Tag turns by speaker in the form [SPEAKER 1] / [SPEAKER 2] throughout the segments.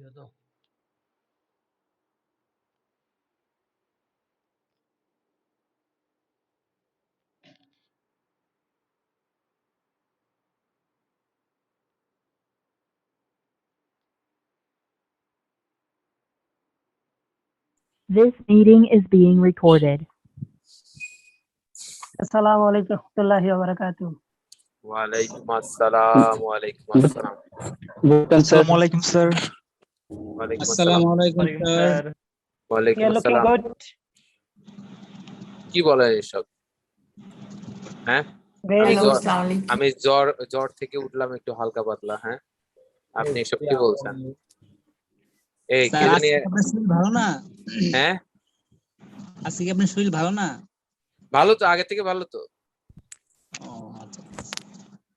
[SPEAKER 1] This meeting is being recorded.
[SPEAKER 2] আসসালামু আলাইকুম রহমতুল্লাহি ওয়া বারাকাতুহু।
[SPEAKER 3] ওয়ালাইকুম আসসালাম। ওয়ালাইকুম আসসালাম।
[SPEAKER 4] আসসালামু আলাইকুম স্যার।
[SPEAKER 3] ওয়ালাইকুম আসসালাম।
[SPEAKER 5] আসসালামু আলাইকুম স্যার।
[SPEAKER 3] ওয়ালাইকুম
[SPEAKER 2] ইয়া লুকিং
[SPEAKER 3] আসসালাম।
[SPEAKER 2] গুড।
[SPEAKER 3] কি বলেন এসব? হ্যাঁ,
[SPEAKER 2] ভেরি গুড।
[SPEAKER 3] আমি জ্বর থেকে উঠলাম একটু হালকা পাতলা। হ্যাঁ, আপনি এসব কি বলছেন? এই কি
[SPEAKER 5] স্যার,
[SPEAKER 3] জানি।
[SPEAKER 5] আজকে আপনার শরীর ভালো না?
[SPEAKER 3] হ্যাঁ,
[SPEAKER 5] আজকে কি আপনার শরীর ভালো না?
[SPEAKER 3] ভালো তো, আগে থেকে ভালো তো।
[SPEAKER 5] ও আচ্ছা।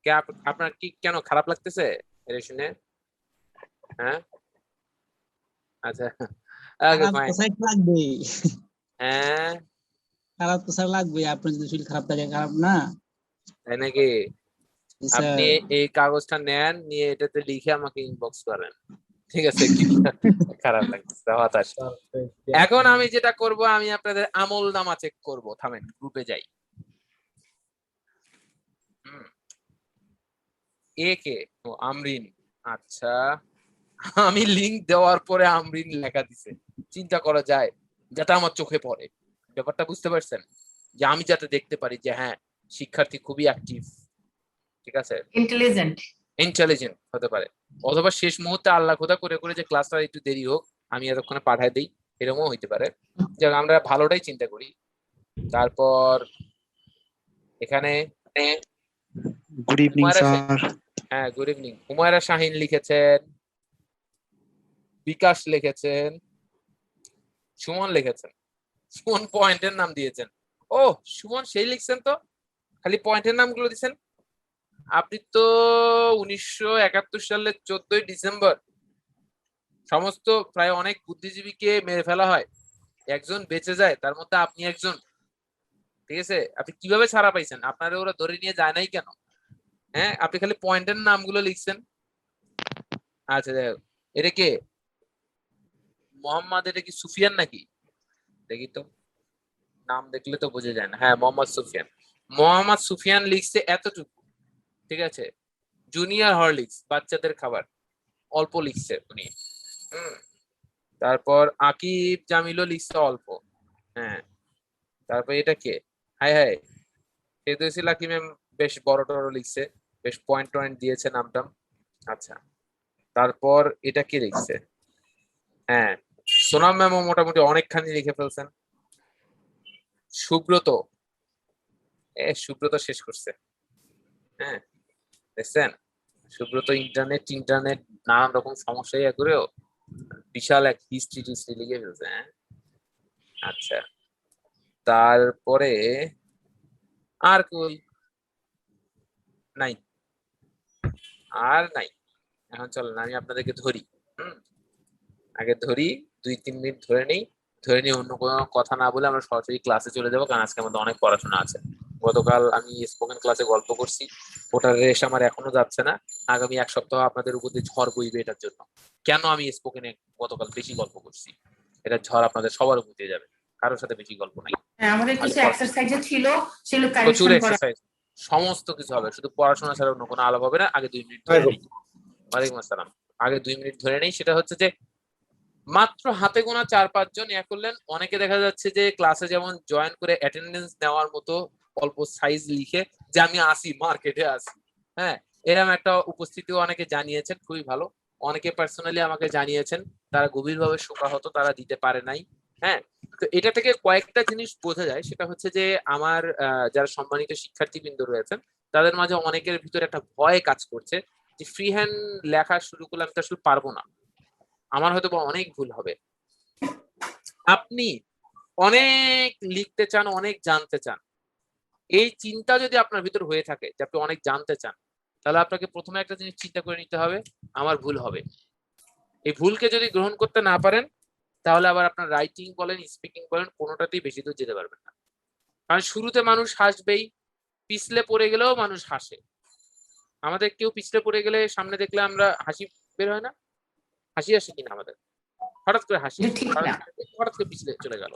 [SPEAKER 3] কে আপনার কি কেন খারাপ লাগতেছে এটা শুনে? হ্যাঁ, আচ্ছা, ওকে
[SPEAKER 5] খারাপ
[SPEAKER 3] ফাইন।
[SPEAKER 5] তো স্যার লাগবে।
[SPEAKER 3] হ্যাঁ,
[SPEAKER 5] খারাপ তো স্যার লাগবে, আপনার যদি শরীর খারাপ থাকে খারাপ না?
[SPEAKER 3] তাই নাকি?
[SPEAKER 5] স্যার
[SPEAKER 3] আপনি এই কাগজটা নেন, নিয়ে এটাতে লিখে আমাকে ইনবক্স করেন, ঠিক আছে? কি খারাপ লাগছে, হতাশ। এখন আমি যেটা করব, আমি আপনাদের আমল নামা চেক করব। থামেন, গ্রুপে যাই। এ কে? ও আমরিন। আচ্ছা, আমি লিংক দেওয়ার পরে আমরিন লেখা দিছে। চিন্তা করা যায়, যেটা আমার চোখে পড়ে। ব্যাপারটা বুঝতে পারছেন? যে আমি যাতে দেখতে পারি যে হ্যাঁ, শিক্ষার্থী খুবই অ্যাক্টিভ, ঠিক আছে, ইন্টেলিজেন্ট হতে পারে। অথবা শেষ মুহূর্তে আল্লাহ খোদা করে করে যে ক্লাসটা একটু দেরি হোক, আমি এতক্ষণে পাঠায় দিই, এরকমও হইতে পারে। যাক, আমরা ভালোটাই চিন্তা করি। তারপর এখানে
[SPEAKER 4] গুড ইভিনিং স্যার।
[SPEAKER 3] হ্যাঁ, গুড ইভিনিং। হুমায়রা শাহিন লিখেছেন, বিকাশ লিখেছেন, সুমন লিখেছেন। সুমন পয়েন্টের নাম দিয়েছেন। ও সুমন, সেই লিখছেন তো, খালি পয়েন্টের নামগুলো দিচ্ছেন। আপনি তো 1971 সালের 14ই ডিসেম্বর সমস্ত প্রায় অনেক বুদ্ধিজীবীকে মেরে ফেলা হয়, একজন বেঁচে যায়, তার মধ্যে আপনি একজন, ঠিক আছে? আপনি কিভাবে ছাড়া পাইছেন? আপনারা ওরা ধরে নিয়ে যায় নাই কেন? হ্যাঁ, আপনি খালি পয়েন্টের নামগুলো লিখছেন। আচ্ছা, যাই হোক। এটা কে? মোহাম্মদ। এটা কি সুফিয়ান নাকি? দেখি তো, নাম দেখলে তো বোঝা যায় না। হ্যাঁ, মোহাম্মদ সুফিয়ান। মোহাম্মদ সুফিয়ান লিখছে এতটুকু, ঠিক আছে? জুনিয়র হরলিক্স, বাচ্চাদের খাবার, অল্প লিখছে উনি। তারপর আকিব জামিলও লিখছে অল্প। হ্যাঁ, তারপর এটা কে? Hi hi, Ferdousi Lucky ma'am বেশ বড় টড় লিখছে, বেশ পয়েন্ট টয়েন্ট দিয়েছে নামটা। আচ্ছা, তারপর এটা কে লিখছে? হ্যাঁ, সোনাম ম্যামও মোটামুটি অনেকখানি লিখে ফেলছেন। সুব্রত, সুব্রত শেষ করছে। হ্যাঁ, দেখছেন? সুব্রত ইন্টারনেট নানান রকম সমস্যা করেও বিশাল এক হিস্ট্রি লিখে ফেলছে। হ্যাঁ, আচ্ছা, তারপরে আর কই নাই, আর নাই। এখন চলেন আমি আপনাদেরকে ধরি। আগে ধরি, 2-3 মিনিট ধরে নেই, ধরে নিয়ে অন্য কোনো কথা না বলে আমরা সরাসরি ক্লাসে চলে যাবো, কারণ আজকে আমাদের অনেক পড়াশোনা আছে। গতকাল আমি স্পোকেন ক্লাসে গল্প করছি, ওটার রেশ আমার এখনো যাচ্ছে না। আগামী 1 সপ্তাহ আপনাদের উপর দিয়ে ঝড় বইবে এটার জন্য। কেন আমি স্পোকেনে গতকাল বেশি গল্প করছি, এটা ঝড় আপনাদের সবার উপর দিয়ে যাবে, কারোর সাথে বেশি গল্প নাই।
[SPEAKER 6] আমাদের কিছু এক্সারসাইজ ছিল, সেগুলো
[SPEAKER 3] প্রচুর
[SPEAKER 6] কারেকশন করা।
[SPEAKER 3] এক্সারসাইজ, সমস্ত কিছু হবে, শুধু পড়াশোনা ছাড়া অন্য কোনো আলাপ হবে না। আগে 2 মিনিট ধরে নেই। ওয়ালাইকুম আসসালাম। আগে 2 মিনিট ধরে নেই। সেটা হচ্ছে যে মাত্র হাতে গোনা 4-5 জন করলেন। অনেকে দেখা যাচ্ছে যে ক্লাসে যেমন জয়েন করে অ্যাটেন্ডেন্স নেওয়ার মতো অল্প সাইজ লিখে যে আমি আসি, মার্কেটে আসি। হ্যাঁ, এরকম একটা উপস্থিতিও অনেকে জানিয়েছেন, খুবই ভালো। অনেকে পার্সোনালি আমাকে জানিয়েছেন তারা গভীরভাবে শোকাহত, তারা দিতে পারে নাই। হ্যাঁ, তো এটা থেকে কয়েকটা জিনিস বোঝা যায়। সেটা হচ্ছে যে আমার যারা সম্মানিত শিক্ষার্থীবৃন্দ রয়েছেন তাদের মাঝে অনেকের ভিতরে একটা ভয় কাজ করছে যে ফ্রি হ্যান্ড লেখা শুরু করলে আমি তো আসলে পারবো না, আমার হয়তো অনেক ভুল হবে। আপনি অনেক লিখতে চান, অনেক জানতে চান, এই চিন্তা যদি আপনার ভিতর হয়ে থাকে যে আপনি অনেক জানতে চান, তাহলে আপনাকে প্রথমে একটা জিনিস চিন্তা করে নিতে হবে, আমার ভুল হবে। এই ভুলকে যদি গ্রহণ করতে না পারেন, তাহলে আবার আপনার রাইটিং বলেন, স্পিকিং বলেন, কোনোটাতেই বেশি দূর যেতে পারবেন না। কারণ শুরুতে মানুষ হাসবেই, পিছলে পড়ে গেলেও মানুষ হাসে। আমাদের কেউ পিছলে পড়ে গেলে সামনে দেখলে আমরা হাসি বের হয় না? হাসি আসে কিনা আমাদের? হঠাৎ করে হাসি,
[SPEAKER 6] এটা ঠিক না।
[SPEAKER 3] হঠাৎ করে পিছলে চলে গেল,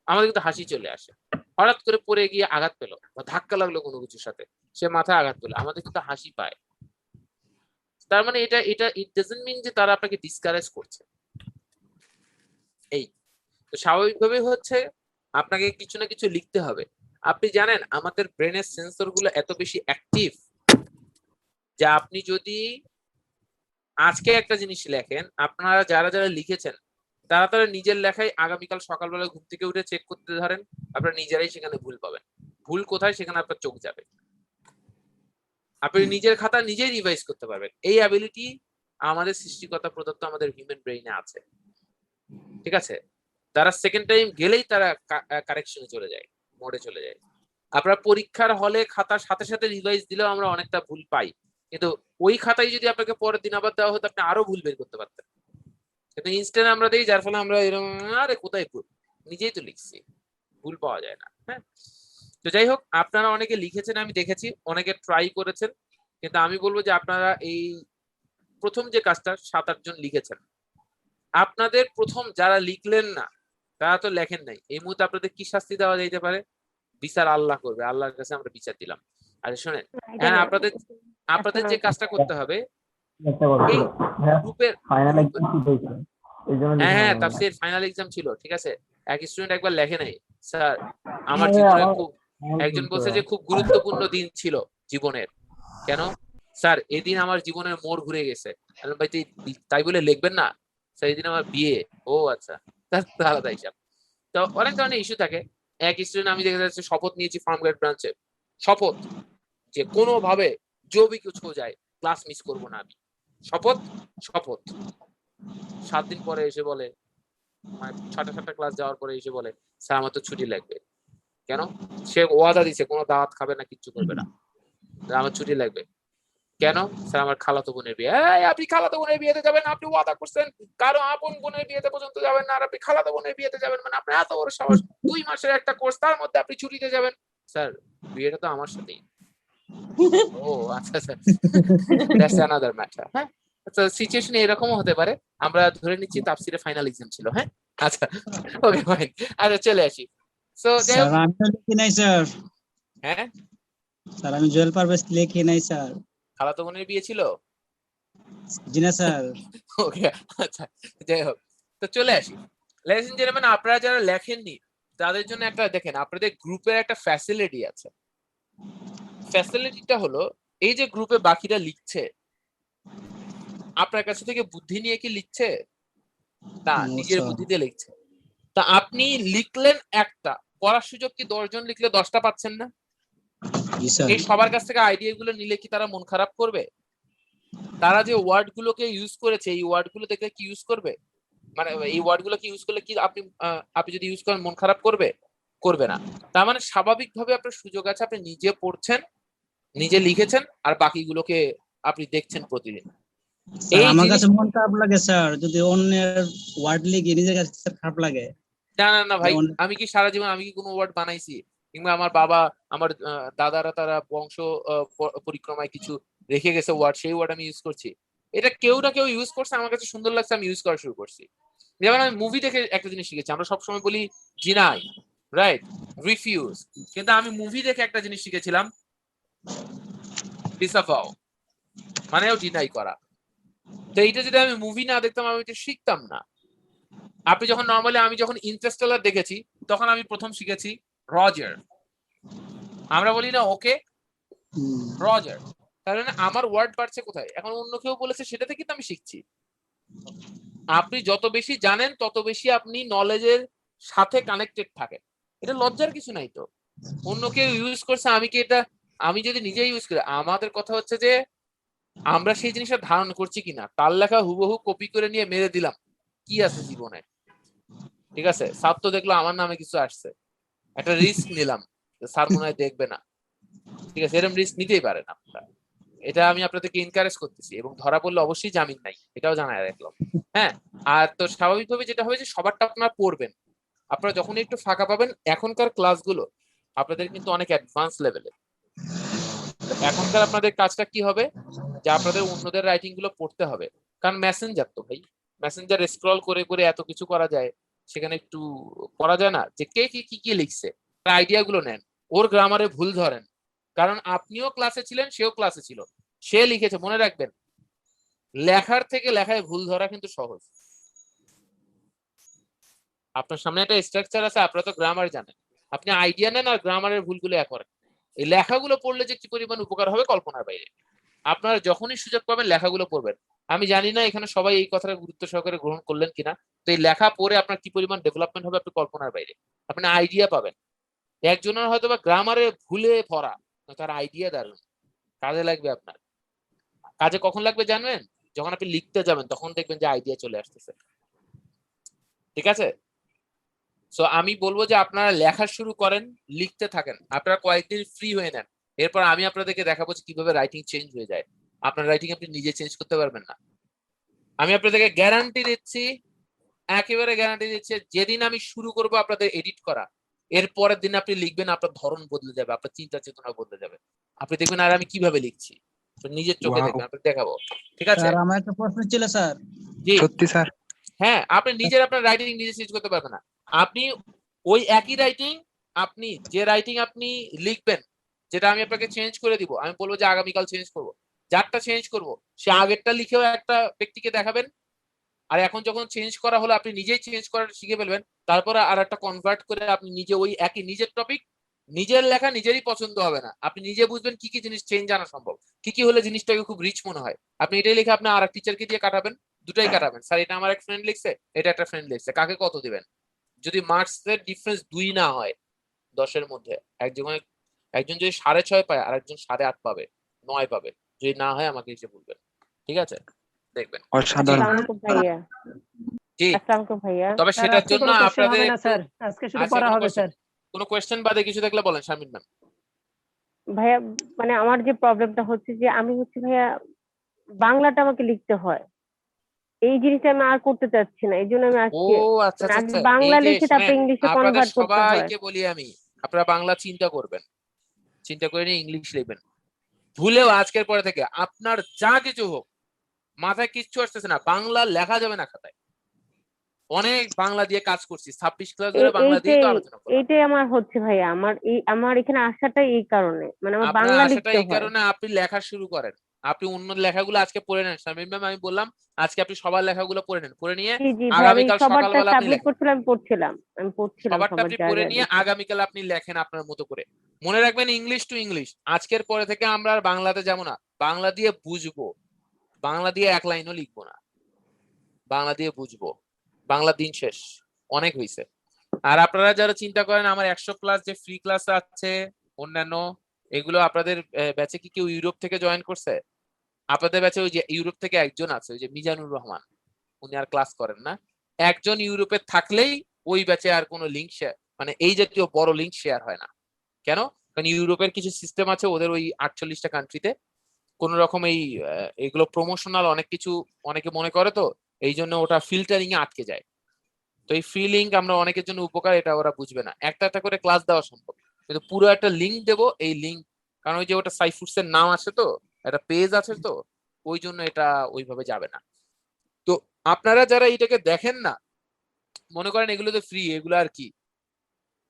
[SPEAKER 3] আমাদের কিন্তু হাসি চলে আসে। হঠাৎ করে পড়ে গিয়ে আঘাত পেলো বা ধাক্কা লাগলো কোনো কিছুর সাথে, সে মাথায় আঘাত পেলো, আমাদের কিন্তু হাসি পায়। তার মানে এটা এটা ইট ডাজন্ট মিন যে তারা আপনাকে ডিসকারেজ করছে। এই তো স্বাভাবিকভাবে হচ্ছে আপনাকে কিছু না কিছু লিখতে হবে। আপনি জানেন আমাদের ব্রেনের সেন্সর গুলো এত বেশি অ্যাক্টিভ যে আপনি যদি আজকে একটা জিনিস লেখেন, আপনারা যারা যারা লিখেছেন তারা তারা নিজের লেখায় আগামীকাল সকালবেলা ঘুম থেকে উঠে চেক করতে ধরেন, আপনারা নিজেরাই সেখানে ভুল পাবেন। ভুল কোথায় সেখানে আপনার চোখ যাবে। আপনি নিজের খাতা নিজেই রিভাইজ করতে পারবেন। এই অ্যাবিলিটি আমাদের সৃষ্টিকর্তা প্রদত্ত আমাদের হিউম্যান ব্রেইনে আছে, ঠিক আছে? তারা সেকেন্ড টাইম গেলেই তারা কারেকশনে চলে যায়, মোডে চলে যায়। আপনার পরীক্ষার হলে খাতার সাথে সাথে রিভাইজ দিলেও আমরা অনেকটা ভুল পাই, কিন্তু ওই খাতায় যদি আপনাকে পরের দিন আবার দেওয়া হতো আপনি আরো ভুল বের করতে পারতেন। কিন্তু ইনস্ট্যান্ট আমরা দিই, যার ফলে আমরা এরকম আরে কোথায় ভুল, নিজেই তো লিখছি, ভুল পাওয়া যায় না। হ্যাঁ, তো যাই হোক, আপনারা অনেকে লিখেছেন, আমি দেখেছি অনেকে ট্রাই করেছেন, কিন্তু আমি বলবো যে আপনারা এই প্রথম যে কাজটা 7-8 জন লিখেছেন, আপনাদের প্রথম যারা লিখলেন না তারা তো লেখেন নাই, এই মুহূর্তে আপনাদের কি শাস্তি দেওয়া যাইতে পারে? বিচার আল্লাহ করবে, আল্লাহর কাছে আমরা বিচার দিলাম। আরে শোনেন, হ্যাঁ আপনাদের আপনাদের যে কাজটা করতে হবে এই গ্রুপের, হ্যাঁ হ্যাঁ তাফসীর ফাইনাল এক্সাম ছিল, ঠিক আছে? এক স্টুডেন্ট একবার লেখে নাই, স্যার আমার জীবনের খুব, একজন বলছে যে খুব গুরুত্বপূর্ণ দিন ছিল জীবনের। কেন? স্যার এদিন আমার জীবনের মোড় ঘুরে গেছে। ভাই তাই বলে লিখবেন না? স্যার এদিন আমার বিয়ে। ও আচ্ছা, আলাদা হিসাব। তো অনেক ধরনের ইস্যু থাকে। এক স্টুডেন্ট আমি দেখে যাচ্ছে শপথ নিয়েছি ফার্ম গার্ড ব্রাঞ্চে, শপথ যে কোনোভাবে जो भी कुछ हो जाए ক্লাস মিস করবো না আমি, শপথ শপথ। 7 দিন পরে এসে বলে, মানে 6টা ক্লাস যাওয়ার পরে এসে বলে স্যার আমার তো ছুটি লাগবে। কেন? সে ওয়াদা দিছে কোনো দাওয়াত খাবে না, কিচ্ছু করবে না, আমার ছুটি লাগবে। কেন? স্যার আমার খালাতো বোনের বিয়ে। এই আপনি খালাতো বোনের বিয়েতে যাবেন? আপনি ওয়াদা করছেন কারো আপন বোনের বিয়েতে পর্যন্ত যাবেন না, আর আপনি খালাতো বোনের বিয়েতে যাবেন? মানে আপনার এত বড় সাহস, 2 মাসের একটা কোর্স, তার মধ্যে আপনি ছুটিতে যাবেন? স্যার বিয়েটা তো আমার সাথেই। ও আচ্ছা আচ্ছা, দ্যাটস অ্যানাদার ম্যাটার। হ্যাঁ, আচ্ছা সিচুয়েশন এরকমও হতে পারে। আমরা ধরে নিচ্ছি তাফসীরে ফাইনাল এক্সাম ছিল। হ্যাঁ আচ্ছা, ওকে ফাইন। আচ্ছা চলে আসি। সো
[SPEAKER 5] স্যার আমি তো লিখি নাই স্যার।
[SPEAKER 3] হ্যাঁ
[SPEAKER 5] স্যার আমি জুয়েল পারভেজ লিখি নাই স্যার।
[SPEAKER 3] খালাতো বোনের বিয়ে ছিল?
[SPEAKER 5] জি না স্যার।
[SPEAKER 3] ওকে আচ্ছা, যাই হোক, তো চলে আসি। লেডিস এন্ড জেন্টলম্যান, আপনারা যারা লেখেননি তাদের জন্য একটা দেখেন, আপনাদের গ্রুপের একটা ফ্যাসিলিটি আছে। ফ্যাসিলিটিটা হলো এই যে গ্রুপে বাকিরা লিখছে, আপনার কাছে থেকে বুদ্ধি নিয়ে কি লিখছে? না, নিজের বুদ্ধিতে লিখছে। তা আপনি লিখলেন একটা, পড়ার সুযোগ কি 10 জন লিখলে 10টা পাচ্ছেন না?
[SPEAKER 5] জি স্যার।
[SPEAKER 3] এই সবার কাছ থেকে আইডিয়া গুলো নিলে কি তারা মন খারাপ করবে? তারা যে ওয়ার্ড গুলোকে ইউজ করেছে, এই ওয়ার্ড গুলো দেখলে কি ইউজ করবে? মানে এই ওয়ার্ড গুলো কি ইউজ করলে কি আপনি যদি ইউজ করেন মন খারাপ করবে? করবে না। তার মানে স্বাভাবিকভাবে আপনার সুযোগ আছে, আপনি নিজে পড়ছেন, নিজে লিখেছেন, আর বাকিগুলোকে আপনি দেখছেন প্রতিদিন।
[SPEAKER 5] স্যার আমার কাছে মন খারাপ লাগে স্যার যদি অন্যের ওয়ার্ড লিখে নিজের কাছে খারাপ লাগে।
[SPEAKER 3] না না না ভাই, আমি কি সারা জীবন আমি কি কোনো ওয়ার্ড বানাইছি? কিংবা আমার বাবা আমার দাদারা তারা বংশ পরিক্রমায় কিছু রেখে গেছে ওয়ার্ড, সেই ওয়ার্ড আমি ইউজ করছি? এটা কেউ না কেউ ইউজ করছে, আমার কাছে সুন্দর লাগছে, আমি ইউজ করা শুরু করছি। যেমন আমি মুভি দেখে একটা জিনিস শিখেছি, আমরা সবসময় বলি ডিনাই, রাইট, রিফিউজ, কিন্তু আমি মুভি দেখে একটা জিনিস শিখেছিলাম ডিসঅ্যাভো, মানেও ডিনাই করা। তো এইটা যদি আমি মুভি না দেখতাম আমি এটা শিখতাম না। আপনি যখন নরমালি, আমি যখন ইন্টারস্টেলার দেখেছি তখন আমি প্রথম শিখেছি রজার। আমরা বলি না ওকে, রজার। তার মানে আমার ওয়ার্ড বাড়ছে কোথায়? এখন অন্য কেউ বলেছে সেটাতে কিন্তু আমি শিখছি। আপনি যত বেশি জানেন তত বেশি আপনি নলেজের সাথে কানেক্টেড থাকেন। এটা লজ্জার কিছু নাই তো। অন্য কেউ ইউজ করছে, আমি কি এটা, আমি যদি নিজে ইউজ করি, আমাদের কথা হচ্ছে যে আমরা সেই জিনিসটা ধারণ করছি কিনা। তার লেখা হুবহু কপি করে নিয়ে মেরে দিলাম, কি আছে জীবনে? ঠিক আছে, স্যার তো দেখলো আমার নামে কিছু আসছে, একটা রিস্ক নিলাম, স্যার মনে হয় দেখবে না। ঠিক আছে, এরকম রিস্ক নিতেই পারেন আপনারা। এটা আমি আপনাদেরকে এনকারেজ করতেছি, এবং ধরা পড়লে অবশ্যই জামিন নাই, এটাও জানায় রাখলাম। হ্যাঁ, আর তো স্বাভাবিকভাবে যেটা হবে যে সবারটা আপনারা পড়বেন। আপনারা যখন একটু ফাঁকা পাবেন, এখনকার ক্লাসগুলো আপনাদের কিন্তু অনেক অ্যাডভান্স লেভেলে। এখনকার আপনাদের কাজটা কি হবে যে আপনাদের অন্যদের রাইটিং গুলো পড়তে হবে, কারণ মেসেঞ্জার তো ভাই, মেসেঞ্জার স্ক্রল করে করে এত কিছু করা যায়, সেখানে একটু পড়া যায় না যে কে কি কি কি লিখছে, আইডিয়া গুলো নেন, ওর গ্রামারে ভুল ধরেন, কারণ আপনিও ক্লাসে ছিলেন, সেও ক্লাসে ছিল, সে লিখেছে। মনে রাখবেন, লেখার থেকে লেখায় ভুল ধরা কিন্তু সহজ। আপনার সামনে একটা স্ট্রাকচার আছে, আপনারা তো গ্রামার জানেন, আপনি আইডিয়া নেন আর গ্রামারের ভুলগুলো এক করেন। এই লেখাগুলো পড়লে যে কি পরিমাণ উপকার হবে কল্পনার বাইরে। আপনারা যখনই সুযোগ পাবেন লেখাগুলো পড়বেন। আমি জানি না এখানে সবাই এই কথাটা গুরুত্ব সহকারে গ্রহণ করলেন কিনা, তো এই লেখা পড়ে আপনার কি পরিমাণ ডেভেলপমেন্ট হবে আপনি কল্পনার বাইরে। আপনি আইডিয়া পাবেন। একজনের হয়তো বা গ্রামারে ভুলে পড়া, তার আইডিয়া দারুন, কাজে লাগবে আপনার। কাজে কখন লাগবে জানবেন? যখন আপনি লিখতে যাবেন, তখন দেখবেন যে আইডিয়া চলে আসতেছে। ঠিক আছে? সো আমি বলবো যে আপনারা লেখা শুরু করেন, লিখতে থাকেন, আপনারা কয়েকদিন ফ্রি হয়ে নেন, এরপর আমি আপনাদেরকে দেখাবো যে কিভাবে রাইটিং চেঞ্জ হয়ে যায়। আপনার রাইটিং আপনি নিজে চেঞ্জ করতে পারবেন না। আমি আপনাদেরকে গ্যারান্টি দিচ্ছি, একেবারে গ্যারান্টি দিচ্ছি, যেদিন আমি শুরু করব আপনাদের এডিট করা, এর পরের দিন আপনি লিখবেন, আপনার ধরন বদলে যাবে, আপনার চিন্তা চেতনা বদলে যাবে। আপনি দেখবেন আর আমি কিভাবে লিখছি, নিজের চোখে
[SPEAKER 4] Wow.
[SPEAKER 3] দেখবেন, আপনাকে দেখাবো। ঠিক আছে?
[SPEAKER 5] স্যার আমার একটা প্রশ্ন ছিল স্যার।
[SPEAKER 3] জি,
[SPEAKER 4] সত্যি স্যার?
[SPEAKER 3] হ্যাঁ, আপনি নিজের আপনার রাইটিং নিজে চেঞ্জ করতে পারবেন না। আপনি ওই একই রাইটিং, আপনি যে রাইটিং আপনি লিখবেন, যেটা আমি আপনাকে চেঞ্জ করে দিব, আমি বলবো যে আগামীকাল চেঞ্জ করব, যারটা চেঞ্জ করব সে আগেরটা লিখেও একটা ব্যক্তিকে দেখাবেন, আর এখন যখন চেঞ্জ করা হলো আপনি নিজেই চেঞ্জ করা শিখে ফেলবেন, তারপরে আর একটা কনভার্ট করে আপনি নিজে ওই একই নিজের টপিক, নিজের লেখা নিজেরই পছন্দ হবে না, আপনি নিজে বুঝবেন কি কি জিনিস চেঞ্জ আনা সম্ভব, কি কি হলে জিনিসটাকে খুব রিচ মনে হয়। আপনি এটাই লিখে আপনি আর এক টিচারকে দিয়ে কাটাবেন, দুটাই কাটাবেন, স্যার এটা আমার এক ফ্রেন্ড লিখছে, এটা একটা ফ্রেন্ড লিখছে, কাকে কত দিবেন। যদি মার্কসের ডিফারেন্স 2 না হয় 10-এর মধ্যে, একজন যদি 6.5 পায় আর একজন 8.5 পাবে, 9 পাবে, যদি না হয় আমাকে এসে বলবেন। ঠিক আছে? দেখবেন।
[SPEAKER 4] অসাধারণ।
[SPEAKER 7] আসসালামু ভাইয়া।
[SPEAKER 3] জি,
[SPEAKER 7] আসসালামু ভাইয়া।
[SPEAKER 3] তবে
[SPEAKER 2] স্যার
[SPEAKER 3] সেটার
[SPEAKER 2] আজকে
[SPEAKER 3] জন্য
[SPEAKER 2] কোনো কোশ্চেন
[SPEAKER 3] আপনাদের
[SPEAKER 2] হবে না স্যার, আজকে শুধু পড়া হবে স্যার।
[SPEAKER 3] কোনো কোয়েশ্চেন বাদে কিছু থাকলে বলেন শারমিন ম্যাম।
[SPEAKER 7] ভাইয়া মানে আমার যে প্রবলেমটা হচ্ছে যে আমি হচ্ছে ভাইয়া বাংলাটা আমাকে লিখতে হয়, এই জিনিসটা আমি আর করতে চাচ্ছি না, এই জন্য আমি
[SPEAKER 3] ও
[SPEAKER 7] আজকে
[SPEAKER 3] আচ্ছা
[SPEAKER 7] মানে
[SPEAKER 3] আচ্ছা
[SPEAKER 7] আগে
[SPEAKER 3] আচ্ছা, এই
[SPEAKER 7] বাংলা
[SPEAKER 3] যে
[SPEAKER 7] লিখে তারপরে
[SPEAKER 3] শুনেন,
[SPEAKER 7] ইংলিশে
[SPEAKER 3] আপনাদের
[SPEAKER 7] কনভার্ট করতে হয়।
[SPEAKER 3] সবাইকে বলি আমি, আপনারা বাংলা চিন্তা করবেন, চিন্তা করে নিয়ে ইংলিশ লিখবেন। ভুলেও আজকের পরে থেকে আপনার যা কিছু হোক, মাথায় কিচ্ছু আসতেছে না, বাংলা লেখা যাবে না খাতায়। অনেক বাংলা দিয়ে কাজ করছি, 26 ক্লাস ধরে বাংলা দিয়ে তো আলোচনা করলাম।
[SPEAKER 7] এইটাই আমার হচ্ছে ভাইয়া, আমার এখানে আসাটাই এই কারণে, মানে আমার
[SPEAKER 3] আপনার
[SPEAKER 7] বাংলা
[SPEAKER 3] আশাটা
[SPEAKER 7] লিখতে
[SPEAKER 3] এই
[SPEAKER 7] হয়।
[SPEAKER 3] কারণে আপনি লেখা শুরু করেন, আপনি অন্য লেখাগুলো আজকে পড়ে নেন। শারমিন ম্যাম আমি বললাম আজকে আপনি সবার লেখাগুলো পড়ে নেন, পড়ে নিয়ে
[SPEAKER 7] জি জি ভাই, আমি
[SPEAKER 3] আগামীকাল
[SPEAKER 7] সবারটা
[SPEAKER 3] সকালবেলা আপনি
[SPEAKER 7] সাবমিট
[SPEAKER 3] লেখেন।
[SPEAKER 7] করছিলাম, পড়ছিলাম
[SPEAKER 3] সবারটা
[SPEAKER 7] সবার
[SPEAKER 3] আপনি
[SPEAKER 7] যা
[SPEAKER 3] পড়ে
[SPEAKER 7] যা
[SPEAKER 3] নিয়ে
[SPEAKER 7] দিছে।
[SPEAKER 3] আগামীকাল আপনি লেখেন আপনার মতো করে। মনে রাখবেন ইংলিশ টু ইংলিশ, আজকের পরে থেকে আমরা আর বাংলাতে যাবো না, বাংলা দিয়ে বুঝবো, বাংলা দিয়ে এক লাইনও লিখবো না, বাংলা দিয়ে বুঝবো। বাংলা দিন শেষ, অনেক হয়েছে। আর আপনারা যারা চিন্তা করেন আমার 100 ক্লাস যে ফ্রি ক্লাস আছে অন্যান্য, এগুলো আপনাদের ব্যাচে কি কেউ ইউরোপ থেকে জয়েন করছে? আপনাদের ব্যাচে ওই যে ইউরোপ থেকে একজন আছে, ওই যে মিজানুর রহমান, উনি আর ক্লাস করেন না। একজন ইউরোপে থাকলেই ওই ব্যাচে আর কোনো লিঙ্ক শেয়ার, মানে এই জাতীয় বড় লিঙ্ক শেয়ার হয় না। কেন? কারণ ইউরোপের কিছু সিস্টেম আছে ওদের ওই 48টা কান্ট্রিতে, কোন রকম এই এগুলো প্রমোশনাল অনেক কিছু অনেকে মনে করে, তো এই জন্য ওটা ফিল্টারিং এ আটকে যায়। তো এই ফ্রি লিঙ্ক আমরা অনেকের জন্য উপকার, এটা ওরা বুঝবে না। একটা একটা করে ক্লাস দেওয়া সম্ভব, কিন্তু পুরো একটা লিঙ্ক দেবো, এই লিঙ্ক, কারণ ওই যে ওটা সাইফুডস এর নাম আছে, তো একটা পেজ আছে, তো ওই জন্য এটা ওইভাবে যাবে না। তো আপনারা যারা এটাকে দেখেন না, মনে করেন এগুলো তো ফ্রি, এগুলো আর কি,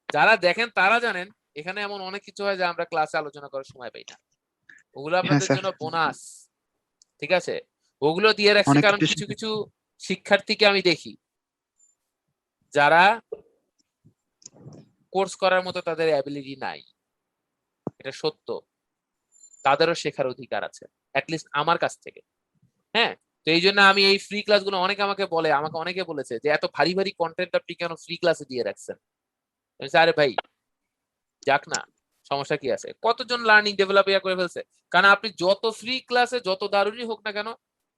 [SPEAKER 3] যারা দেখেন তারা জানেন এখানে এমন অনেক কিছু হয় যে আমরা ক্লাসে আলোচনা করার সময় পাই না, ওগুলো আপনাদের
[SPEAKER 4] স্যার।
[SPEAKER 3] জন্য বোনাস। ঠিক আছে? ওগুলো দিয়ে রাখছি
[SPEAKER 4] অনেক
[SPEAKER 3] কারণ
[SPEAKER 4] কিছু
[SPEAKER 3] কিছু কিছু শিক্ষার্থীকে আমি দেখি যারা কোর্স করার মতো তাদের অ্যাবিলিটি নাই, এটা সত্য, তাদেরও শেখার অধিকার আছে, অ্যাটলিস্ট আমার কাছ থেকে। হ্যাঁ, তো এই জন্য আমি এই ফ্রি ক্লাসগুলো, অনেকে আমাকে অনেকে বলেছে যে এত ভারী ভারী কন্টেন্ট আপনি কেন ফ্রি ক্লাসে দিয়ে রাখছেন। আরে ভাই যাক না, সমস্যা কি আছে, কতজন লার্নিং ডেভেলপ করে ফেলছে। কারণ আপনি যত ফ্রি ক্লাসে যত দারুণই হোক না কেন,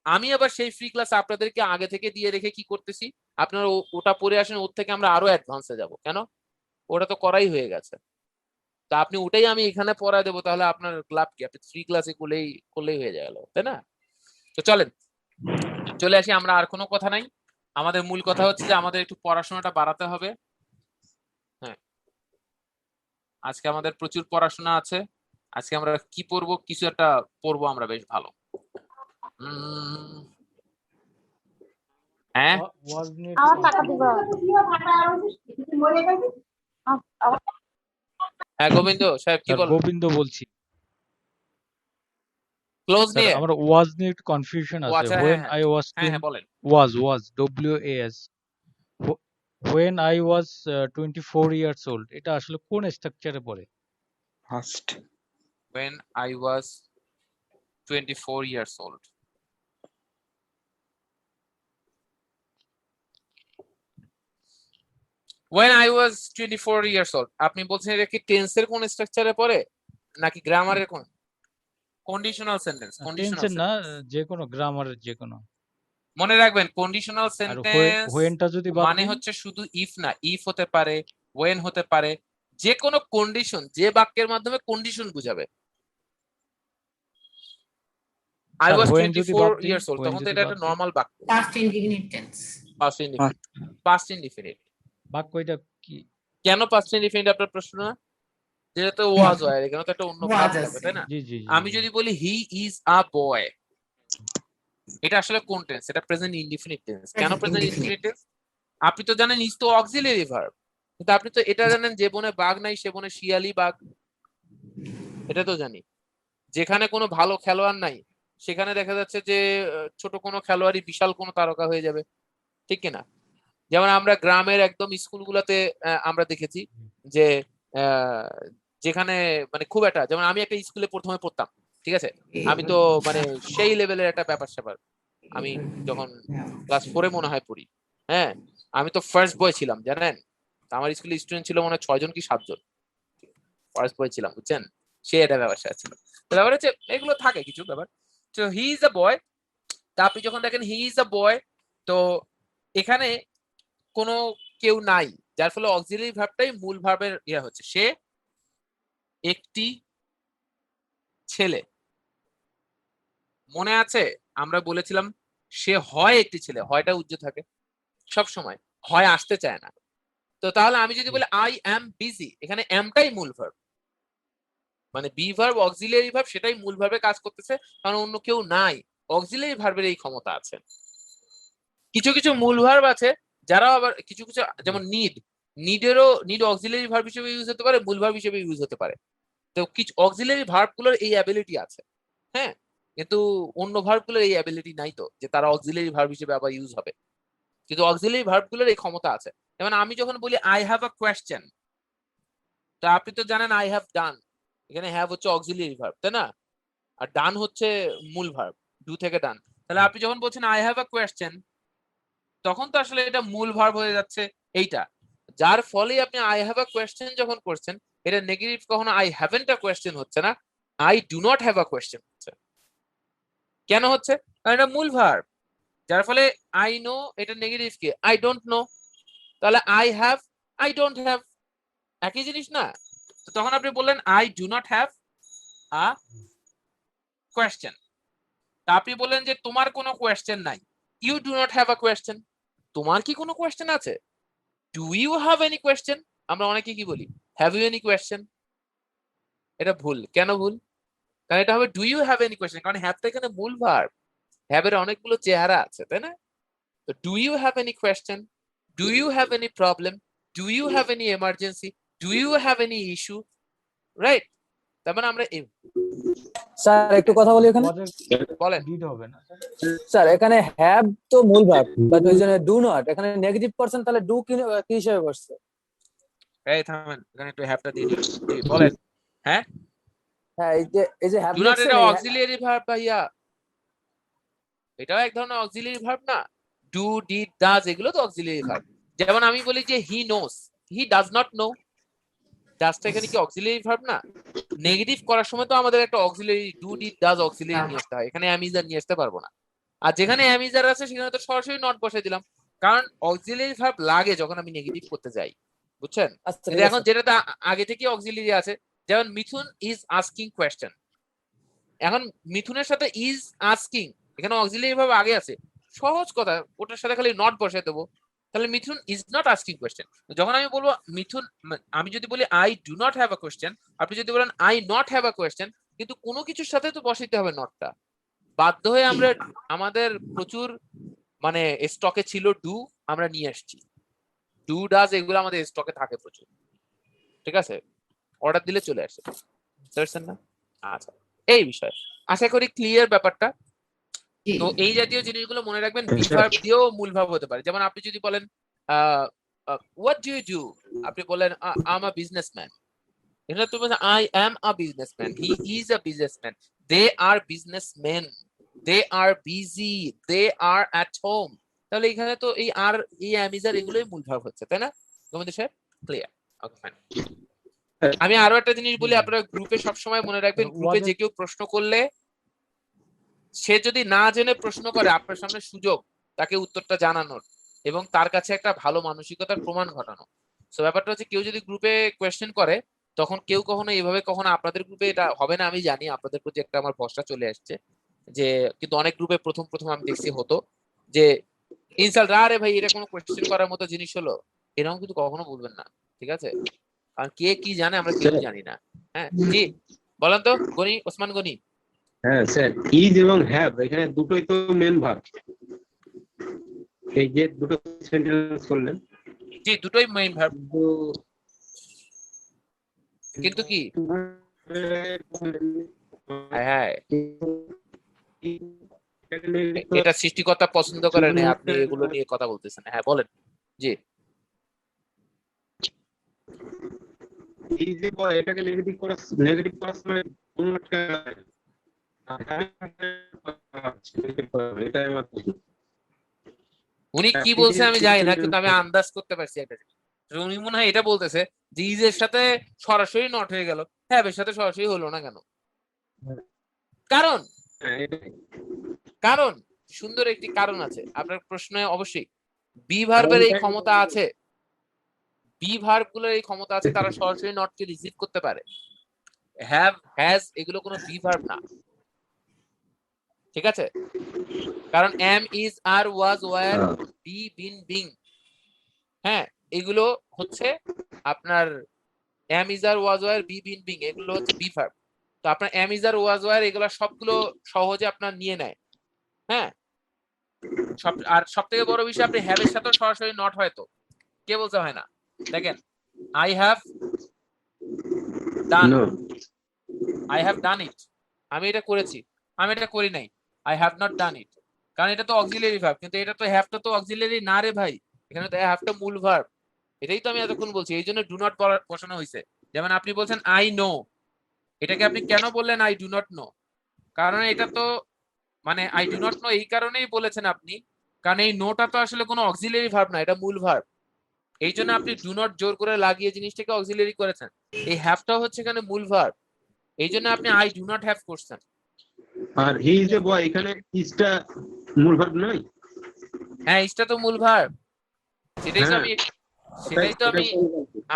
[SPEAKER 3] আমি আবার সেই ফ্রি ক্লাস আপনাদেরকে আগে থেকে দিয়ে রেখে কি করতেছি, আপনারা ওটা পড়ে আসেন, ওর থেকে আমরা আরো অ্যাডভান্সে যাব। কেন? ওটা তো করাই হয়ে গেছে, তা আপনি ওটাই আমি এখানে পড়া দেবো, তাহলে আপনার লাভ কি? আপনি ফ্রি ক্লাসে করলেই হয়ে গেল, তাই না? তো চলেন চলে আসি, আমরা আর কোনো কথা নাই, আমাদের মূল কথা হচ্ছে যে আমাদের একটু পড়াশোনাটা বাড়াতে হবে। হ্যাঁ, আজকে আমাদের প্রচুর পড়াশোনা আছে। আজকে আমরা কি পড়বো? কিছু একটা পড়বো আমরা বেশ ভালো। হ্যাঁ
[SPEAKER 8] was need
[SPEAKER 7] আমার টাকা দিব
[SPEAKER 3] হ্যাঁ গোবিন্দ সাহেব কি
[SPEAKER 8] স্যার
[SPEAKER 3] বল
[SPEAKER 8] গোবিন্দ বলছি
[SPEAKER 3] ক্লোজ
[SPEAKER 8] স্যার
[SPEAKER 3] নিয়ে
[SPEAKER 8] আমার was need confusion
[SPEAKER 3] ও
[SPEAKER 8] আছে
[SPEAKER 3] আচ্ছা
[SPEAKER 8] when
[SPEAKER 3] হ্যাঁ
[SPEAKER 8] I was
[SPEAKER 3] হ্যাঁ হ্যাঁ বলেন
[SPEAKER 8] was was when I was 24 years old এটা আসলে কোন স্ট্রাকচারে পড়ে
[SPEAKER 4] first
[SPEAKER 3] when I was 24 years old when I was 24 years old আপনি বলছেন এটা কি টেন্সের কোন স্ট্রাকচারে পড়ে নাকি গ্রামারের কোন কন্ডিশনাল সেন্টেন্স
[SPEAKER 8] টেন্সের না যে কোনো গ্রামারের যে কোনো
[SPEAKER 3] মনে রাখবেন কন্ডিশনাল
[SPEAKER 8] আর
[SPEAKER 3] সেন্টেন্স
[SPEAKER 8] whenটা যদি বাদ
[SPEAKER 3] মানে
[SPEAKER 8] দিই,
[SPEAKER 3] হচ্ছে শুধু ইফ না ইফ হতে পারে when হতে পারে যে কোনো কন্ডিশন যে বাক্যের মাধ্যমে কন্ডিশন বুঝাবে I
[SPEAKER 8] স্যার,
[SPEAKER 3] was
[SPEAKER 8] when যদি বাদ
[SPEAKER 3] 24
[SPEAKER 8] দিই,
[SPEAKER 3] years old
[SPEAKER 8] when
[SPEAKER 3] তখন তো
[SPEAKER 8] যদি
[SPEAKER 3] এটা
[SPEAKER 8] বাদ
[SPEAKER 3] একটা
[SPEAKER 8] দিই,
[SPEAKER 3] নরমাল বাক্য
[SPEAKER 6] past indefinite tense
[SPEAKER 3] past indefinite
[SPEAKER 8] বাক্য এটা কি
[SPEAKER 3] কেন past indefinite আপনার প্রশ্ন না যেটা তো ওয়াজ হয় এখানে তো একটা অন্য ভাব
[SPEAKER 6] Was
[SPEAKER 3] থাকে
[SPEAKER 6] আছে।
[SPEAKER 3] তাই না
[SPEAKER 8] জি জি জি,
[SPEAKER 3] আমি
[SPEAKER 8] জি।
[SPEAKER 3] যদি বলি হি ইজ আ বয় এটা আসলে কোন টেন্স এটা প্রেজেন্ট ইনডিফিনিট টেন্স কেন
[SPEAKER 6] Present
[SPEAKER 3] present
[SPEAKER 6] indefinite।
[SPEAKER 3] Indefinite tense আপনি তো জানেন ইজ তো অক্সিলারি ভার্ব কিন্তু আপনি তো এটা জানেন যে বনে বাঘ নাই সে বনে শিয়ালি বাঘ এটা তো জানি যেখানে কোনো ভালো খেলোয়াড় নাই সেখানে দেখা যাচ্ছে যে ছোট কোনো খেলোয়াড়ই বিশাল কোনো তারকা হয়ে যাবে ঠিক কিনা যেমন আমরা গ্রামের একদম স্কুলগুলোতে আমরা দেখেছি যে যেখানে মানে খুব একটা যেমন আমি একটা স্কুলে প্রথমে পড়তাম ঠিক আছে আমি তো মানে সেই লেভেলের একটা ব্যাপার স্যাপার আমি যখন ক্লাস 4-এ মনে হয় পড়ি হ্যাঁ আমি তো ফার্স্ট বয় ছিলাম জানেন আমার স্কুলে স্টুডেন্ট ছিল মনে হয় 6 জন কি 7 জন ফার্স্ট বয় ছিলাম বুঝছেন সে এটা ব্যাপার ছিল তো ব্যাপার হচ্ছে এগুলো থাকে কিছু ব্যাপার তো হি ইজ আ বয় তা আপনি যখন দেখেন হি ইজ আ বয় তো এখানে কোনো কেউ নাই যার ফলে অক্সিলারি ভার্বটাই মূল ভার্বের ইয়া হচ্ছে সে একটি ছেলে মনে আছে আমরা বলেছিলাম সে হয় একটি ছেলে হয়টা উজ্জ্ব থাকে সব সময় হয় আসতে চায় না তো তাহলে আমি যদি বলি আই অ্যাম বিজি এখানে অ্যামটাই মূল ভার্ব মানে বি ভার্ব অক্সিলারি ভার্ব সেটাই মূল ভার্বে কাজ করতেছে কারণ অন্য কেউ নাই অক্সিলারি ভার্বের এই ক্ষমতা আছে কিছু কিছু মূল ভার্ব আছে যারা আবার কিছু কিছু যেমন নিড অক্সিলারি ভার্ব হিসেবে ইউজ হতে পারে মূল ভার্ব হিসেবে ইউজ হতে পারে তো কিছু অক্সিলারি ভার্ব গুলোর এই অ্যাবিলিটি আছে হ্যাঁ কিন্তু অন্য ভার্ব গুলোর এই অ্যাবিলিটি নাই তো যে তারা অক্সিলারি ভার্ব হিসেবে আবার ইউজ হবে কিন্তু অক্সিলারি ভার্ব গুলোর এই ক্ষমতা আছে যেমন আমি যখন বলি আই হ্যাভ আ কোয়েশ্চেন তা আপনি তো জানেন আই হ্যাভ ডান এখানে হ্যাভ হচ্ছে অক্সিলারি ভার্ব তাই না আর ডান হচ্ছে মূল ভার্ব ডু থেকে ডান তাহলে আপনি যখন বলছেন আই হ্যাভ আ কোয়েশ্চেন তখন তো আসলে এটা মূল ভার্ব হয়ে যাচ্ছে এইটা যার ফলে আপনি আই হ্যাভ আ কোয়েশ্চেন যখন করছেন এটা নেগেটিভ কখনো আই হ্যাভেন্ট আ কোয়েশ্চেন হচ্ছে না I do not have a question হচ্ছে কেন হচ্ছে কারণ এটা মূল ভার্ব যার ফলে আই নো এটা নেগেটিভ কি আই ডোন্ট নো তাহলে I have I don't have একই জিনিস না তো তখন আপনি বললেন I do not have a question তা আপনি বললেন যে তোমার কোনো কোয়েশ্চেন নাই you do not have a question তোমার কি কোনো কোয়েশ্চেন আছে do you have any question আমরা অনেকে কি বলি হ্যাভ ইউ এনি কোয়েশ্চেন এটা ভুল কেন ভুল কারণ এটা হবে do you have any question কারণ হ্যাভটা এখানে মূল ভার্ব হ্যাভের অনেকগুলো চেহারা আছে তাই না তো do you have any question do you have any problem do you have any emergency do you have any issue right তার মানে আমরা
[SPEAKER 2] স্যার একটু কথা বলি এখানে
[SPEAKER 3] বলেন
[SPEAKER 8] ডিড হবে না
[SPEAKER 2] স্যার এখানে হ্যাভ তো মূল ভার্ব বাট ওই জন্য ডু নট এখানে নেগেটিভ পারসন তাহলে ডু কি হিসেবে বসছে
[SPEAKER 3] এই থামেন এখানে একটু হ্যাভটা দিয়ে দিন বলেন হ্যাঁ
[SPEAKER 2] হ্যাঁ এই যে হ্যাভ
[SPEAKER 3] ডু নট এটা অক্সিলারি ভার্ব ভাইয়া এটাও এক ধরনের অক্সিলারি ভার্ব না ডু ডিড ডাজ এগুলো তো অক্সিলারি ভার্ব যেমন আমি বলি যে he knows he does not know ডাজটা এখানে কি অক্সিলারি ভার্ব না নেগেটিভ করার সময় তো আমাদের একটা auxiliary do did does auxiliary নিয়ে আসতে হয় এখানে অ্যামিজার নিয়ে আসতে পারবো না আর যেখানে অ্যামিজার আছে সেখানে তো সরাসরি নট বসে দিলাম কারণ অক্সিলারি ভার্ব লাগে যখন আমি নেগেটিভ করতে যাই বুঝছেন এখন যেটা আগে থেকে অক্সিলারি আছে যেমন মিথুন ইজ আস্কিং কোয়েশ্চেন এখন মিথুনের সাথে ইজ আস্কিং এখানে অক্সিলারি ভার্ব আগে আছে সহজ কথা ওটার সাথে খালি নট বসে দেবো তাহলে মিথুন ইজ নট আস্কিং কোয়েশ্চেন যখন আমি বলবো মিথুন আমি যদি বলি I do not have a question আপনি যদি বলেন I not have a question কিন্তু কোনো কিছুর সাথে তো বসাইতে হবে নটটা বাধ্য হয়ে আমরা আমাদের প্রচুর মানে স্টকে ছিল ডু, আমরা নিয়ে আসছি। ডু ডাজ এগুলো আমাদের স্টকে থাকে প্রচুর, ঠিক আছে, অর্ডার দিলে চলে আসে, বুঝতে পারছেন না? আচ্ছা, এই বিষয় আশা করি ক্লিয়ার ব্যাপারটা। তো এই জাতীয় জিনিসগুলো মনে রাখবেন, বিভার্ব দিয়েও মূল ভাব হতে পারে। যেমন আপনি যদি বলেন হোয়াট ডু ইউ ডু, আপনি বলেন আই এম আ বিজনেসম্যান, এখানে তুমি I am a businessman, he is a businessman, they are businessman, they are busy, they are at home. তাহলে এখানে তো এই আর এই অ্যাম ইজ আর এগুলোই মূল ভাব হচ্ছে, তাই না গোবিন্দ সাহেব? Clear, okay fine. আমি আরো একটা জিনিস বলি, আপনারা গ্রুপে সবসময় মনে রাখবেন, গ্রুপে যে কেউ প্রশ্ন করলে সে যদি না জেনে প্রশ্ন করে, আপনার সামনে সুযোগ তাকে উত্তরটা জানানোর এবং তার কাছে একটা ভালো মানসিকতার প্রমাণ ঘটানো। সো ব্যাপারটা হচ্ছে, কেউ যদি গ্রুপে কোয়েশ্চেন করে, তখন কেউ কখনো এইভাবে, কখনো আপনাদের গ্রুপে এটা হবে না, আমি জানি আপনাদের প্রতি একটা আমার ভরসা চলে আসছে যে, কিন্তু অনেক গ্রুপে প্রথম প্রথম আমি দেখছি হতো যে ইনসাল্ট, আরে ভাই এটা কোনো কোয়েশ্চেন করার মতো জিনিস হলো, এরকম কিন্তু কখনো বলবেন না, ঠিক আছে? কারণ কে কি জানে আমরা কেউ জানি না। হ্যাঁ জি, বলেন তো গনি, ওসমান গনি।
[SPEAKER 9] হ্যাঁ স্যার, ইজ এবং হ্যাভ এখানে দুটোই তো মেন ভার্ব, এই যে দুটো সেন্টেন্স করলেন।
[SPEAKER 3] জি, দুটোই মেইন ভার্ব, কিন্তু কি হ্যাঁ এটা সৃষ্টিকর্তা পছন্দ করে না, আপনি এগুলো নিয়ে কথা বলতেছেন। হ্যাঁ বলেন। জি,
[SPEAKER 9] এই যে এটাকে নেগেটিভ করার সময় এটাই আমার প্রশ্ন।
[SPEAKER 3] উনি কি বলছে আমি জানি না, কিন্তু আমি আন্দাজ করতে পারছি একটা জিনিস। উনি মনে হয় এটা বলতেছে যে ইজের সাথে সরাসরি নট হয়ে গেল, হ্যাঁ এর সাথে সরাসরি হলো না কেন? কারণ কারণ সুন্দর একটি কারণ আছে আপনার প্রশ্নে। অবশ্যই বি ভার্বের এই ক্ষমতা আছে, বি ভার্ব গুলোর এই ক্ষমতা আছে, তারা সরাসরি নটকে রিসিভ করতে পারে। হ্যাভ, হ্যাজ এগুলো কোনো বি ভার্ব না, ঠিক আছে? কারণ am, is, are, was, were, be, been, being, হ্যাঁ এগুলো হচ্ছে আপনার am, is, are, was, were, be, been, being, এগুলো হচ্ছে বি ভার্ব। তো আপনার am, is, are, was, were এগুলো সবগুলো সহজে আপনার নিয়ে নেয়। হ্যাঁ, আর সব থেকে বড় বিষয়, আপনি হ্যাভ এর সাথে সরাসরি নট হয়, তো কে বলতে হয় না? দেখেন, I have done, I have done it, আমি এটা করেছি, আমি এটা করি নাই, I have not done it, কারণ এটা তো অক্সিলারি ভার্ব। কিন্তু এটা তো হ্যাভটা তো অক্সিলারি না রে ভাই, এখানে তো হ্যাভটা মূল ভার্ব। এটাই তো আমি এতক্ষণ বলছি, এই জন্য ডু নট বসানো হয়েছে। যেমন আপনি বলছেন আই নো, এটাকে আপনি কেন বললেন আই ডু নট নো? কারণ এটা তো মানে আই ডু নট নো এই কারণেই বলেছেন আপনি, কারণ এই নোটা তো আসলে কোনো অক্সিলারি ভার্ব না, এটা মূল ভার্ব। এই জন্য আপনি ডু নট জোর করে লাগিয়ে জিনিসটাকে অক্সিলারি করেছেন। এই হ্যাভটাও হচ্ছে এখানে মূল ভার্ব, এই জন্য আপনি আই ডু নট হ্যাভ করছেন।
[SPEAKER 9] আর হি ইজ এ বয়, এখানে ইজটা মূল ভার্ব নয়?
[SPEAKER 3] হ্যাঁ, ইজটা তো মূল ভার্ব, সেটাই তো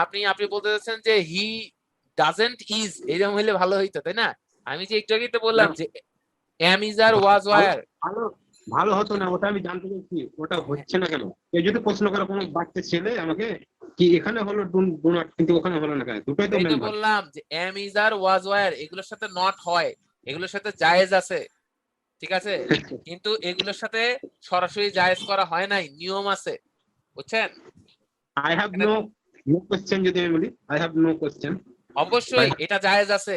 [SPEAKER 3] আমি আপনি বলতে চাচ্ছেন যে হি ডাজন্ট ইজ, এরকম হলে ভালো হইতো, তাই না? আমি যে একটু আগেই তো বললাম যে am, is, are, was, were.
[SPEAKER 9] ভালো হতো না, ওটা আমি জানতে চাইছি, ওটা হচ্ছে না কেন? কেউ যদি প্রশ্ন করে কোনো বাচ্চা ছেলে আমাকে, কি এখানে হলো ডু নট কিন্তু ওখানে হলো না কেন? দুটোই তো
[SPEAKER 3] এই তো
[SPEAKER 9] মেন ভার্ব।
[SPEAKER 3] বললাম যে am, is, are, was, were এগুলোর সাথে নট হয়, এগুলোর সাথে জায়েজ আছে, ঠিক আছে, কিন্তু এগুলোর সাথে সরাসরি জায়েজ করা হয় নাই, নিয়ম আছে, বুঝছেন?
[SPEAKER 9] আই হ্যাভ নো কোশ্চেন, যদি আমি বলি আই হ্যাভ নো কোশ্চেন,
[SPEAKER 3] অবশ্যই এটা জায়েজ আছে,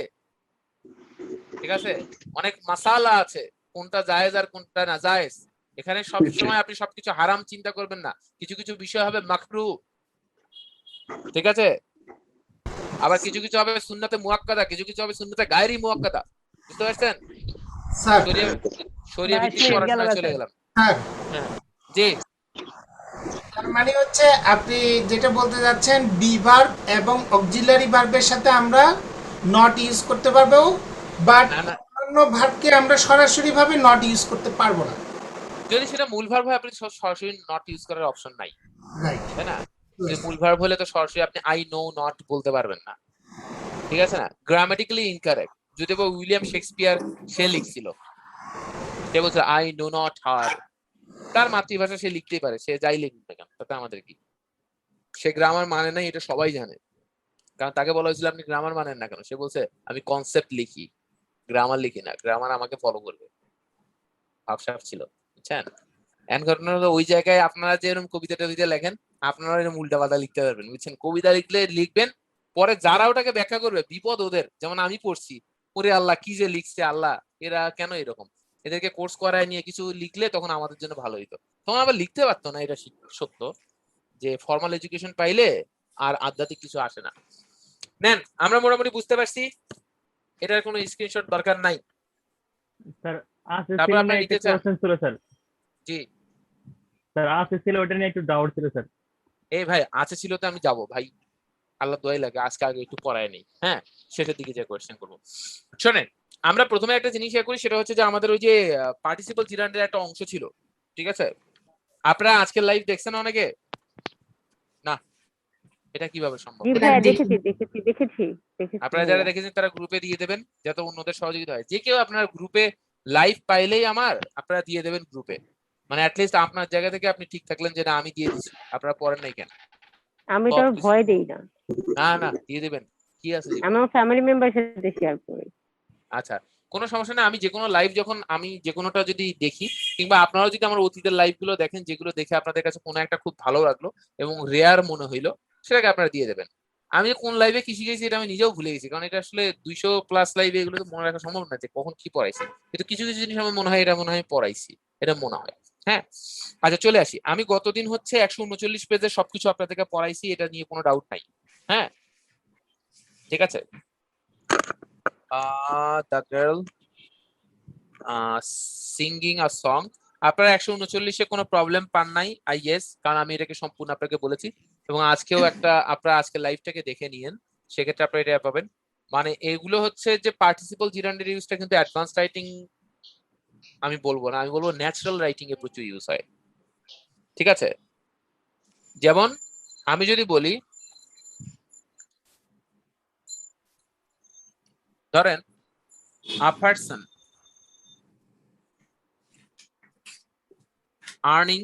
[SPEAKER 3] ঠিক আছে, অনেক মাসালা আছে, কোনটা জায়েজ আর কোনটা না জায়েজ। এখানে সব সময় আপনি সবকিছু হারাম চিন্তা করবেন না, কিছু কিছু বিষয় হবে মাকরু, ঠিক আছে, আবার কিছু কিছু হবে সুন্নাতে মুআক্কাদা, কিছু কিছু হবে সুন্নাতে গায়রি মুআক্কাদা, বুঝতে পারছেন?
[SPEAKER 10] স্যার
[SPEAKER 3] শরিয়া ভিত্তিক পড়াশোনা চলে গেলাম।
[SPEAKER 10] স্যার
[SPEAKER 3] হ্যাঁ জি,
[SPEAKER 10] তার মানে হচ্ছে আপনি যেটা বলতে যাচ্ছেন, বি ভার্ব এবং অক্সিলারি ভার্বের সাথে আমরা নট ইউজ করতে পারবো, বাট অন্য ভার্বকে আমরা সরাসরি ভাবে নট ইউজ করতে পারবো না।
[SPEAKER 3] যদি সেটা মূল ভার্ব হয়, আপনি সরাসরি নট ইউজ করার অপশন নাই,
[SPEAKER 10] রাইট,
[SPEAKER 3] তাই না? যে মূল ভার্ব হলে তো সরাসরি আপনি আই নো নট বলতে পারবেন না, ঠিক আছে না? Grammatically incorrect. যদি উইলিয়াম শেক্সপিয়ার সে লিখছিল, সে বলছে আই নো নট হার, তার মাতৃভাষা সে লিখতেই পারে, সে যাই লিখুক না কেন, তাতে আমাদের কি? সে গ্রামার মানে নাই, এটা সবাই জানে, কারণ তাকে বলা হয়েছিল আপনি গ্রামার মানেন না কেন? সে বলছে আমি কনসেপ্ট লিখি, গ্রামার লিখি না, গ্রামার আমাকে ফলো করবে। ভাবসাব ছিল, বুঝছেন? এখন ঘটনা হলো ওই জায়গায় আপনারা যে এরকম কবিতা টবিতা লেখেন, আপনারা এরকম উল্টাপাল্টা লিখতে পারবেন, বুঝছেন? কবিতা লিখলে লিখবেন, পরে যারা ওটাকে ব্যাখ্যা করবে বিপদ ওদের। যেমন আমি পড়ছি, ওরে আল্লাহ কি যে লিখছে, আল্লাহ এরা কেন এরকম, এদেরকে কোর্স করায় নিয়ে কিছু লিখলে তখন আমাদের জন্য ভালো হইতো। তখন আবার লিখতে পারতো না, এটা সত্য যে ফর্মাল এডুকেশন পাইলে আর আধ্যাত্মিক কিছু আসে না। নেন, আমরা মোটামুটি বুঝতে পারছি, এটার কোনো স্ক্রিনশট দরকার নাই।
[SPEAKER 11] স্যার
[SPEAKER 3] তারপর আপনার নিতে চান?
[SPEAKER 11] ছিল স্যার।
[SPEAKER 3] জি
[SPEAKER 11] স্যার ছিল, ওটা নিয়ে একটু ডাউট ছিল স্যার।
[SPEAKER 3] এই ভাই আছে ছিল তো আমি যাব ভাই, আল্লাহ দোয়াই লাগে আজকে আগে একটু পড়ায় নেই, হ্যাঁ সেটার দিকে যে কোয়েশ্চেন করবো। শোনেন, আমরা প্রথমে একটা জিনিস ইয়ে করি, সেটা হচ্ছে যে আমাদের ওই যে পার্টিসিপল জিরান্ডের একটা অংশ ছিল, ঠিক আছে? আপনারা আজকের লাইভ দেখছেন অনেকে? না, এটা কিভাবে সম্ভব?
[SPEAKER 7] জি ভাইয়া দেখেছি।
[SPEAKER 3] আপনারা যারা দেখেছেন তারা গ্রুপে দিয়ে দেবেন, যাতে অন্যদের সহযোগিতা হয়। যে কেউ আপনার গ্রুপে লাইভ পাইলেই আপনারা দিয়ে দেবেন গ্রুপে, মানে অ্যাটলিস্ট আপনার জায়গা থেকে আপনি ঠিক থাকলেন যে না আমি দিয়ে দিচ্ছি, আপনারা পড়েন নাই কেন?
[SPEAKER 7] আমি তো ভয় দেই না।
[SPEAKER 3] না দিয়ে দেবেন, কি আছে?
[SPEAKER 7] আমি আমার ফ্যামিলি মেম্বারের সাথে শেয়ার করি।
[SPEAKER 3] আচ্ছা, কোনো সমস্যা না। আমি যে কোনো লাইভ যখন আমি যে কোনোটা যদি দেখি, কিংবা আপনারাও যদি আমার অতীতের লাইভ গুলো দেখেন, যেগুলো দেখে আপনাদের কাছে কোনো একটা খুব ভালো লাগলো এবং রেয়ার মনে হইলো, সেটাকে আপনারা দিয়ে দেবেন। আমি কোন লাইভে কি শিখেছি এটা আমি নিজেও ভুলে গেছি, কারণ এটা আসলে 200+ লাইভে এগুলো তো মনে রাখা সম্ভব না যে কখন কি পড়াইছি, কিন্তু কিছু কিছু জিনিস আমার মনে হয় এটা মনে হয় পড়াইছি, এটা মনে হয়। হ্যাঁ, আচ্ছা চলে আসি। আমি গতদিন হচ্ছে 139 পেজে সবকিছু আপনাদেরকে পড়াইছি, এটা নিয়ে কোনো ডাউট নাই। হ্যাঁ ঠিক আছে। The girl singing a song, আপনারা 139-এ কোনো প্রবলেম পান নাই আই গেস, কারণ আমি এটাকে সম্পূর্ণ আপনাকে বলেছি, এবং আজকেও একটা আপনারা আজকে লাইভটাকে দেখে নিয়েন, সেক্ষেত্রে আপনারা এটা পাবেন। মানে এগুলো হচ্ছে যে পার্টিসিপল জিরান্ডের ইউজটা কিন্তু অ্যাডভান্স রাইটিং আমি বলবো না, আমি বলবো ন্যাচারাল রাইটিং এ প্রচুর ইউজ হয়, ঠিক আছে? যেমন আমি যদি বলি, ধরেন a person earning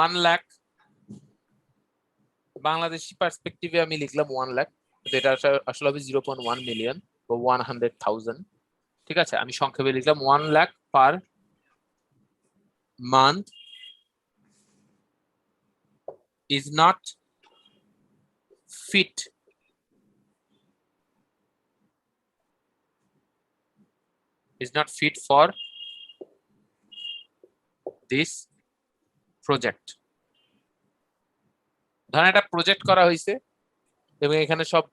[SPEAKER 3] $1 lakh, Bangladeshi পার্সপেক্টিভে আমি লিখলাম 1 লাখ, যেটা আসলে হবে 0.1 মিলিয়ন বা 100,000, ঠিক আছে? আমি সংক্ষেপে লিখলাম 1 lakh per month is not fit for this project. ধরেন একটা প্রজেক্ট করা হয়েছে এবং এখানে সব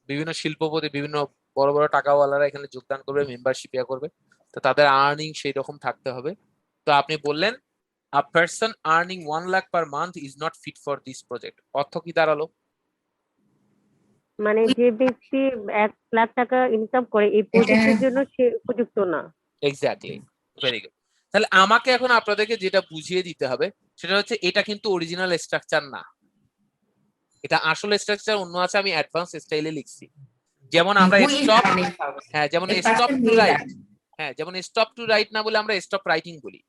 [SPEAKER 3] বিভিন্ন শিল্পপতি, বিভিন্ন বড় বড় টাকাওয়ালারা এখানে যোগদান করবে, মেম্বারশিপ করবে, তো তাদের আর্নিং সেই রকম থাকতে হবে। তো আপনি বললেন a person earning 1 lakh per month is not fit for this project, অর্থ কি দাঁড়ালো?
[SPEAKER 7] মানে যে ব্যক্তি 1 লাখ টাকা ইনকাম করে এই প্রজেক্টের জন্য সে উপযুক্ত না।
[SPEAKER 3] Exactly, very good. তাহলে আমাকে এখন আপনাদেরকে যেটা বুঝিয়ে দিতে হবে সেটা হচ্ছে এটা কিন্তু অরিজিনাল স্ট্রাকচার না, এটা আসলে স্ট্রাকচার অন্য আছে, আমি অ্যাডভান্স স্টাইলে লিখছি। যেমন আমরা স্টপ, হ্যাঁ যেমন স্টপ টু রাইট, হ্যাঁ যেমন স্টপ টু রাইট না বলে আমরা স্টপ রাইটিং বলি,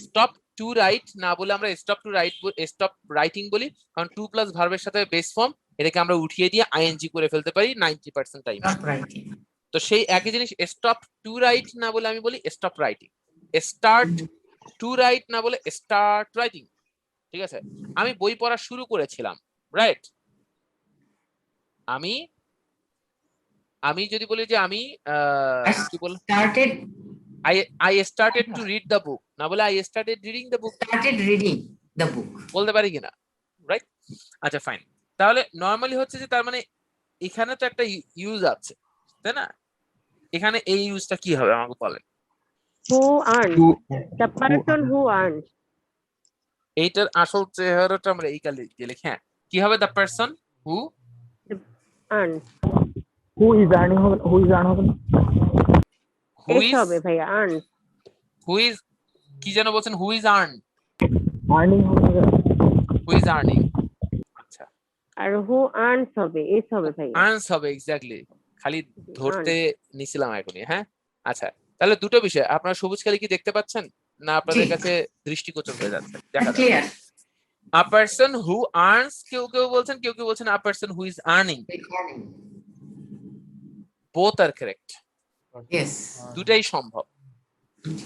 [SPEAKER 3] স্টপ টু রাইট না বলে আমরা স্টপ রাইটিং বলি, কারণ 2+ ভার্বের সাথে বেস ফর্ম, এটাকে আমরা উঠিয়ে দিয়ে আইএনজি করে ফেলতে পারি 90% টাইম। তো সেই একই জিনিস স্টপ টু রাইট না বলে আমি বলি stop writing, start to write না বলে স্টার্ট রাইটিং, ঠিক আছে? আমি বই পড়া শুরু করেছিলাম, রাইট? আমি যদি বলি যে আমি কি বল, I started to read the book না বলে I started reading the book, বলতে পারি কিনা, রাইট? আচ্ছা ফাইন। তাহলে নরমালি হচ্ছে যে তার মানে এখানে তো একটা ইউজ আছে, তাই না? এখানে এই ইউজটা কি হবে আমাকে বলেন?
[SPEAKER 7] who earns, the person who earns,
[SPEAKER 3] এইটার আসল চেহারাটা আমরা এই কালে লিখি, হ্যাঁ কি হবে? the person who
[SPEAKER 7] earns,
[SPEAKER 11] who is earning হবে, who is earn হবে না,
[SPEAKER 7] এই হবে ভাইয়া earns,
[SPEAKER 3] who is কি যেন বলছেন, who is earned,
[SPEAKER 11] earning হবে না,
[SPEAKER 3] who is earning, আচ্ছা
[SPEAKER 7] আর who earns হবে, এই হবে ভাইয়া
[SPEAKER 3] earns হবে, এক্স্যাক্টলি, খালি ধরতে নিছিলাম এখনই। হ্যাঁ আচ্ছা, তাহলে দুটো বিষয়, আপনারা সবুজ খালি কি দেখতে পাচ্ছেন না আপনাদের কাছে দৃষ্টিগোচর হয়ে যাচ্ছে? দেখা যাচ্ছে আ পারসন হু আর্নস, কেউ কেউ বলছেন, কেউ কেউ বলছেন a person who is earning. Both are correct,
[SPEAKER 6] yes,
[SPEAKER 3] দুটাই সম্ভব।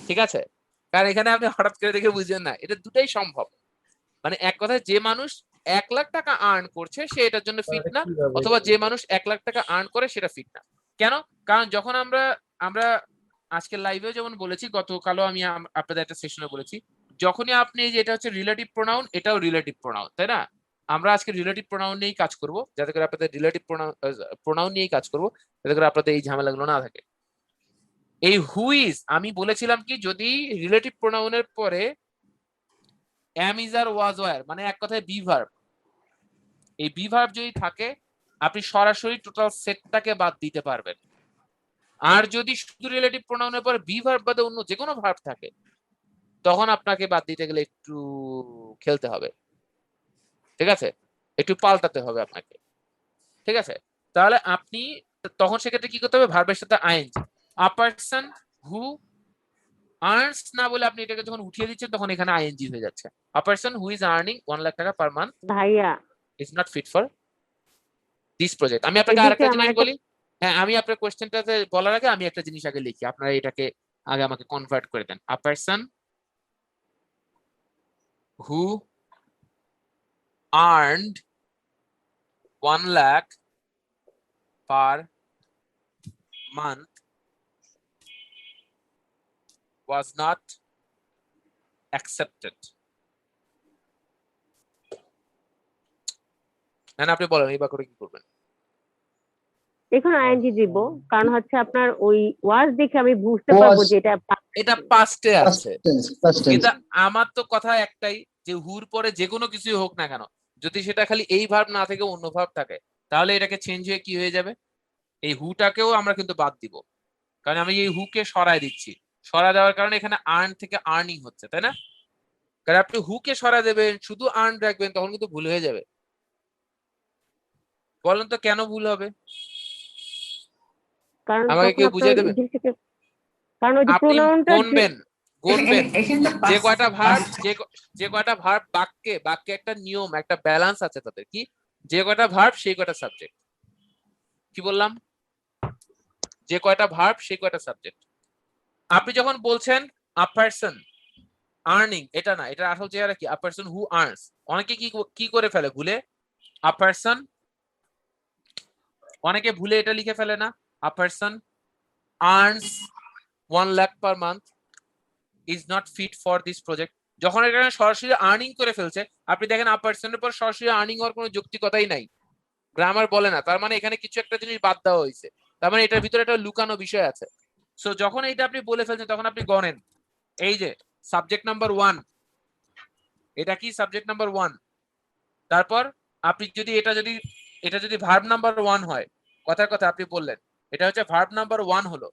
[SPEAKER 3] ঠিক আছে, কারণ এখানে আপনি হঠাৎ করে দেখে বুঝবেন না, এটা দুটাই সম্ভব। মানে এক কথায় যে মানুষ 1,00,000 টাকা আর্ন করছে সে এটার জন্য ফিট না, অথবা যে মানুষ 1,00,000 টাকা আর্ন করে সেটা ফিট না। কেন? কারণ যখন আমরা আজকে লাইভেও যেমন বলেছি, গতকালও আমি আপনাদের একটা সেশনে বলেছি, যখনই আপনি এই যে এটা হচ্ছে রিলেটিভ প্রোনাউন, এটাও রিলেটিভ প্রোনাউন, তাই না? আমরা আজকে রিলেটিভ প্রোনাউন নিয়েই কাজ করব, যাতে করে আপনাদের রিলেটিভ প্রোনাউন নিয়েই কাজ করব, যাতে করে আপনাদের এই ঝামেলাগুলো না থাকে। এই হু ইজ, আমি বলেছিলাম কি, যদি রিলেটিভ প্রোনাউনের পরে am is R was were মানে এক কথায় বি ভার্ব, এই বি ভার্ব যদি থাকে আপনি সরাসরি টোটাল সেটটাকে বাদ দিতে পারবেন। আর যদি শুধু রিলেটিভ প্রোনাউনের পরে বি ভার্ব বাদে অন্য যে কোনো ভার্ব থাকে, তখন আপনাকে বাদ দিতে গেলে একটু খেলতে হবে। ঠিক আছে, একটু পাল্টাতে হবে আপনাকে। ঠিক আছে, তাহলে আপনি তখন সেক্ষেত্রে কি করতে হবে, ভার্বের সাথে ING. A person who earns না বলে আপনি এটাকে যখন উঠিয়ে দিচ্ছেন তখন এখানে আইএনজি হয়ে যাচ্ছে। A person who is earning 1,00,000 টাকা পার মান্থ
[SPEAKER 7] ভাইয়া
[SPEAKER 3] is not fit for this project. আমি আপনাকে আরেকটা জিনিস বলি, হ্যাঁ, আমি আপনার কোশ্চেনটাতে বলার আগে আমি একটা জিনিস আগে লিখি, আপনারা এটাকে আগে আমাকে কনভার্ট করে দেন। A person who earned 1,00,000 per month was not accepted. না, আপনি বলেন এই বাক্যটা কি করবেন?
[SPEAKER 7] এখন আইএনজি দিব, কারণ হচ্ছে আপনার ওই ওয়াজ দেখে আমি বুঝতে পারবো যে
[SPEAKER 3] এটা পাস্টে আছে, কিন্তু আমার তো কথা একটাই যে হুর পরে যে কোনো কিছুই হোক না কেন, যদি সেটা খালি এই ভার্ব না থেকে অন্য ভার্ব থাকে, তাহলে এটাকে চেঞ্জ হয়ে কি হয়ে যাবে, এই হুটাকেও আমরা কিন্তু বাদ দিব, কারণ আমি এই হুকে সরায় দিচ্ছি। সরা দেওয়ার কারণে এখানে আর্ন থেকে আর্নিং হচ্ছে, তাই না? কারণ আপনি হুকে সরা দেবেন, শুধু আর্ন রাখবেন, তখন কিন্তু ভুল হয়ে যাবে। বলেন তো কেন ভুল হবে?
[SPEAKER 7] কারণ
[SPEAKER 3] আমাকে কেউ বুঝিয়ে দেবে?
[SPEAKER 7] কারণ ওই যে
[SPEAKER 3] আপনি
[SPEAKER 7] প্রোনাউনটা
[SPEAKER 3] গুনবেন যে কয়টা ভার্ব বাক্যে একটা নিয়ম, একটা ব্যালেন্স আছে তাদের, কি যে কয়টা ভার্ব সেই কয়টা সাবজেক্ট। কি বললাম? যে কয়টা ভার্ব সেই কয়টা সাবজেক্ট। আপনি যখন বলছেন আ পারসন আর্নিং, এটা না, এটা আসল চেহারা কি, আ পারসন হু আর্নস। অনেকে কি করে ফেলে ভুলে, আ পারসন, অনেকে ভুলে এটা লিখে ফেলে না, a person earns 1,00,000 per month is not fit for this project. যখন এখানে সরাসরি আর্নিং করে ফেলছে, আপনি দেখেন আ পারসনের পর সরাসরি আর্নিং হওয়ার কোনো যৌক্তিকতাই নাই, গ্রামার বলে না, তার মানে এখানে কিছু একটা জিনিস বাদ দেওয়া হয়েছে, তার মানে এটার ভিতরে একটা লুকানো বিষয় আছে। সো যখন এইটা আপনি বলে ফেলছেন তখন আপনি গণেন, এই যে সাবজেক্ট নাম্বার 1, এটা কি সাবজেক্ট নাম্বার 1, তারপর আপনি যদি এটা যদি ভার্ব নাম্বার 1 হয়, কথার কথা আপনি বললেন এটা হচ্ছে ভার্ব নাম্বার 1 হলো,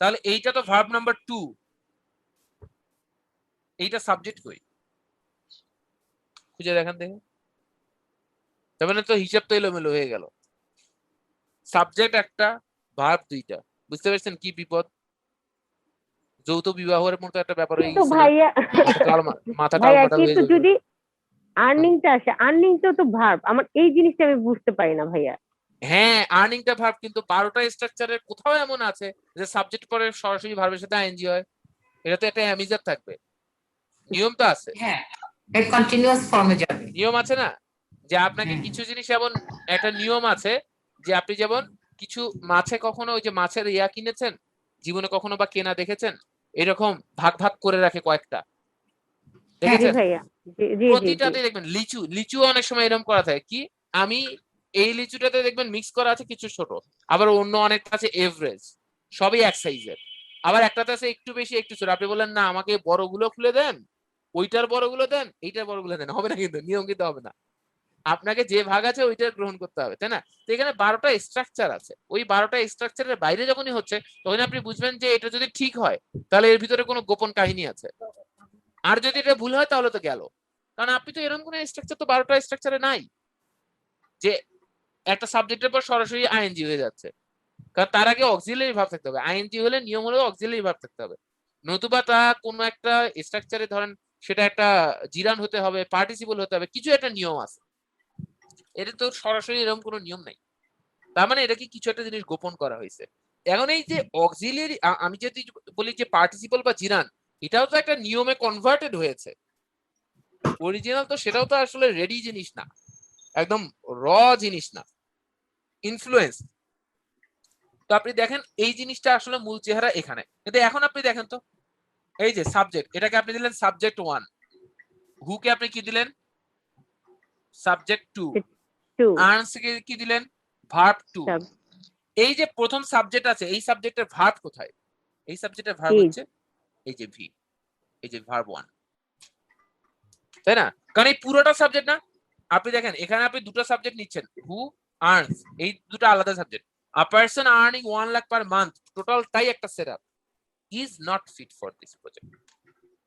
[SPEAKER 3] তাহলে এইটা তো ভার্ব নাম্বার 2, এইটা সাবজেক্ট কই খুঁজে দেখেন দেখে, তার মানে তো হিসাব তো এলোমেলো হয়ে গেল। সাবজেক্ট একটা, ভার্ব দুইটা, বুঝতে পারছেন কি বিপদ? যৌথ বিবাহের মতো একটা ব্যাপার হয়ে গেছে,
[SPEAKER 7] ভাইয়া
[SPEAKER 3] মাথা
[SPEAKER 7] ভাইয়া
[SPEAKER 3] টালমাটাল হয়ে
[SPEAKER 7] কিন্তু
[SPEAKER 3] যাবে।
[SPEAKER 7] যদি আর্নিংটা আসে, আর্নিং তো ভার্ব, আমার এই জিনিসটা আমি বুঝতে পারি না ভাইয়া।
[SPEAKER 3] হ্যাঁ, আর্নিংটা ভার্ব, কিন্তু 12টা স্ট্রাকচারের কোথাও এমন আছে যে সাবজেক্ট পরে সরাসরি ভার্বের সাথে আইএনজি হয়? এটা তো একটা অ্যামিজার থাকবে, নিয়ম তো আছে।
[SPEAKER 6] হ্যাঁ, এর কন্টিনিউয়াস ফর্মে যাবে,
[SPEAKER 3] নিয়ম আছে না, যে আপনাকে কিছু জিনিস এমন একটা নিয়ম আছে যে আপনি যেমন কিছু মাছে, কখনো ওই যে মাছের ইয়া কিনেছেন জীবনে কখনো বা কেনা দেখেছেন, এরকম ভাগ ভাগ করে রাখে কয়েকটা, দেখেছেন? প্রতিটাতে দেখবেন লিচু অনেক সময় এরকম করা থাকে, কি আমি এই লিচুটাতে দেখবেন মিক্স করা আছে কিছু ছোট, আবার অন্য অনেকটা আছে এভারেজ, সবই এক সাইজের, আবার একটাতে আছে একটু বেশি একটু ছোট। আপনি বললেন না আমাকে বড়গুলো খুলে দেন, ওইটার বড়গুলো দেন, এইটার বড়গুলো দেন, হবে না, কিন্তু নিয়ম কিন্তু হবে না, আপনাকে যে ভাগ আছে ওইটা গ্রহণ করতে হবে, তাই না? তো এখানে 12টা স্ট্রাকচার আছে, ওই 12টা স্ট্রাকচারের বাইরে যখনই হচ্ছে তখন আপনি বুঝবেন যে এটা যদি ঠিক হয় তাহলে এর ভিতরে কোনো গোপন কাহিনী আছে, আর যদি এটা ভুল হয় তাহলে তো গেল। কারণ আপনি তো এরকম কোনো স্ট্রাকচার তো 12টা স্ট্রাকচারে নাই যে একটা সাবজেক্টের পর সরাসরি আইএনজি হয়ে যাচ্ছে, কারণ তার আগে অক্সিলারি ভার্ব থাকতে হবে, আইএনজি হলে নিয়ম হলে অক্সিলারি ভার্ব থাকতে হবে, নতুবা তা কোনো একটা স্ট্রাকচারে ধরেন সেটা একটা জিরান হতে হবে, পার্টিসিপল হতে হবে, কিছু একটা নিয়ম আছে। এটা তো সরাসরি এরকম কোনো নিয়ম নাই। তার মানে এটা কি কিছু একটা জিনিস গোপন করা হয়েছে। এখন এই যে অক্সিলিয়ারি, আমি যদি বলি যে পার্টিসিপল বা জিরান, এটাও তো একটা নিয়মে কনভার্টেড হয়েছে। অরিজিনাল তো সেটাও তো আসলে রেডি জিনিস না, একদম র জিনিস না, ইনফ্লুয়েন্স। তো আপনি দেখেন এই জিনিসটা আসলে মূল চেহারা এখানে। কিন্তু এখন আপনি দেখেন তো, এই যে সাবজেক্ট, এটাকে আপনি দিলেন সাবজেক্ট 1, হুকে আপনি কি দিলেন সাবজেক্ট 2, আর্নস কে কি দিলেন ভার্ব 2। এই যে প্রথম সাবজেক্ট আছে, এই সাবজেক্টের ভার্ব কোথায়? এই সাবজেক্টের ভার্ব হচ্ছে এই যে ভি, এই যে ভার্ব 1, তাই না? কারণ এই পুরোটা সাবজেক্ট না। আপনি দেখেন এখানে আপনি দুটো সাবজেক্ট নিচ্ছেন, হু আর্নস, এই দুটো আলাদা subject. A person earning 1 lakh per month, টোটালটাই একটা setup, is not fit for this project.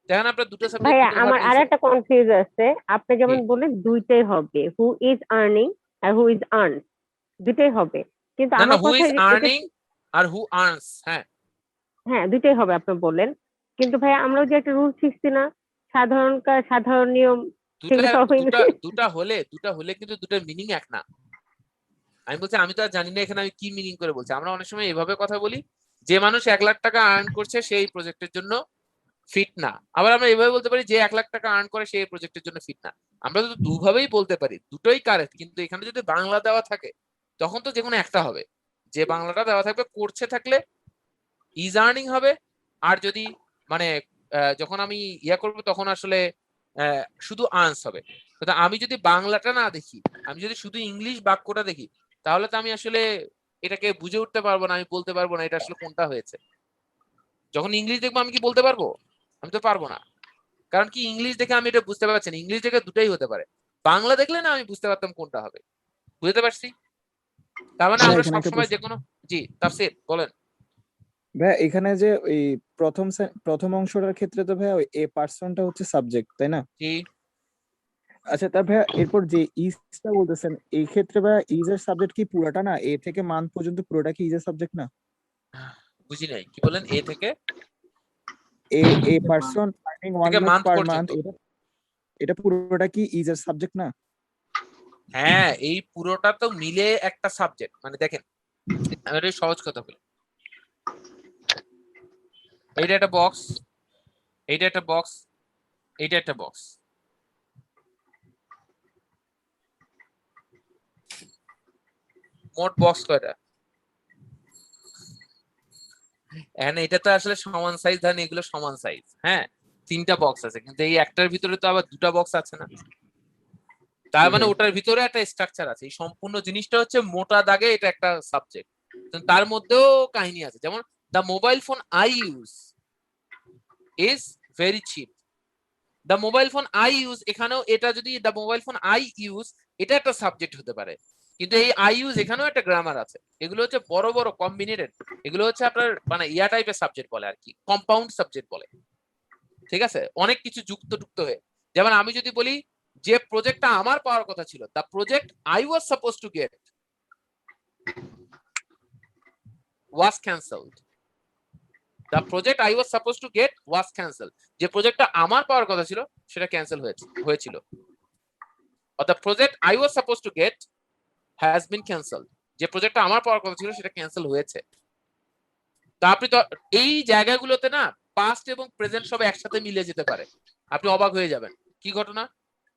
[SPEAKER 3] দেখেন আপনার দুটো সাবজেক্ট।
[SPEAKER 7] ভাইয়া আমার আরেকটা কনফিউজ আছে, আপনি যেমন বললেন দুইটাই হবে, হু ইজ আর্নিং আর হু ইজ আর্নস, দুইটাই হবে, কিন্তু
[SPEAKER 3] না,
[SPEAKER 7] আমার
[SPEAKER 3] হু ইজ
[SPEAKER 7] কথা
[SPEAKER 3] আর্নিং আর হু আর্নস, হ্যাঁ
[SPEAKER 7] হ্যাঁ দুইটাই হবে আপনি বললেন, কিন্তু ভাইয়া আমরা যে একটা রুল শিখছি না, সাধারণ নিয়ম, সেগুলো সব
[SPEAKER 3] দুটা হলে কিন্তু দুটার মিনিং এক না। আমি বলছি আমি তো আর জানি না এখানে আমি কি মিনিং করে বলছি। আমরা অনেক সময় এভাবে কথা বলি, যে মানুষ 1 লাখ টাকা আর্ন করছে সেই প্রজেক্টের জন্য ফিট না। আবার আমরা এভাবে বলতে পারি যে 1 লাখ টাকা আর্ন করে সেই প্রজেক্টের জন্য ফিট না। আমরা তো দুভাবেই বলতে পারি, দুটোই কারেক্ট। কিন্তু এখানে যদি বাংলা দেওয়া থাকে তখন তো যেকোনো একটা হবে। যে বাংলাটা দেওয়া থাকবে করছে থাকলে ইজ আর্নিং হবে, আর যদি মানে যখন আমি ইয়া করবো তখন আসলে শুধু আর্নস হবে। কিন্তু আমি যদি বাংলাটা না দেখি, আমি যদি শুধু ইংলিশ বাক্যটা দেখি, তাহলে তো আমি আসলে এটাকে বুঝে উঠতে পারবো না, আমি বলতে পারবো না এটা আসলে কোনটা হয়েছে। যখন ইংলিশ দেখবো আমি কি বলতে পারবো? আমি তো পারবো না। কারণ কি ইংলিশ দেখে আমি এটা বুঝতে পারছি না, ইংলিশ দেখে দুটাই হতে পারে। বাংলা দেখলে না আমি বুঝতে পারতাম কোনটা হবে। বুঝতে পারছি? তার মানে আমরা সবসময় যে কোনো, জি তাফসীর বলেন।
[SPEAKER 12] ভাই এখানে যে এই প্রথম অংশটার ক্ষেত্রে তো ভাই এ পার্সনটা হচ্ছে সাবজেক্ট, তাই না?
[SPEAKER 3] জি।
[SPEAKER 12] আচ্ছা তার ভাই এরপর যে ইজটা বলতেছেন, এই ক্ষেত্রে ভাই ইজের সাবজেক্ট কি পুরোটা না? এ থেকে মান পর্যন্ত পুরোটা কি ইজের সাবজেক্ট না?
[SPEAKER 3] বুঝি নাই, কি বলেন? এ থেকে
[SPEAKER 12] a person earning 1 lakh per month, এটা পুরোটা কি ইজের সাবজেক্ট না?
[SPEAKER 3] হ্যাঁ, এই পুরোটা তো মিলে একটা সাবজেক্ট। মানে দেখেন আমি একটা সহজ কথা বলি, এইটা একটা বক্স, এইটা একটা বক্স, এইটা একটা বক্স। মোট বক্স কয়টা? এটা তো আসলে সমান সাইজ, ধরেন এগুলো সমান সাইজ, হ্যাঁ 3টা বক্স আছে, কিন্তু এই একটার ভিতরে তো আবার 2টা বক্স আছে না। তার মানে ওটার ভিতরে একটা স্ট্রাকচার আছে। এই সম্পূর্ণ জিনিসটা হচ্ছে মোটা দাগে এটা একটা সাবজেক্ট, তার মধ্যেও কাহিনী আছে। যেমন the mobile phone I use is very chip. The mobile phone I use, এখানেও এটা যদি the mobile phone I use, এটা একটা সাবজেক্ট হতে পারে, কিন্তু এই আই ইউজ এখানেও একটা গ্রামার আছে। এগুলো হচ্ছে বড় বড় কম্বিনেটেড, এগুলো হচ্ছে আপনার মানে ইয়া টাইপের সাবজেক্ট বলে আর কি, কম্পাউন্ড সাবজেক্ট বলে। ঠিক আছে, অনেক কিছু যুক্ত হয়ে। যেমন আমি যদি বলি যে প্রজেক্টটা আমার পাওয়ার কথা ছিল, the project I was suppose to get was cancelled. The project I was suppose to get was cancelled, যে প্রজেক্টটা আমার পাওয়ার কথা ছিল সেটা ক্যান্সেল হয়েছিল। or the project I was supposed to get has been cancelled, যে প্রজেক্টটা আমার পাওয়ার কথা ছিল সেটা ক্যান্সেল হয়েছে। তো আপনি তো এই জায়গাগুলোতে না পাস্ট এবং প্রেজেন্ট সব একসাথে মিলে যেতে পারে, আপনি অবাক হয়ে যাবেন কি ঘটনা।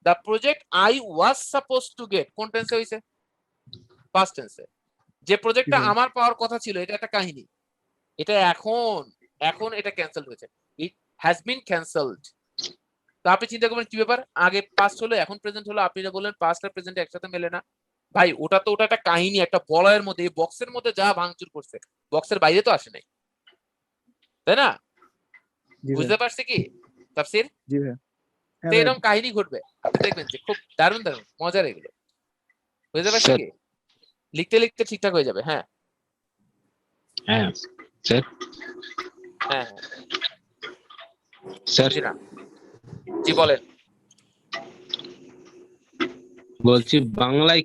[SPEAKER 3] The project I was suppose to get কোন টেন্সে হইছে? পাস্ট টেন্সে। যে প্রজেক্টটা আমার পাওয়ার কথা ছিল এটা একটা কাহিনী, এটা এখন এটা ক্যান্সেল হয়েছে, ইট হ্যাজ বিন ক্যান্সেলড। তো আপনি চিন্তা করবেন কি ব্যাপার, আগে পাস্ট হলো এখন প্রেজেন্ট হলো, আপনি যা বললেন পাস্ট আর প্রেজেন্ট একসাথে মেলে না। ভাই ওটা একটা কাহিনী, একটা বলয়ের মধ্যে, এই বক্সের মধ্যে যা ভাঙচুর করছে বক্সের বাইরে তো আসে নাই, তাই না? বুঝতে পারছি কি তাফসীর?
[SPEAKER 12] জি ভাই।
[SPEAKER 3] তো এরকম কাহিনী ঘটবে, আপনি দেখবেন যে খুব দারুণ মজার এগুলো। বুঝতে পারছি কি? লিখতে ঠিকঠাক হয়ে যাবে। হ্যাঁ
[SPEAKER 9] হ্যাঁ স্যার।
[SPEAKER 3] হ্যাঁ
[SPEAKER 9] স্যার
[SPEAKER 3] জি বলেন।
[SPEAKER 9] বলছি বাংলায়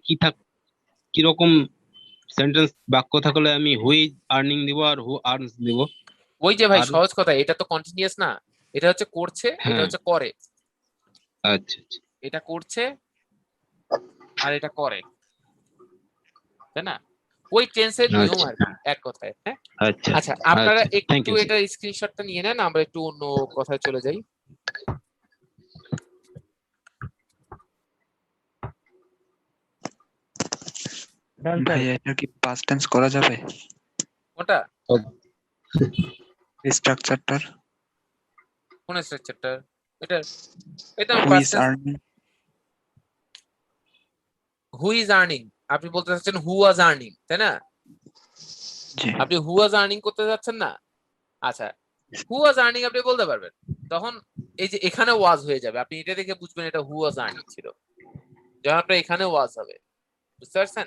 [SPEAKER 9] কিরকম সেন্টেন্স বাক্য থাকলে আমি হু ইজ আর্নিং দিব আর হু আর্নস দিব?
[SPEAKER 3] ওই যে ভাই সহজ কথা, এটা তো কন্টিনিউয়াস না, এটা হচ্ছে করছে, এটা হচ্ছে করে।
[SPEAKER 9] আচ্ছা আচ্ছা
[SPEAKER 3] এটা করছে আর এটা করে, তাই না? ওই টেন্সের নিয়ম আর কি, এক কথায়। হ্যাঁ,
[SPEAKER 9] আচ্ছা
[SPEAKER 3] আচ্ছা আপনারা
[SPEAKER 9] থ্যাংক
[SPEAKER 3] একটু
[SPEAKER 9] ইউ
[SPEAKER 3] এটা স্ক্রিনশটটা নিয়ে নেন, আমরা একটু অন্য কথায় চলে যাই।
[SPEAKER 4] ভাইয়া এটা কি পাস্ট টেন্স করা যাবে
[SPEAKER 3] ওটা
[SPEAKER 4] স্ট্রাকচারটার?
[SPEAKER 3] কোন স্ট্রাকচারটা? এটা এটা
[SPEAKER 4] হু
[SPEAKER 3] past
[SPEAKER 4] is
[SPEAKER 3] tense।
[SPEAKER 4] Earning?
[SPEAKER 3] Who is earning, আপনি বলতে চাচ্ছেন হু ওয়াজ আর্নিং, তাই না?
[SPEAKER 4] জি
[SPEAKER 3] আপনি হু ওয়াজ আর্নিং করতে যাচ্ছেন না? আচ্ছা, হু ওয়াজ আর্নিং আপনি বলতে পারবেন, তখন এই যে এখানে ওয়াজ হয়ে যাবে, আপনি এটা দেখে বুঝবেন এটা হু ওয়াজ আর্নিং ছিল। যখন আপনার এখানে ওয়াজ হবে, বুঝতে পারছেন,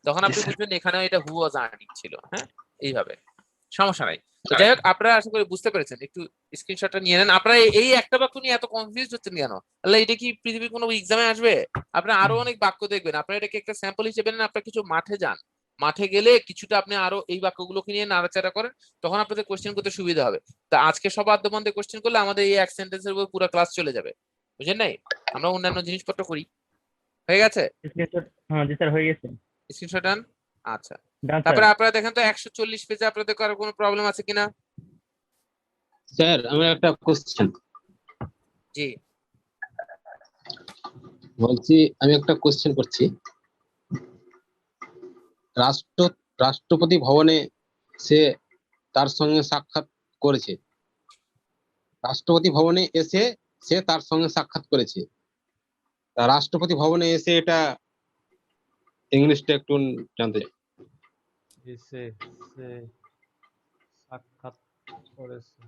[SPEAKER 3] তখন আপনি বুঝবেন এখানেও এটা হু ওয়াজ আর্নিং ছিল। হ্যাঁ, এইভাবে সমস্যা নাই। তো যাই হোক, আপনারা আশা করি বুঝতে পেরেছেন, একটু স্ক্রিনশটটা নিয়ে নেন। আপনারা এই একটা বাক্য নিয়ে এত কনফিউজ হচ্ছেন কেন? আল্লাহ, এটা কি পৃথিবীর কোনো এক্সামে আসবে? আপনারা আরো অনেক বাক্য দেখবেন, আপনারা এটাকে একটা স্যাম্পল হিসেবে নেন। আপনারা কিছু মাঠে যান, মাঠে গেলে কিছুটা আপনি আরো এই বাক্যগুলোকে নিয়ে নাড়াচাড়া করেন, তখন আপনাদের কোশ্চেন করতে সুবিধা হবে। তা আজকে সব আদ্যবন্ধে কোশ্চেন করলে আমাদের এই এক সেন্টেন্সের উপর পুরো ক্লাস চলে যাবে, বুঝলেন নাই? আমরা অন্যান্য জিনিসপত্র করি। হয়ে গেছে?
[SPEAKER 11] হ্যাঁ জি স্যার হয়ে গেছে।
[SPEAKER 3] স্ক্রিনশট ডান। আচ্ছা,
[SPEAKER 11] ডান স্যার।
[SPEAKER 3] তারপরে আপনারা দেখেন তো 140 পেজে আপনাদের কারো কোনো প্রবলেম আছে কিনা?
[SPEAKER 9] স্যার আমার একটা কোশ্চেন,
[SPEAKER 3] জি
[SPEAKER 9] বলছি আমি একটা কোশ্চেন করছি। রাষ্ট্রপতি ভবনে সে তার সঙ্গে সাক্ষাৎ করেছে, রাষ্ট্রপতি ভবনে এসে সে তার সঙ্গে সাক্ষাৎ করেছে। তা রাষ্ট্রপতি ভবনে এসে এটা ইংলিশটা একটু জানতে চাই।
[SPEAKER 8] এসে সে সাক্ষাৎ করেছে।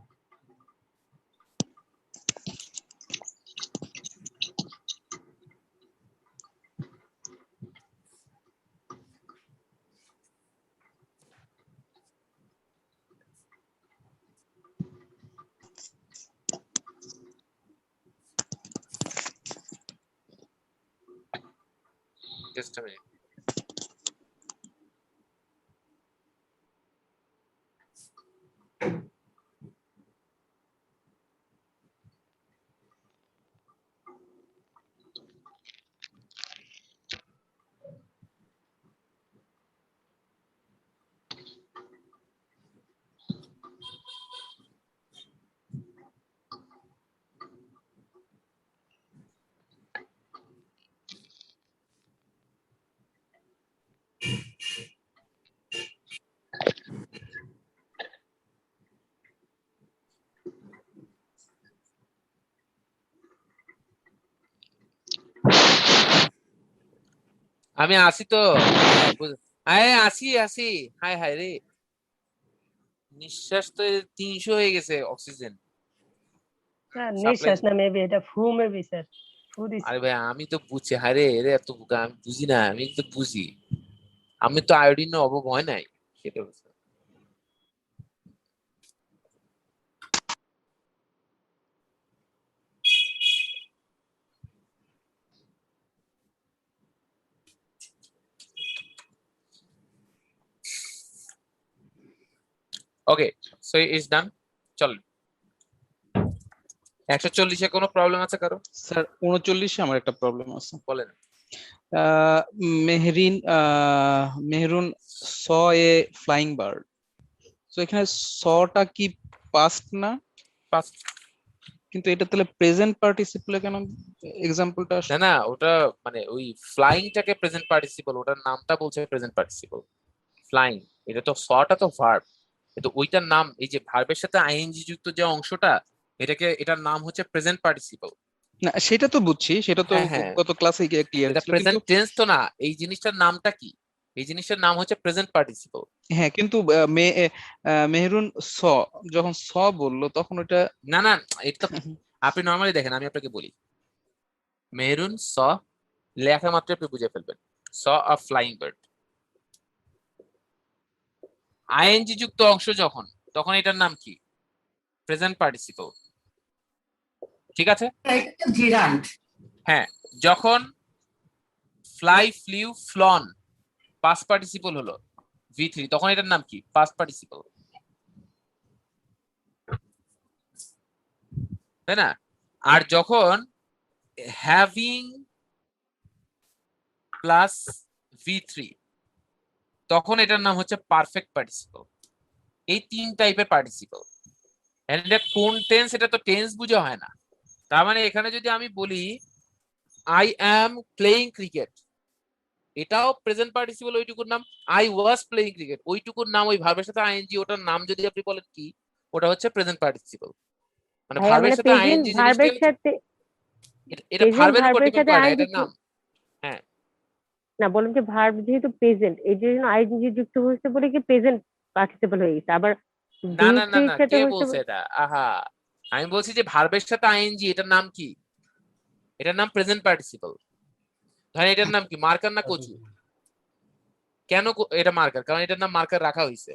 [SPEAKER 3] Just a minute. আমি আসি তো, আসি আসি। হাই হাই রে, নিঃশ্বাস তো 300 হয়ে গেছে অক্সিজেন।
[SPEAKER 7] নিঃশ্বাস না, মেবি এটা ফু, মেবি স্যার ফু দিছি।
[SPEAKER 3] আরে ভাই আমি তো বুঝছি, হায় রে এরে এত বোকা, আমি বুঝি না, আমি তো বুঝি, আমি তো আয়োডিন অভাব হয় নাই, সেটা হচ্ছে। ওকে, সো ইটস ডান। চল, 140-এ কোনো প্রবলেম আছে কারো?
[SPEAKER 13] স্যার 39-এ আমার একটা প্রবলেম আছে।
[SPEAKER 3] বলেন।
[SPEAKER 13] মেহরুন স এ ফ্লাইং বার্ড, তো এখানে সটা কি পাস্ট না?
[SPEAKER 3] পাস্ট।
[SPEAKER 13] কিন্তু এটা তাহলে প্রেজেন্ট পার্টিসিপলে কেন এক্সাম্পলটা?
[SPEAKER 3] না না, ওটা মানে ওই ফ্লাইংটাকে প্রেজেন্ট পার্টিসিপল, ওটার নামটা বলছে প্রেজেন্ট পার্টিসিপল। ফ্লাইং এটা তো, সটা তো ভার্ব, কিন্তু ওইটার নাম, এই যে ভার্বের সাথে আইএনজি যুক্ত যে অংশটা, এটার নাম হচ্ছে প্রেজেন্ট পার্টিসিপল।
[SPEAKER 13] না সেটা তো বুঝছি, সেটা তো
[SPEAKER 3] হ্যাঁ,
[SPEAKER 13] গত ক্লাসে ক্লিয়ার
[SPEAKER 3] এটা
[SPEAKER 13] ছিল,
[SPEAKER 3] প্রেজেন্ট
[SPEAKER 13] কিন্তু
[SPEAKER 3] টেন্স তো না। এই জিনিসটার নামটা কি? এই জিনিসটার নাম হচ্ছে প্রেজেন্ট পার্টিসিপল।
[SPEAKER 13] হ্যাঁ কিন্তু মেহরুন স যখন স বললো তখন ওটা
[SPEAKER 3] না না, এটা আপনি নরমালি দেখেন, আমি আপনাকে বলি, মেহরুন স লেখা মাত্র আপনি বুঝে ফেলবেন, স আ ফ্লাইং বার্ড। আইএনজি যুক্ত অংশ যখন, তখন এটার নাম কি? প্রেজেন্ট পার্টিসিপল, ঠিক আছে?
[SPEAKER 6] জিরান্ট।
[SPEAKER 3] হ্যাঁ, যখন fly, flew, flown past participle হলো V3, তখন এটার নাম কি? পাস্ট পার্টিসিপল, তাই না? আর যখন হ্যাভিং প্লাস V3, তখন এটার নাম হচ্ছে পারফেক্ট পার্টিসিপল। এই 3 টাইপের পার্টিসিপল। এটা কোন টেন্স, এটা তো টেন্স বুঝে হয় না। তার মানে এখানে যদি আমি বলি আই অ্যাম প্লেইং ক্রিকেট, এটাও প্রেজেন্ট পার্টিসিপল, ওইটুকুর নাম। আই ওয়াজ প্লেইং ক্রিকেট, ওইটুকুর নাম ওই ভার্বের সাথে আইএনজি, ওটার নাম যদি আপনি বলেন কি, ওটা হচ্ছে প্রেজেন্ট পার্টিসিপল। মানে
[SPEAKER 7] ভাইয়া
[SPEAKER 3] ভার্বের
[SPEAKER 7] মানে
[SPEAKER 3] সাথে
[SPEAKER 7] প্রেজেন্ট
[SPEAKER 3] আইএনজি
[SPEAKER 7] ভার্বের সাথে
[SPEAKER 3] এটা
[SPEAKER 7] প্রেজেন্ট
[SPEAKER 3] ভার্বের উপর
[SPEAKER 7] ভার্বের
[SPEAKER 3] ডিপেন্ড
[SPEAKER 7] সাথে
[SPEAKER 3] করে না,
[SPEAKER 7] আইএনজি,
[SPEAKER 3] এটার নাম। হ্যাঁ,
[SPEAKER 7] না বললাম যে ভার্ব যেহেতু প্রেজেন্ট এই জন্য আইএনজি যুক্ত হয়েছে বলে কি প্রেজেন্ট পার্টিসিপল হয়ে গেছে। আবার
[SPEAKER 3] না না না
[SPEAKER 7] V3
[SPEAKER 3] না,
[SPEAKER 7] এর সাথে
[SPEAKER 3] কে
[SPEAKER 7] হয়েছে
[SPEAKER 3] বলছে এটা? আহা, আমি বলছি যে ভার্বের সাথে আইএনজি, এটার নাম কি? এটার নাম প্রেজেন্ট পার্টিসিপল। ধরেন এটার নাম কি, মার্কার না কচু? কেন এটা মার্কার? কারণ এটার নাম মার্কার রাখা হয়েছে।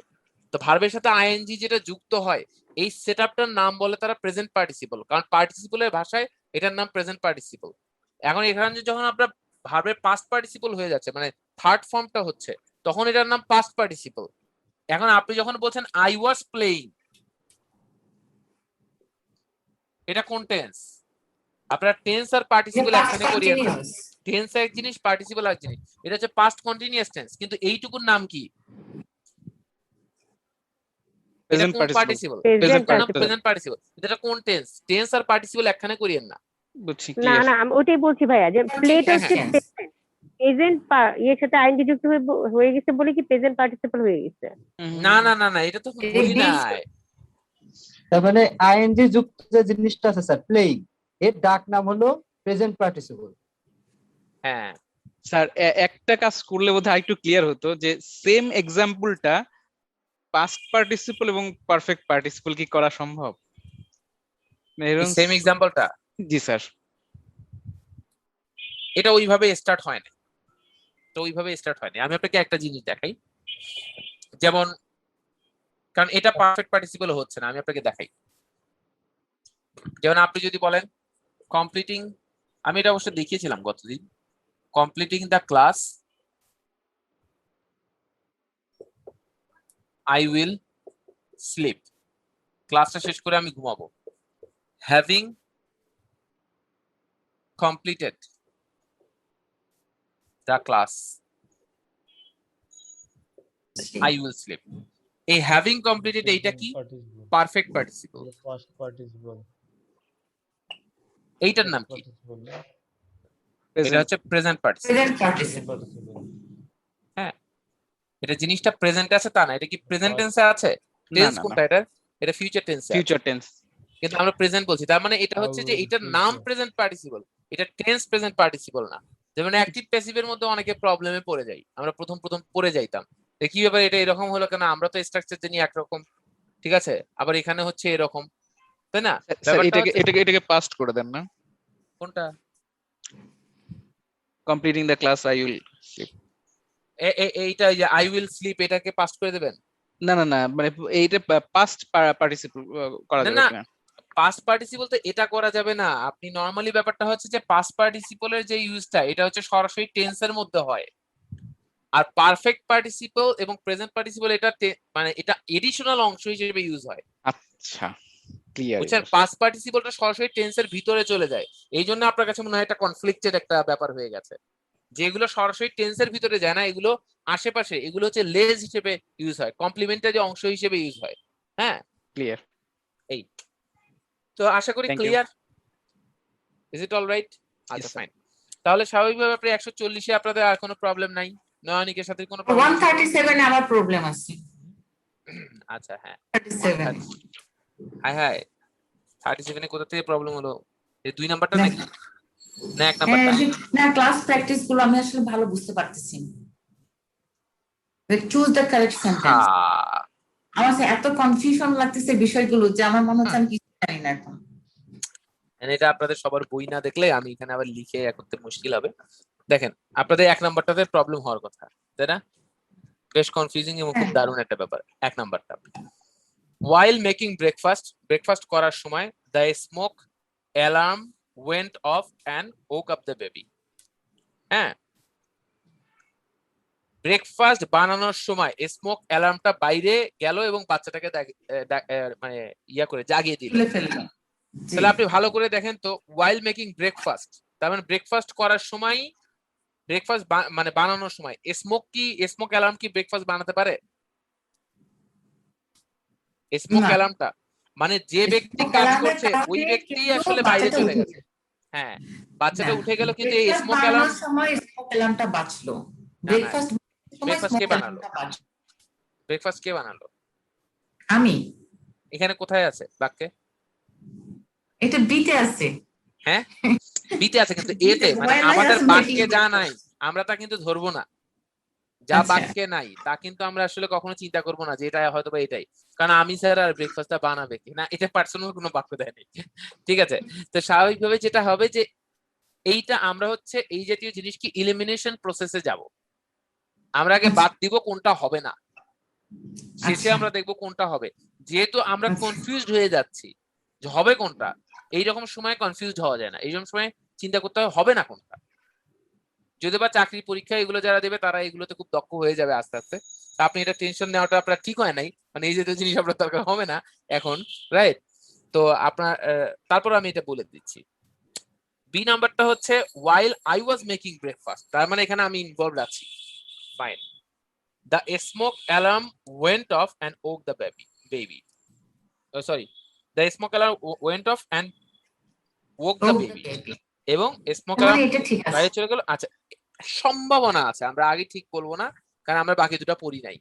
[SPEAKER 3] তো ভার্বের সাথে আইএনজি যেটা যুক্ত হয়, এই সেটআপটার নাম বলে তারা প্রেজেন্ট পার্টিসিপল, কারণ পার্টিসিপলের ভাষায় এটার নাম প্রেজেন্ট পার্টিসিপল। এখন এখানে যখন আমরা ভার্বের পাস্ট পার্টিসিপল হয়ে যাচ্ছে, মানে থার্ড ফর্মটা হচ্ছে, তখন এটার নাম পাস্ট পার্টিসিপল। এখন আপনি যখন বলছেন আই ওয়াজ প্লেইং, এটা কোন টেন্স? আপনারা টেন্স আর পার্টিসিপল একখানে করিয়েন না। টেন্স এক জিনিস, পার্টিসিপল এক জিনিস। এটা হচ্ছে পাস্ট কন্টিনিউয়াস টেন্স, কিন্তু এইটুকুর নাম কি? এটা
[SPEAKER 13] প্রেজেন্ট
[SPEAKER 3] কোন
[SPEAKER 13] পার্টিসিপল।
[SPEAKER 3] পার্টিসিপল? Present participle. এটা কোন টেন্স? টেন্স আর পার্টিসিপল একখানে করিয়েন না।
[SPEAKER 13] বুঝছি,
[SPEAKER 7] না
[SPEAKER 13] ক্লিয়ার।
[SPEAKER 7] না আমি ওইটাই বলছি ভাইয়া, যে প্লেট হচ্ছে
[SPEAKER 3] হ্যাঁ।
[SPEAKER 7] প্রেজেন্ট এর সাথে আইএনজি যুক্ত হয়ে গেছে বলে কি প্রেজেন্ট পার্টিসিপল হয়ে গেছে।
[SPEAKER 3] না না না না, এটা তো বলি নাই।
[SPEAKER 14] তার মানে আইএনজি যুক্ত যে জিনিসটা আছে স্যার, প্লেইং, এর ডাক নাম হলো প্রেজেন্ট পার্টিসিপল।
[SPEAKER 3] হ্যাঁ
[SPEAKER 13] স্যার, একটা কাজ করলে বোধহয় আরেকটু ক্লিয়ার হতো, যে সেম এক্সাম্পলটা পাস্ট পার্টিসিপল এবং পারফেক্ট পার্টিসিপল কি করা সম্ভব? মেহরুন,
[SPEAKER 3] সেম এক্সাম্পলটা?
[SPEAKER 13] জি স্যার।
[SPEAKER 3] এটা ওইভাবে স্টার্ট হয় না, তো ওইভাবে স্টার্ট হয়নি। আমি আপনাকে একটা জিনিস দেখাই, যেমন, কারণ এটা পারফেক্ট পার্টিসিপল হচ্ছে না, আমি আপনাকে দেখাই। যেমন আপনি যদি বলেন কমপ্লিটিং, আমি এটা অবশ্য দেখিয়েছিলাম গতদিন, completing the class, I will slip, ক্লাসটা শেষ করে আমি ঘুমাবো। Having completed the class, I will slip. এই হ্যাভিং কমপ্লিটেড এইটা কি? Perfect participle.
[SPEAKER 8] Past participle.
[SPEAKER 3] এইটার নাম কি? এটা হচ্ছে প্রেজেন্ট পার্টিসিপল। হ্যাঁ, এটা জিনিসটা প্রেজেন্ট আছে তা না, এটা কি প্রেজেন্ট টেন্সে আছে? টেন্স কোনটা এটা? এটা ফিউচার টেন্সে।
[SPEAKER 13] ফিউচার টেন্স,
[SPEAKER 3] কিন্তু আমরা প্রেজেন্ট বলছি, তার মানে এটা হচ্ছে যে এটার নাম প্রেজেন্ট পার্টিসিপল, এটা টেন্স প্রেজেন্ট পার্টিসিপল না। যেমন অ্যাক্টিভ প্যাসিভের মধ্যে অনেকে প্রবলেমে পড়ে যাই, আমরা প্রথম পড়ে যাইতাম, কি ব্যাপার এটা এরকম হলো কেন? আমরা তো স্ট্রাকচার জানি একরকম, ঠিক আছে, আবার এখানে হচ্ছে এরকম, তাই না?
[SPEAKER 13] এটাকে পাস্ট করে দেন না?
[SPEAKER 3] কোনটা?
[SPEAKER 13] Completing the class, I will slip.
[SPEAKER 3] এইটা যে আই উইল স্লিপ, এটাকে পাস্ট করে দেবেন?
[SPEAKER 13] না না না, মানে এইটা পাস্ট পার্টিসিপল করা যাবে
[SPEAKER 3] না,
[SPEAKER 13] না।
[SPEAKER 3] পাস্ট পার্টিসিপল তো এটা করা যাবে না। আপনি নরমালি ব্যাপারটা হচ্ছে যে পাস্ট পার্টিসিপলের যে ইউজটা, এটা হচ্ছে সরাসরি টেন্সের মধ্যে হয়। আর পারফেক্ট পার্টিসিপল এবং প্রেজেন্ট পার্টিসিপল এটা মানে এটা এডিশনাল অংশ হিসেবে ইউজ হয়।
[SPEAKER 13] আচ্ছা, ক্লিয়ার।
[SPEAKER 3] বুঝছেন? পাস্ট পার্টিসিপলটা সরাসরি টেন্সের ভিতরে চলে যায়, এই জন্য আপনার কাছে মনে হয় এটা কনফ্লিক্টেড একটা ব্যাপার হয়ে গেছে। যেগুলো সরাসরি টেন্সের ভিতরে যায় না, এগুলো আশেপাশে, এগুলো হচ্ছে লেজ হিসেবে ইউজ হয়, কমপ্লিমেন্টারি অংশ হিসেবে ইউজ হয়। হ্যাঁ,
[SPEAKER 13] ক্লিয়ার।
[SPEAKER 3] এই তো আশা করি ক্লিয়ার। Is it alright? আচ্ছা, ফাইন। তাহলে স্বাভাবিকভাবে আপনি 140-এ আপনাদের আর কোনো প্রবলেম নাই? নয়নিকের সাথে কোনো প্রবলেম?
[SPEAKER 6] 137 এ আমার প্রবলেম আছে।
[SPEAKER 3] আচ্ছা, হ্যাঁ
[SPEAKER 6] 37।
[SPEAKER 3] হাই হাই, 37 এ কোথা থেকে প্রবলেম হলো? এই 2 নাম্বারটা নাকি না 1 নাম্বারটা?
[SPEAKER 6] না, ক্লাস প্র্যাকটিস গুলো আমি আসলে ভালো বুঝতে পারতেছি না। Choose the correct sentence. আমার এত কনফিউশন লাগতেছে বিষয়গুলো, যে আমার মনে হচ্ছে আমি কিছু জানি না এখন।
[SPEAKER 3] এটা আপনাদের সবার বই না দেখলে আমি এখানে আবার লিখে করতে মুশকিল হবে। দেখেন, আপনাদের 1 নাম্বারটাতে প্রবলেম হওয়ার কথা, তাই না? বেশ কনফিউজিং এবং খুব দারুণ একটা ব্যাপার। 1 নাম্বারটা, while making breakfast করার সময় the smoke alarm went off and woke up the baby. হ্যাঁ, ব্রেকফাস্ট বানানোর সময় স্মোক অ্যালার্মটা বাইরে গেল এবং বাচ্চাটাকে মানে করে জাগিয়ে দিল। তাহলে আপনি ভালো করে দেখেন তো, while making breakfast তার মানে ব্রেকফাস্ট করার সময়, ব্রেকফাস্ট মানে বানানোর সময় স্মোক অ্যালার্ম কি ব্রেকফাস্ট বানাতে পারে? স্মোক
[SPEAKER 6] না।
[SPEAKER 3] অ্যালার্মটা মানে যে ব্যক্তি
[SPEAKER 6] Smoke
[SPEAKER 3] কাজ
[SPEAKER 6] alarm এর
[SPEAKER 3] করছে ওই
[SPEAKER 6] কারণে
[SPEAKER 3] ব্যক্তি
[SPEAKER 6] কিন্তু
[SPEAKER 3] আসলে বাইরে
[SPEAKER 6] বাচ্চাটা
[SPEAKER 3] চলে
[SPEAKER 6] উঠে
[SPEAKER 3] গেছে। হ্যাঁ, বাচ্চাটা
[SPEAKER 6] না,
[SPEAKER 3] উঠে গেল কিন্তু এই
[SPEAKER 6] breakfast
[SPEAKER 3] স্মোক অ্যালার্ম
[SPEAKER 6] বানানোর সময় smoke alarmটা বাঁচলো।
[SPEAKER 3] না।
[SPEAKER 6] ব্রেকফাস্ট সময়
[SPEAKER 3] ব্রেকফাস্ট কে
[SPEAKER 6] smoke
[SPEAKER 3] বানালো?
[SPEAKER 6] alarmটা বাঁচলো।
[SPEAKER 3] ব্রেকফাস্ট কে বানালো?
[SPEAKER 6] আমি,
[SPEAKER 3] এখানে কোথায় আছে বাক্যে?
[SPEAKER 6] এটা বিতে আছে।
[SPEAKER 3] হ্যাঁ, বিতে আছে, কিন্তু এতে মানে
[SPEAKER 6] While I
[SPEAKER 3] আমাদের
[SPEAKER 6] was
[SPEAKER 3] বাক্যে
[SPEAKER 6] making
[SPEAKER 3] যা
[SPEAKER 6] breakfast.
[SPEAKER 3] নাই আমরা তা কিন্তু ধরবো না। যা
[SPEAKER 6] আচ্ছা।
[SPEAKER 3] বাক্যে নাই তা কিন্তু আমরা আসলে কখনো চিন্তা করবো না যে এটা হয়তো বা এটাই, কারণ আমি স্যার আর ব্রেকফাস্টটা বানাবে কি না, এটা পার্সোনাল কোনো বাক্য দেয়নি। ঠিক আছে, তো স্বাভাবিকভাবে যেটা হবে যে এইটা আমরা হচ্ছে এই জাতীয় জিনিস কি ইলিমিনেশন প্রসেসে যাব। আমরা আগে বাদ দিব কোনটা হবে না, শেষে আমরা দেখবো কোনটা হবে। যেহেতু আমরা কনফিউজড হয়ে যাচ্ছি যে হবে কোনটা, এইরকম সময় কনফিউজড হওয়া যায় না, এইরকম সময় চিন্তা করতে হবে না কোনটা। যদি বা চাকরি পরীক্ষা এগুলো যারা দেবে তারা এগুলোতে খুব দক্ষ হয়ে যাবে আস্তে আস্তে। তা আপনি এটা টেনশন নেওয়াটা আপনার ঠিক হয় নাই, মানে এই জাতীয় জিনিস আপনার দরকার হবে না এখন, রাইট? তো আপনার তারপর আমি এটা বলে দিচ্ছি। বি নাম্বারটা হচ্ছে while I was making breakfast, তার মানে এখানে আমি ইনভলভড আছি। Fine, the smoke alarm went off and woke the baby. Sorry, the smoke alarm went off and woke the baby. এবং স্মোক অ্যালার্ম
[SPEAKER 6] এটা ঠিক আছে।
[SPEAKER 3] বাইরে চলে গেল। আচ্ছা, সম্ভাবনা আছে, আমরা আগে ঠিক বলবো না কারণ আমরা বাকি দুটো পড়ি নাই,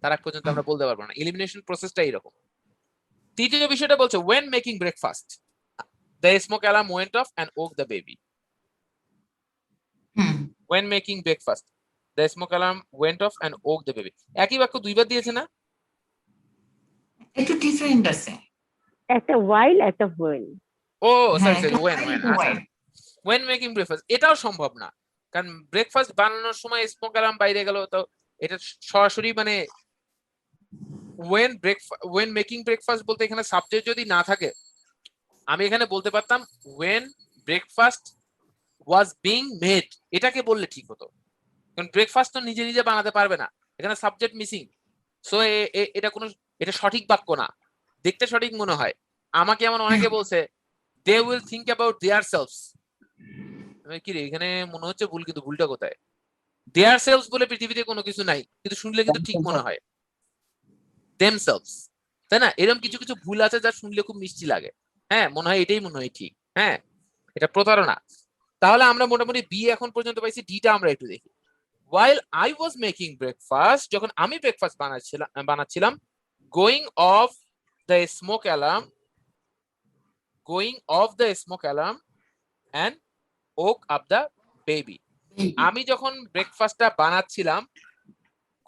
[SPEAKER 3] তার আগ পর্যন্ত আমরা বলতে পারবো না। এলিমিনেশন প্রসেসটা এইরকম। তৃতীয় বিষয়টা বলছে when making breakfast the smoke alarm went off and woke the baby. When making breakfast the smoke alarm went off and woke the baby, একই বাক্য দুইবার দিয়েছে না?
[SPEAKER 6] একটু ডিফারেন্ট আছে।
[SPEAKER 7] একটা while একটা when।
[SPEAKER 3] ও
[SPEAKER 6] হ্যাঁ,
[SPEAKER 3] সরি
[SPEAKER 6] একটা
[SPEAKER 3] when
[SPEAKER 6] while,
[SPEAKER 3] when
[SPEAKER 6] একটা
[SPEAKER 3] আচ্ছা,
[SPEAKER 6] while।
[SPEAKER 3] when making breakfast এটাও সম্ভব না, কারণ ব্রেকফাস্ট বানানোর সময় স্মোক অ্যালার্ম বাইরে গেল, তো এটা সরাসরি মানে when making breakfast বলতে এখানে সাবজেক্ট যদি না থাকে, আমি এখানে বলতে পারতাম when breakfast was being made, এটাকে বললে ঠিক হতো, কারণ ব্রেকফাস্ট তো নিজে নিজে বানাতে পারবে না, এখানে সাবজেক্ট মিসিং। সো এটা সঠিক বাক্য না, দেখতে সঠিক মনে হয়। আমাকে এমন অনেকে বলছে they will think about their selves, কি রে এখানে মনে হচ্ছে ভুল, কিন্তু ভুলটা কোথায়? their selves বলে পৃথিবীতে কোনো কিছু নাই, কিন্তু শুনলে কিন্তু ঠিক মনে হয় themselves, তাই না? এরকম কিছু কিছু ভুল আছে যা শুনলে খুব মিষ্টি লাগে। হ্যাঁ, মনে হয় এটাই মনে হয় ঠিক। হ্যাঁ, এটা প্রতারণা। তাহলে আমরা মোটামুটি বি এখন পর্যন্ত পাইছি, ডিটা আমরা একটু দেখি। while I was making breakfast, যখন আমি ব্রেকফাস্ট বানাচ্ছিলাম going off the smoke alarm and woke up the baby. আমি যখন ব্রেকফাস্টটা বানাচ্ছিলাম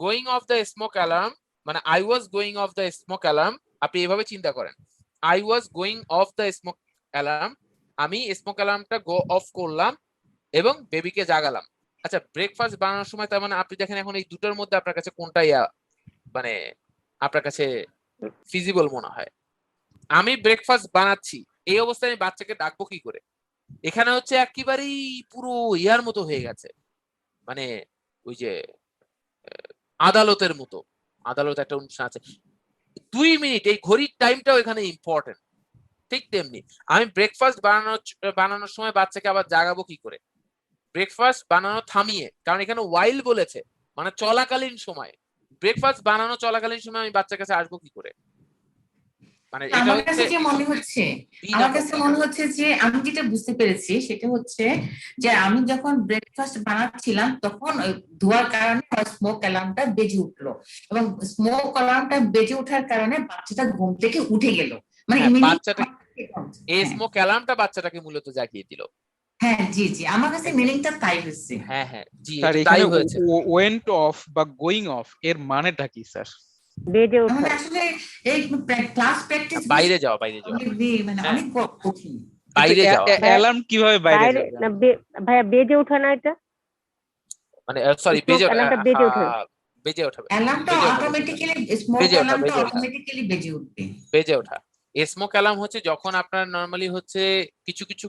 [SPEAKER 3] going off the smoke alarm মানে I was going off the smoke alarm, আপনি এভাবে চিন্তা করেন I was going off the smoke alarm, আমি স্মোক অ্যালার্মটা গো অফ করলাম এবং বেবিকে জাগালাম। আচ্ছা, ব্রেকফাস্ট বানানোর সময় তার মানে আপনি দেখেন এখন এই দুটোর মধ্যে আপনার কাছে কোনটা মানে আপনার কাছে ফিজিবল মনে হয়? আমি ব্রেকফাস্ট বানাচ্ছি, এই অবস্থায় আমি বাচ্চাকে ডাকবো কি করে? এখানে হচ্ছে একেবারেই পুরো ইয়ার মতো হয়ে গেছে, মানে ওই যে আদালতের মতো, আদালত একটা অনুষ্ঠান আছে 2 মিনিট, এই ঘড়ির টাইমটাও এখানে ইম্পর্টেন্ট। ঠিক তেমনি আমি ব্রেকফাস্ট বানানোর সময় বাচ্চাকে আবার জাগাবো কি করে? ব্রেকফাস্ট বানানো থামিয়ে, কারণ এখানে ওয়াইল বলেছে মানে চলাকালীন সময়, ব্রেকফাস্ট বানানো চলাকালীন সময় আমি বাচ্চার কাছে আসবো কি করে? মানে এটা
[SPEAKER 6] আমার
[SPEAKER 3] হচ্ছে
[SPEAKER 6] কাছে যে মনে হচ্ছে, আমার কাছে মনে হচ্ছে যে আমি যেটা বুঝতে পেরেছি সেটা হচ্ছে যে আমি যখন ব্রেকফাস্ট বানাচ্ছিলাম তখন ধোয়ার কারণে স্মোক অ্যালার্মটা বেজে উঠলো এবং স্মোক অ্যালার্মটা বেজে ওঠার কারণে বাচ্চাটা ঘুম থেকে উঠে গেল, মানে
[SPEAKER 3] বাচ্চাটা এই স্মোক অ্যালার্মটা বাচ্চাটাকে মূলত জাগিয়ে দিল।
[SPEAKER 6] হ্যাঁ জি জি, আমার কাছে মিনিংটা তাই হচ্ছে।
[SPEAKER 3] হ্যাঁ হ্যাঁ জি,
[SPEAKER 13] স্যার
[SPEAKER 3] তাই
[SPEAKER 13] এখানে
[SPEAKER 3] হয়েছে।
[SPEAKER 13] ওয়েন্ট অফ বা গোয়িং অফ এর মানেটা কি স্যার?
[SPEAKER 7] বেজে ওঠা,
[SPEAKER 6] মানে আসলে এই ক্লাস প্র্যাকটিস
[SPEAKER 3] বাইরে যাওয়া, বাইরে যাওয়া,
[SPEAKER 6] মানে অনেক কঠিন।
[SPEAKER 3] বাইরে যাওয়া।
[SPEAKER 13] অ্যালার্ম কিভাবে বাইরে যাবে?
[SPEAKER 7] না ভাইয়া বেজে ওঠা না, এটা
[SPEAKER 3] মানে সরি বেজে
[SPEAKER 7] বেজে ওঠা,
[SPEAKER 3] বেজে ওঠা,
[SPEAKER 6] অ্যালার্মটা অটোমেটিক্যালি স্মোক অ্যালার্মটা অটোমেটিক্যালি বেজে উঠবে।
[SPEAKER 3] বেজে ওঠা স্মোক অ্যালার্ম হচ্ছে যখন আপনার নরমালি হচ্ছে কিছু কিছু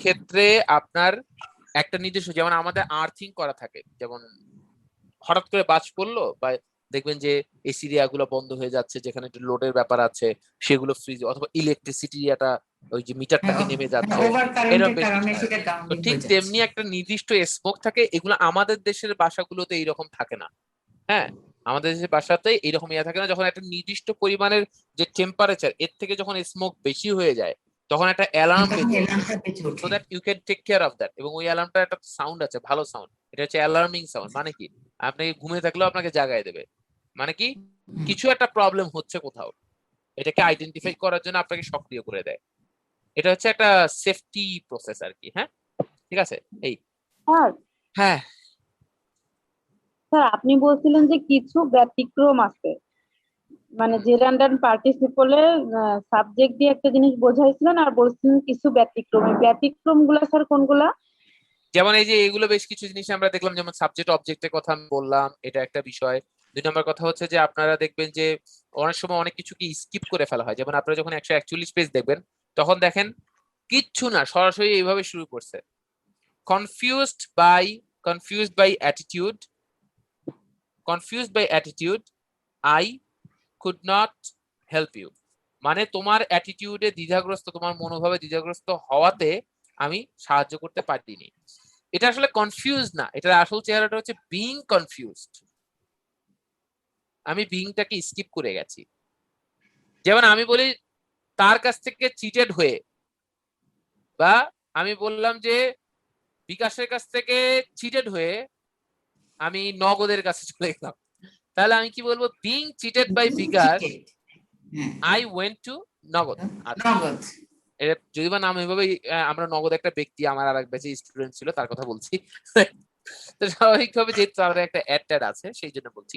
[SPEAKER 3] ক্ষেত্রে আপনার একটা নির্দিষ্ট, যেমন আমাদের আর্থিং করা থাকে, যেমন হঠাৎ করে বাজ পড়লো বা দেখবেন যে এসি গুলো বন্ধ হয়ে যাচ্ছে, যেখানে একটু লোডের ব্যাপার আছে সেগুলো ফ্রিজ, অথবা ইলেকট্রিসিটি একটা ওই যে মিটারটাকে নেমে যাচ্ছে,
[SPEAKER 6] ওভার
[SPEAKER 3] এরকম
[SPEAKER 6] কারেন্টের
[SPEAKER 3] বেশ
[SPEAKER 6] কারণে
[SPEAKER 3] কিছু।
[SPEAKER 6] সেটা
[SPEAKER 3] তো
[SPEAKER 6] ডাউনলিং
[SPEAKER 3] ঠিক
[SPEAKER 6] হয়ে যাচ্ছে।
[SPEAKER 3] তেমনি একটা নির্দিষ্ট স্মোক থাকে, এগুলো আমাদের দেশের বাসাগুলোতে এইরকম থাকে না। হ্যাঁ, আমাদের দেশের বাসাতে এইরকম ইয়ে থাকে না। যখন একটা নির্দিষ্ট পরিমাণের যে টেম্পারেচার, এর থেকে যখন স্মোক বেশি হয়ে যায়, তখন একটা অ্যালার্ম
[SPEAKER 6] তখন
[SPEAKER 3] বেজে ওঠে,
[SPEAKER 6] অ্যালার্মটা বেজে
[SPEAKER 3] সো
[SPEAKER 6] ওঠে।
[SPEAKER 3] That you can take care of that. এবং ওই অ্যালার্মটা একটা সাউন্ড আছে, ভালো সাউন্ড, এটা হচ্ছে অ্যালার্মিং সাউন্ড। মানে কি, আপনাকে ঘুমিয়ে থাকলেও আপনাকে জাগায় দেবে। মানে কি, কিছু একটা প্রবলেম হচ্ছে কোথাও, এটাকে আইডেন্টিফাই করার জন্য আপনাকে সক্রিয় করে দেয়। এটা হচ্ছে একটা সেফটি প্রসেস আর কি। হ্যাঁ, ঠিক আছে। এই
[SPEAKER 15] স্যার
[SPEAKER 3] হ্যাঁ
[SPEAKER 15] স্যার আপনি বলছিলেন যে কিছু ব্যতিক্রম আছে, মানে জেরান্ড এন্ড পার্টিসিপলে সাবজেক্ট দিয়ে একটা জিনিস বোঝাইছিলেন আর বলছিলেন কিছু ব্যতিক্রম, এই ব্যতিক্রম গুলা স্যার কোনগুলা?
[SPEAKER 3] যেমন এই যে এগুলো বেশ কিছু জিনিস আমরা দেখলাম, যেমন সাবজেক্ট অবজেক্টের কথা আমি বললাম, এটা একটা বিষয়। 2 নম্বর কথা হচ্ছে যে আপনারা দেখবেন যে অনেক সময় অনেক কিছু কি স্কিপ করে ফেলা হয়। যেমন আপনারা যখন 141 পেজ দেখবেন, তখন দেখেন কিচ্ছু না, সরাসরি এইভাবে শুরু করছে, confused by attitude, I could not help you। মানে তোমার অ্যাটিটিউডে দ্বিধাগ্রস্ত, তোমার মনোভাবে দ্বিধাগ্রস্ত হওয়াতে আমি সাহায্য করতে পারিনি। এটা আসলে কনফিউজ না, এটার আসল চেহারাটা হচ্ছে বিইং কনফিউজড। আমি বিইংটাকে স্কিপ করে গেছি। যেমন আমি বলি তার কাছ থেকে চিটেড হয়ে, বা আমি বললাম যে বিকাশের কাছ থেকে চিটেড হয়ে আমি নগদের কাছে চলে গেলাম, তাহলে আমি কি বলবো, being cheated by bKash I went to Nagad.
[SPEAKER 6] Nagad.
[SPEAKER 3] এটা যদি বা নাম এভাবে, আমরা নগদ একটা ব্যক্তি, আমার আর এক ব্যাচে স্টুডেন্ট ছিল, তার কথা বলছি। তো স্বাভাবিকভাবে যেহেতু আমাদের একটা অ্যাড আছে, সেই জন্য বলছি।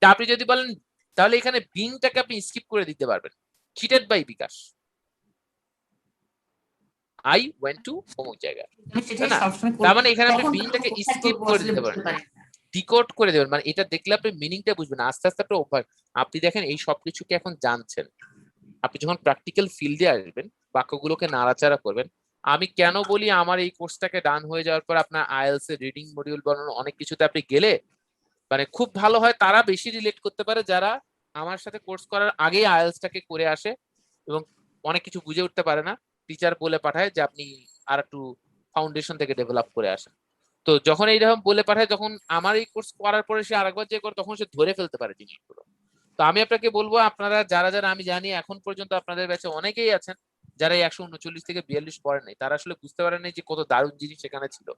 [SPEAKER 3] তা আপনি যদি বলেন, তাহলে এখানে বিংটাকে আপনি স্কিপ করে দিতে পারবেন, cheated by bKash I went to অমুক জায়গা, তাই না? তার মানে এখানে আপনি বিংটাকে স্কিপ করে দিতে পারেন, ডিকোড করে দেবেন। মানে এটা দেখলে আপনি মিনিংটা বুঝবেন, আস্তে আস্তে আপনি অভ্যাস। আপনি দেখেন এই সবকিছুকে এখন জানছেন, আপনি যখন প্র্যাকটিক্যাল ফিল্ডে আসবেন, বাক্যগুলোকে নাড়াচাড়া করবেন। আমি কেন বলি, আমার এই কোর্সটাকে ডান হয়ে যাওয়ার পর আপনার আইএলটিএস এর রিডিং মডিউল বানানো অনেক কিছুতে আপনি গেলে মানে খুব ভালো হয়, তারা বেশি রিলেট করতে পারে যারা আমার সাথে কোর্স করার আগে আইএলটিএসটাকে করে আসে এবং অনেক কিছু বুঝে উঠতে পারে না। টিচার বলে পাঠায় যে আপনি আর একটু ফাউন্ডেশন থেকে ডেভেলপ করে আসেন। তো যখন এইরকম বলে পাঠায়, তখন আমার এই কোর্স করার পরে সে আরেকবার যে করে, তখন সে ধরে ফেলতে পারে জিনিসগুলো। তো আমি আপনাকে বলবো, আপনারা যারা যারা, আমি জানি এখন পর্যন্ত আপনাদের ব্যাচে অনেকেই আছেন যারা এই 139 থেকে 42 পড়েন নাই, তারা আসলে বুঝতে পারেন নাই যে কত দারুণ জিনিস সেখানে ছিল।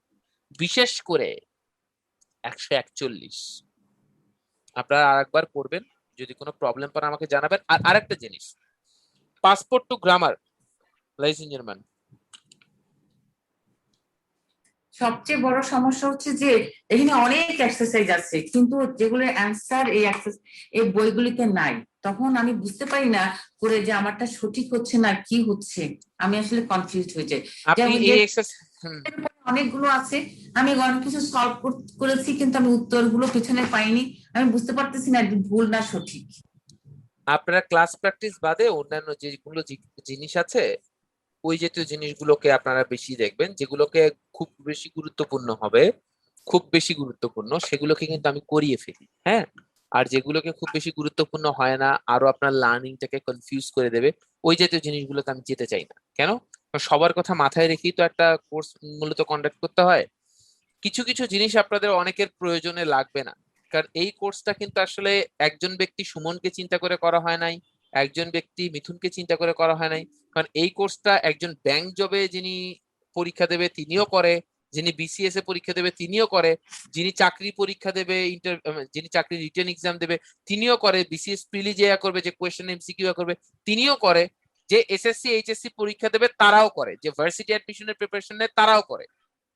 [SPEAKER 3] বিশেষ করে 141 আপনারা আরেকবার করবেন, যদি কোনো প্রবলেম পান আমাকে জানাবেন। আর আরেকটা জিনিস, পাসপোর্ট টু গ্রামার, লাইস ইঞ্জিনিয়ারম্যান,
[SPEAKER 6] সবচেয়ে বড় সমস্যা হচ্ছে যে এখানে অনেক এক্সারসাইজ আছে, কিন্তু যেগুলোর অ্যান্সার এই বইগুলিতে নাই। তখন আমি বুঝতে পারি না করে যে আমারটা সঠিক হচ্ছে না কি হচ্ছে, আমি আসলে কনফিউজড হয়ে যাই।
[SPEAKER 3] আপনি এই
[SPEAKER 6] অনেকগুলো আছে, আমি অনেক কিছু সলভ করেছি, কিন্তু আমি উত্তরগুলো পিছনে পাইনি, আমি বুঝতে পারতেছি না ভুল না সঠিক।
[SPEAKER 3] আপনারা ক্লাস প্র্যাকটিস বাদে অন্যান্য যেগুলো জিনিস আছে, ওই জাতীয় জিনিসগুলোকে আপনারা বেশি দেখবেন, যেগুলোকে খুব বেশি গুরুত্বপূর্ণ হবে, খুব বেশি গুরুত্বপূর্ণ সেগুলোকে কিন্তু আমি করিয়ে ফেলি। হ্যাঁ, আর যেগুলোকে খুব বেশি গুরুত্বপূর্ণ হয় না, আরো আপনার লার্নিংটাকে কনফিউজ করে দেবে, ওই জাতীয় জিনিসগুলোতে আমি যেতে চাই না। কেন? সবার কথা মাথায় রেখেই তো একটা কোর্স মূলত কন্ডাক্ট করতে হয়। কিছু কিছু জিনিস আপনাদের অনেকের প্রয়োজনে লাগবে না, কারণ এই কোর্সটা কিন্তু আসলে একজন ব্যক্তি সুমনকে চিন্তা করে করা হয় নাই, একজন ব্যক্তি মিথুনকে চিন্তা করে করা হয় নাই। কারণ এই কোর্সটা একজন ব্যাংক জবে যিনি পরীক্ষা দেবে তিনিও করে, যিনি বিসিএস এ পরীক্ষা দেবে তিনিও করে, যিনি চাকরি পরীক্ষা দেবে যিনি চাকরি রিটেন এক্সাম দেবে তিনিও করে, বিসিএস প্রিলি যে করবে, যে কোয়েশ্চেন এমসিকিউ করবে তিনিও করে, যে এসএসসি এইচএসসি পরীক্ষা দেবে তারাও করে, যে ভার্সিটি অ্যাডমিশনের প্রিপারেশন নেয় তারাও করে।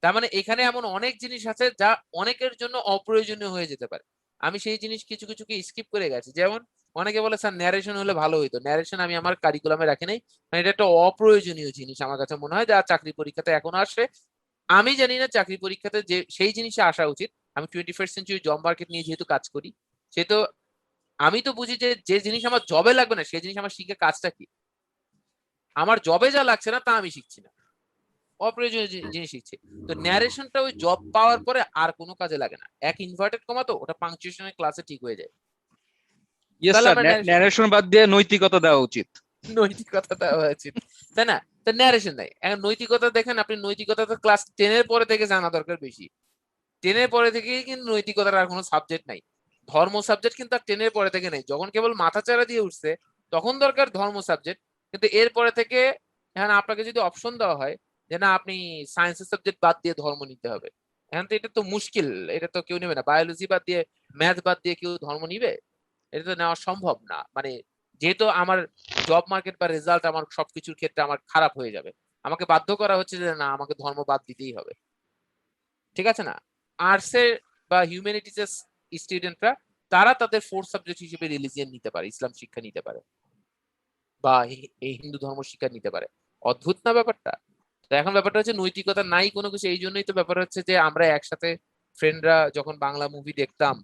[SPEAKER 3] তার মানে এখানে এমন অনেক জিনিস আছে যা অনেকের জন্য অপ্রয়োজনীয় হয়ে যেতে পারে। আমি সেই জিনিস কিছু কিছুকে স্কিপ করে গেছি। যেমন অনেকে বলে স্যার ন্যারেশন হলে ভালো হইতো, ন্যারেশন আমি আমার কারিকুলামে রাখি নাই, মানে এটা একটা অপ্রয়োজনীয় জিনিস আমার কাছে মনে হয়, যা চাকরি পরীক্ষাতে এখনো আসে। আমি জানি না চাকরি পরীক্ষাতে যে সেই জিনিসে আসা উচিত। আমি 21st সেঞ্চুরি জব মার্কেট নিয়ে যেহেতু কাজ করি, সেহেতু আমি তো বুঝি যে যে জিনিস আমার জবে লাগবে না সেই জিনিস আমার শিখে কাজটা কি। আমার জবে যা লাগছে না তা আমি শিখছি না, অপ্রয়োজনীয় জিনিস শিখছে। তো ন্যারেশনটা ওই জব পাওয়ার পরে আর কোনো কাজে লাগে না। এক ইনভার্টেড কমা তো ওটা পাংচুয়েশনের ক্লাসে ঠিক হয়ে যায়,
[SPEAKER 13] ইয়েস
[SPEAKER 3] তাহলে
[SPEAKER 13] স্যার,
[SPEAKER 3] আমরা narration-
[SPEAKER 13] ন্যারেশন বাদ দিয়ে নৈতিকতা দেওয়া উচিত।
[SPEAKER 3] নৈতিকতা দেওয়া উচিত, তাই না? তো ন্যারেশন নাই। এখন নৈতিকতা দেখেন, আপনি নৈতিকতা তো ক্লাস 10-এর পরে থেকে জানা দরকার বেশি। 10-এর পরে থেকে কিন্তু নৈতিকতার আর কোনো সাবজেক্ট নাই। ধর্ম সাবজেক্ট কিন্তু আর 10-এর পরে থেকে নেই। যখন কেবল মাথাচাড়া দিয়ে উঠছে তখন দরকার ধর্ম সাবজেক্ট, কিন্তু এরপরে থেকে এখন আপনাকে যদি অপশন দেওয়া হয় যে না আপনি সায়েন্সের সাবজেক্ট বাদ দিয়ে ধর্ম নিতে হবে, এখন তো এটা তো মুশকিল, এটা তো কেউ নেবে না। বায়োলজি বাদ দিয়ে, ম্যাথ বাদ দিয়ে কেউ ধর্ম নিবে? এটা তো নেওয়া সম্ভব না। মানে যেহেতু আমার জব মার্কেট বা রেজাল্ট আমার সবকিছুর ক্ষেত্রে আমার খারাপ হয়ে যাবে, আমাকে বাধ্য করা হচ্ছে যে না আমাকে ধর্ম বাদ দিতেই হবে, ঠিক আছে না? আর্টসের বা হিউম্যানিটিস এর স্টুডেন্টরা তারা তাদের ফোর্থ সাবজেক্ট হিসেবে রিলিজিয়ন নিতে পারে, ইসলাম শিক্ষা নিতে পারে, বা এই হিন্দু ধর্ম শিক্ষা নিতে পারে। অদ্ভুত না ব্যাপারটা? তো এখন ব্যাপারটা হচ্ছে নৈতিকতা নাই কোনো কিছু। এই জন্যই তো ব্যাপার হচ্ছে যে আমরা একসাথে ফ্রেন্ডরা যখন বাংলা মুভি দেখতাম,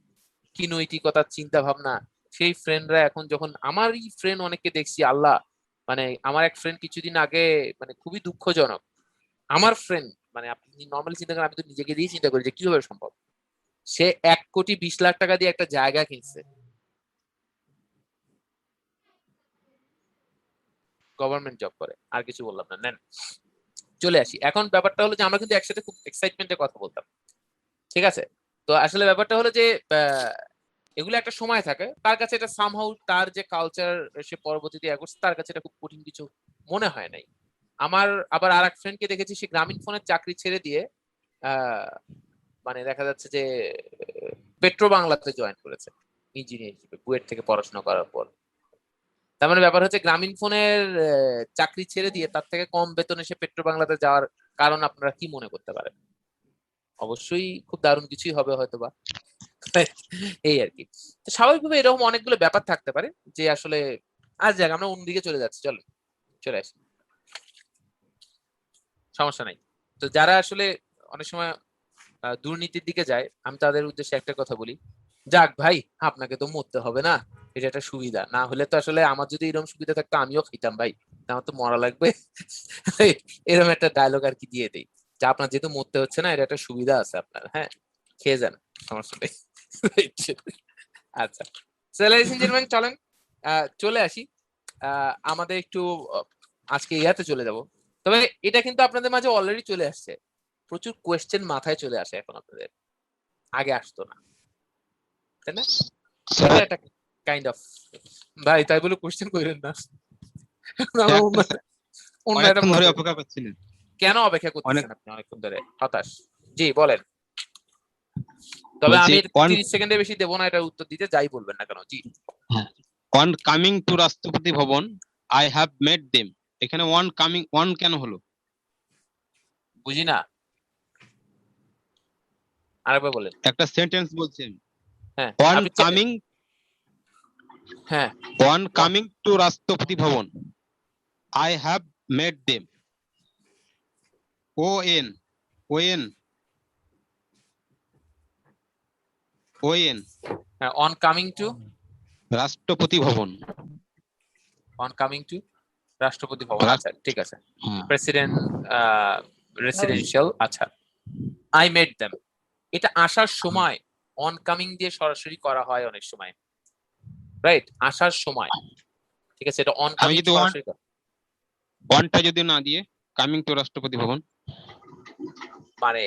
[SPEAKER 3] কি নৈতিকতার চিন্তা ভাবনা, সেই ফ্রেন্ডরা এখন যখন, আমারই ফ্রেন্ড অনেককে দেখছি, আল্লাহ, মানে আমার এক ফ্রেন্ড কিছুদিন আগে, মানে খুবই দুঃখজনক, আমার ফ্রেন্ড, মানে আপনি নর্মালি চিন্তা করেন, আমি তো নিজেকে দিয়ে চিন্তা করি যে কিভাবে সম্ভব, সে 1,20,00,000 টাকা দিয়ে একটা জায়গা কিনছে, গভর্নমেন্ট জব করে। আর কিছু বললাম না, নেন চলে আসি। এখন ব্যাপারটা হলো যে আমরা কিন্তু একসাথে খুব এক্সাইটমেন্টে কথা বলতাম, ঠিক আছে? তো আসলে ব্যাপারটা হলো যে এগুলো একটা সময় থাকে, তার কাছে এটা সামহাউ, তার যে কালচার সে পরবর্তীতে করছে, তার কাছে এটা খুব কঠিন কিছু মনে হয় নাই। আমার আবার আর এক ফ্রেন্ডকে দেখেছি, সে গ্রামীণ ফোনের চাকরি ছেড়ে দিয়ে মানে দেখা যাচ্ছে যে পেট্রো বাংলাতে জয়েন করেছে ইঞ্জিনিয়ার হিসেবে, বুয়েট থেকে পড়াশোনা করার পর। তার মানে ব্যাপার হচ্ছে গ্রামীণ ফোনের চাকরি ছেড়ে দিয়ে তার থেকে কম বেতনে সে পেট্রো বাংলাতে যাওয়ার কারণ আপনারা কি মনে করতে পারেন? অবশ্যই খুব দারুণ কিছুই হবে হয়তোবা, এই আর কি। তো স্বাভাবিকভাবে এরকম অনেকগুলো ব্যাপার থাকতে পারে যে আসলে, আজ যাক আমরা অন্যদিকে চলে যাচ্ছি, চলো চলে আসি, সমস্যা নাই। তো যারা আসলে অনেক সময় দুর্নীতির দিকে যায়, আমি তাদের উদ্দেশ্যে একটা কথা বলি, যাক ভাই আপনাকে তো মরতে হবে না, এটা একটা সুবিধা। না হলে তো আসলে আমার যদি এরকম সুবিধা থাকতো আমিও খাইতাম ভাই, আমার তো মরা লাগবে। এরকম একটা ডায়লগ আর কি দিয়ে দেই যে আপনার যেহেতু মরতে হচ্ছে না, এটা একটা সুবিধা আছে আপনার, হ্যাঁ খেয়ে যান, সমস্যা নেই। আচ্ছা ladies and gentlemen, চলেন চলে আসি আমাদের একটু আজকে ইয়াতে চলে যাব। তবে এটা কিন্তু আপনাদের মাঝে অলরেডি চলে আসছে, প্রচুর কোয়েশ্চেন মাথায় চলে আসে এখন আপনাদের, আগে আসতো না, তাই না? একটা কাইন্ড অফ, ভাই তাই বলে কোয়েশ্চেন করেন না।
[SPEAKER 9] অনেকক্ষণ ধরে অপেক্ষা করছিলেন।
[SPEAKER 3] কেন অপেক্ষা করতেছেন আপনি অনেকক্ষণ ধরে? হতাশ? জি বলেন। তবে আমি 30 সেকেন্ডের বেশি দেবো না এটার উত্তর দিতে, যাই বলবেন না কেন। জি।
[SPEAKER 9] অন কামিং টু রাষ্ট্রপতি ভবন আই হ্যাভ মেট দেম, এখানে ওয়ান কেন হলো
[SPEAKER 3] বুঝি না, আরেকবার বলেন।
[SPEAKER 9] একটা সেন্টেন্স বলছেন,
[SPEAKER 3] হ্যাঁ
[SPEAKER 9] অন কামিং টু রাষ্ট্রপতি ভবন I have mate them, ওএন
[SPEAKER 3] on coming to
[SPEAKER 9] রাষ্ট্রপতি ভবন,
[SPEAKER 3] অন কামিং টু রাষ্ট্রপতি ভবন, আচ্ছা ঠিক আছে, প্রেসিডেন্ট রেসিডেন্সিয়াল, আচ্ছা আই মেট দেম, এটা আসার সময় অন কামিং দিয়ে সরাসরি করা হয় অনেক সময়, রাইট? আসার সময়, ঠিক আছে, এটা অন কামিং সরাসরি করা।
[SPEAKER 9] অনটা যদি না দিয়ে কামিং টু রাষ্ট্রপতি ভবন,
[SPEAKER 3] মানে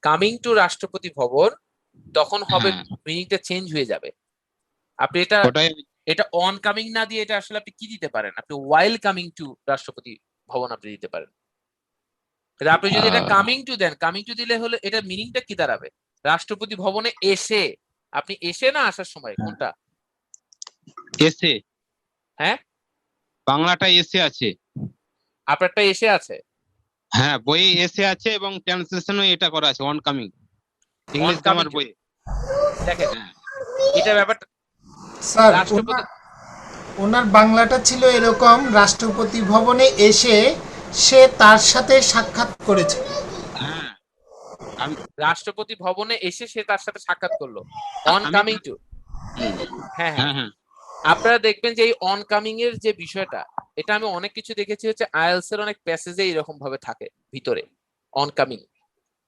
[SPEAKER 3] কামিং টু রাষ্ট্রপতি ভবন, তখন হবে মিনিংটা চেঞ্জ হয়ে যাবে। আপনি এটা অন কামিং না দিয়ে এটা আসলে আপনি কি দিতে পারেন? আপনি ওয়াইল কামিং টু রাষ্ট্রপতি ভবন আপনি দিতে পারেন। আপনি যদি এটা কামিং টু দেন, কামিং টু দিলে হলে এটা মিনিংটা কি দাঁড়াবে? রাষ্ট্রপতি ভবনে এসে, আপনি এসে না আসার সময়, কোনটা?
[SPEAKER 9] এসে।
[SPEAKER 3] হ্যাঁ
[SPEAKER 9] বাংলাটা এসে আছে,
[SPEAKER 3] আপনারটা এসে আছে।
[SPEAKER 9] হ্যাঁ বইয়ে এসে আছে এবং ট্রান্সলেশনও এটা করা আছে অন কামিং, ইংলিশ গ্রামার বইয়ে।
[SPEAKER 3] দেখেন এটা ব্যাপারটা
[SPEAKER 10] স্যার, ওনার বাংলাটা ছিল এরকম, রাষ্ট্রপতি ভবনে এসে সে তার সাথে সাক্ষাৎ করেছে।
[SPEAKER 3] রাষ্ট্রপতি ভবনে এসে সে তার সাথে সাক্ষাৎ করলো, অন কামিং টু। হ্যাঁ হ্যাঁ, আপনারা দেখবেন যে এই অন কামিং এর যে বিষয়টা, এটা আমি অনেক কিছু দেখেছি হচ্ছে আইএলস এর অনেক প্যাসেজে এরকম ভাবে থাকে ভিতরে, অন কামিং,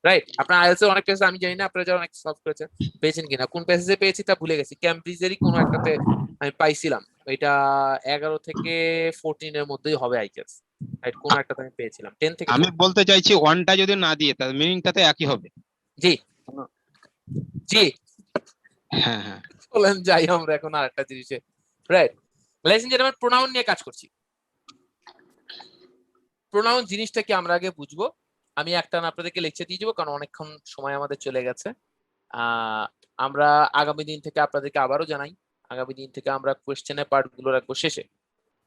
[SPEAKER 3] রাইট? আপনার আইএলস এর অনেক প্যাসেজ আমি জানি না আপনারা যারা অনেক সলভ করেছেন পেয়েছেন কিনা, কোন প্যাসেজে পেয়েছি তা ভুলে গেছি, ক্যামব্রিজেরই কোনো একটাতে আমি পাইছিলাম এটা 11 থেকে 14 এর মধ্যেই হবে আই গেস, রাইট? কোন একটা আমি পেয়েছিলাম 10 থেকে
[SPEAKER 9] আমি
[SPEAKER 3] 14।
[SPEAKER 9] বলতে চাইছি ওয়ানটা যদি না দিয়ে তার মিনিংটাতে একই হবে।
[SPEAKER 3] জি জি,
[SPEAKER 9] হ্যাঁ হ্যাঁ,
[SPEAKER 3] বলেন যাই আমরা এখন আরেকটা জিনিসে, right? Ladies and gentleman, pronoun নিয়ে কাজ করছি। প্রোনাউন জিনিসটা কি আমরা আগে বুঝবো। আমি একটা আপনাদেরকে লেকচার দিয়ে যাবো কারণ অনেকক্ষণ সময় আমাদের চলে গেছে। আমরা আগামী দিন থেকে আপনাদেরকে আবারও জানাই, আগামী দিন থেকে আমরা কোয়েশ্চেনের পার্ট গুলো রাখবো শেষে।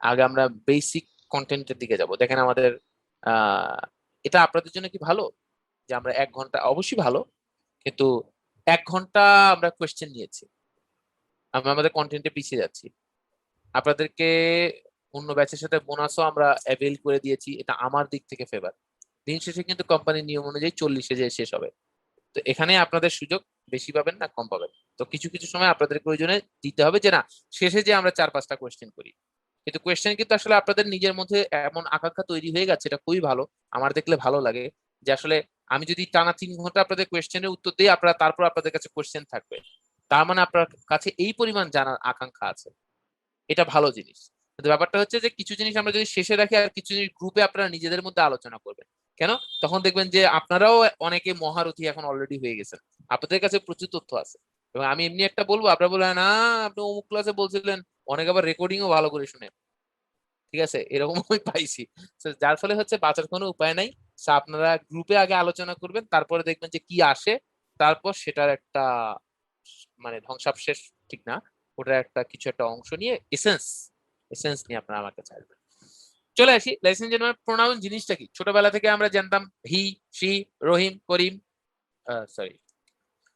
[SPEAKER 3] আগে আমরা বেসিক কন্টেন্টের দিকে যাব। দেখেন আমাদের এটা আপনাদের জন্য কি ভালো যে আমরা 1 ঘন্টা, অবশ্যই ভালো, কিন্তু 1 ঘন্টা আমরা কোয়েশ্চেন নিয়েছি, আমরা আমাদের কন্টেন্টে পিছিয়ে যাচ্ছি। আপনাদেরকে অন্য ব্যাচের সাথে বোনাসও আমরা অ্যাভেল করে দিয়েছি, এটা আমার দিক থেকে ফেভার। দিন শেষে কিন্তু কোম্পানির নিয়ম অনুযায়ী 40-এ যে শেষ হবে। তো এখানে আপনাদের সুযোগ বেশি পাবেন না কম পাবেন। তো কিছু কিছু সময় আপনাদের প্রয়োজনে দিতে হবে যে না শেষে যে আমরা 4-5টা কোয়েশ্চেন করি, কিন্তু কোয়েশ্চেন কিন্তু আসলে আপনাদের নিজের মধ্যে এমন আকাঙ্ক্ষা তৈরি হয়ে গেছে, এটা খুবই ভালো, আমার দেখলে ভালো লাগে যে আসলে আমি যদি টানা 3 ঘন্টা আপনাদের কোয়েশ্চেনের উত্তর দিই, আপনারা তারপর আপনাদের কাছে কোয়েশ্চেন থাকবে, তার মানে আপনার কাছে এই পরিমাণ জানার আকাঙ্ক্ষা আছে, এটা ভালো জিনিস। কিন্তু ব্যাপারটা হচ্ছে যে কিছু জিনিস আমরা যদি শেষে রাখি আর কিছু জিনিস গ্রুপে আপনারা নিজেদের মধ্যে আলোচনা করবেন, কেন? তখন দেখবেন যে আপনারাও অনেকে মহারথী এখন অলরেডি হয়ে গেছেন, আপনাদের কাছে প্রচুর তথ্য আছে। এবং আমি এমনি একটা বলবো, আপনারা বলবেন না আপনি অমুক ক্লাসে বলছিলেন, অনেক আবার রেকর্ডিংও ভালো করে শুনে, ঠিক আছে? এরকম আমি পাইছি। যার ফলে হচ্ছে বাঁচার কোনো উপায় নাই। আপনারা গ্রুপে আগে আলোচনা করবেন, তারপরে দেখবেন যে কি আসে, তারপর সেটার একটা মানে ধ্বংসাবশেষ ঠিক না, ওটার একটা কিছু একটা অংশ নিয়ে এসেন্স নিয়ে আপনারা আমার কাছে আসবেন। চলে আসি লেডিস এন্ড জেন্টলম্যান, প্রোনাউন জিনিসটা কি? ছোটবেলা থেকে আমরা জানতাম he, she, Rahim, Karim, sorry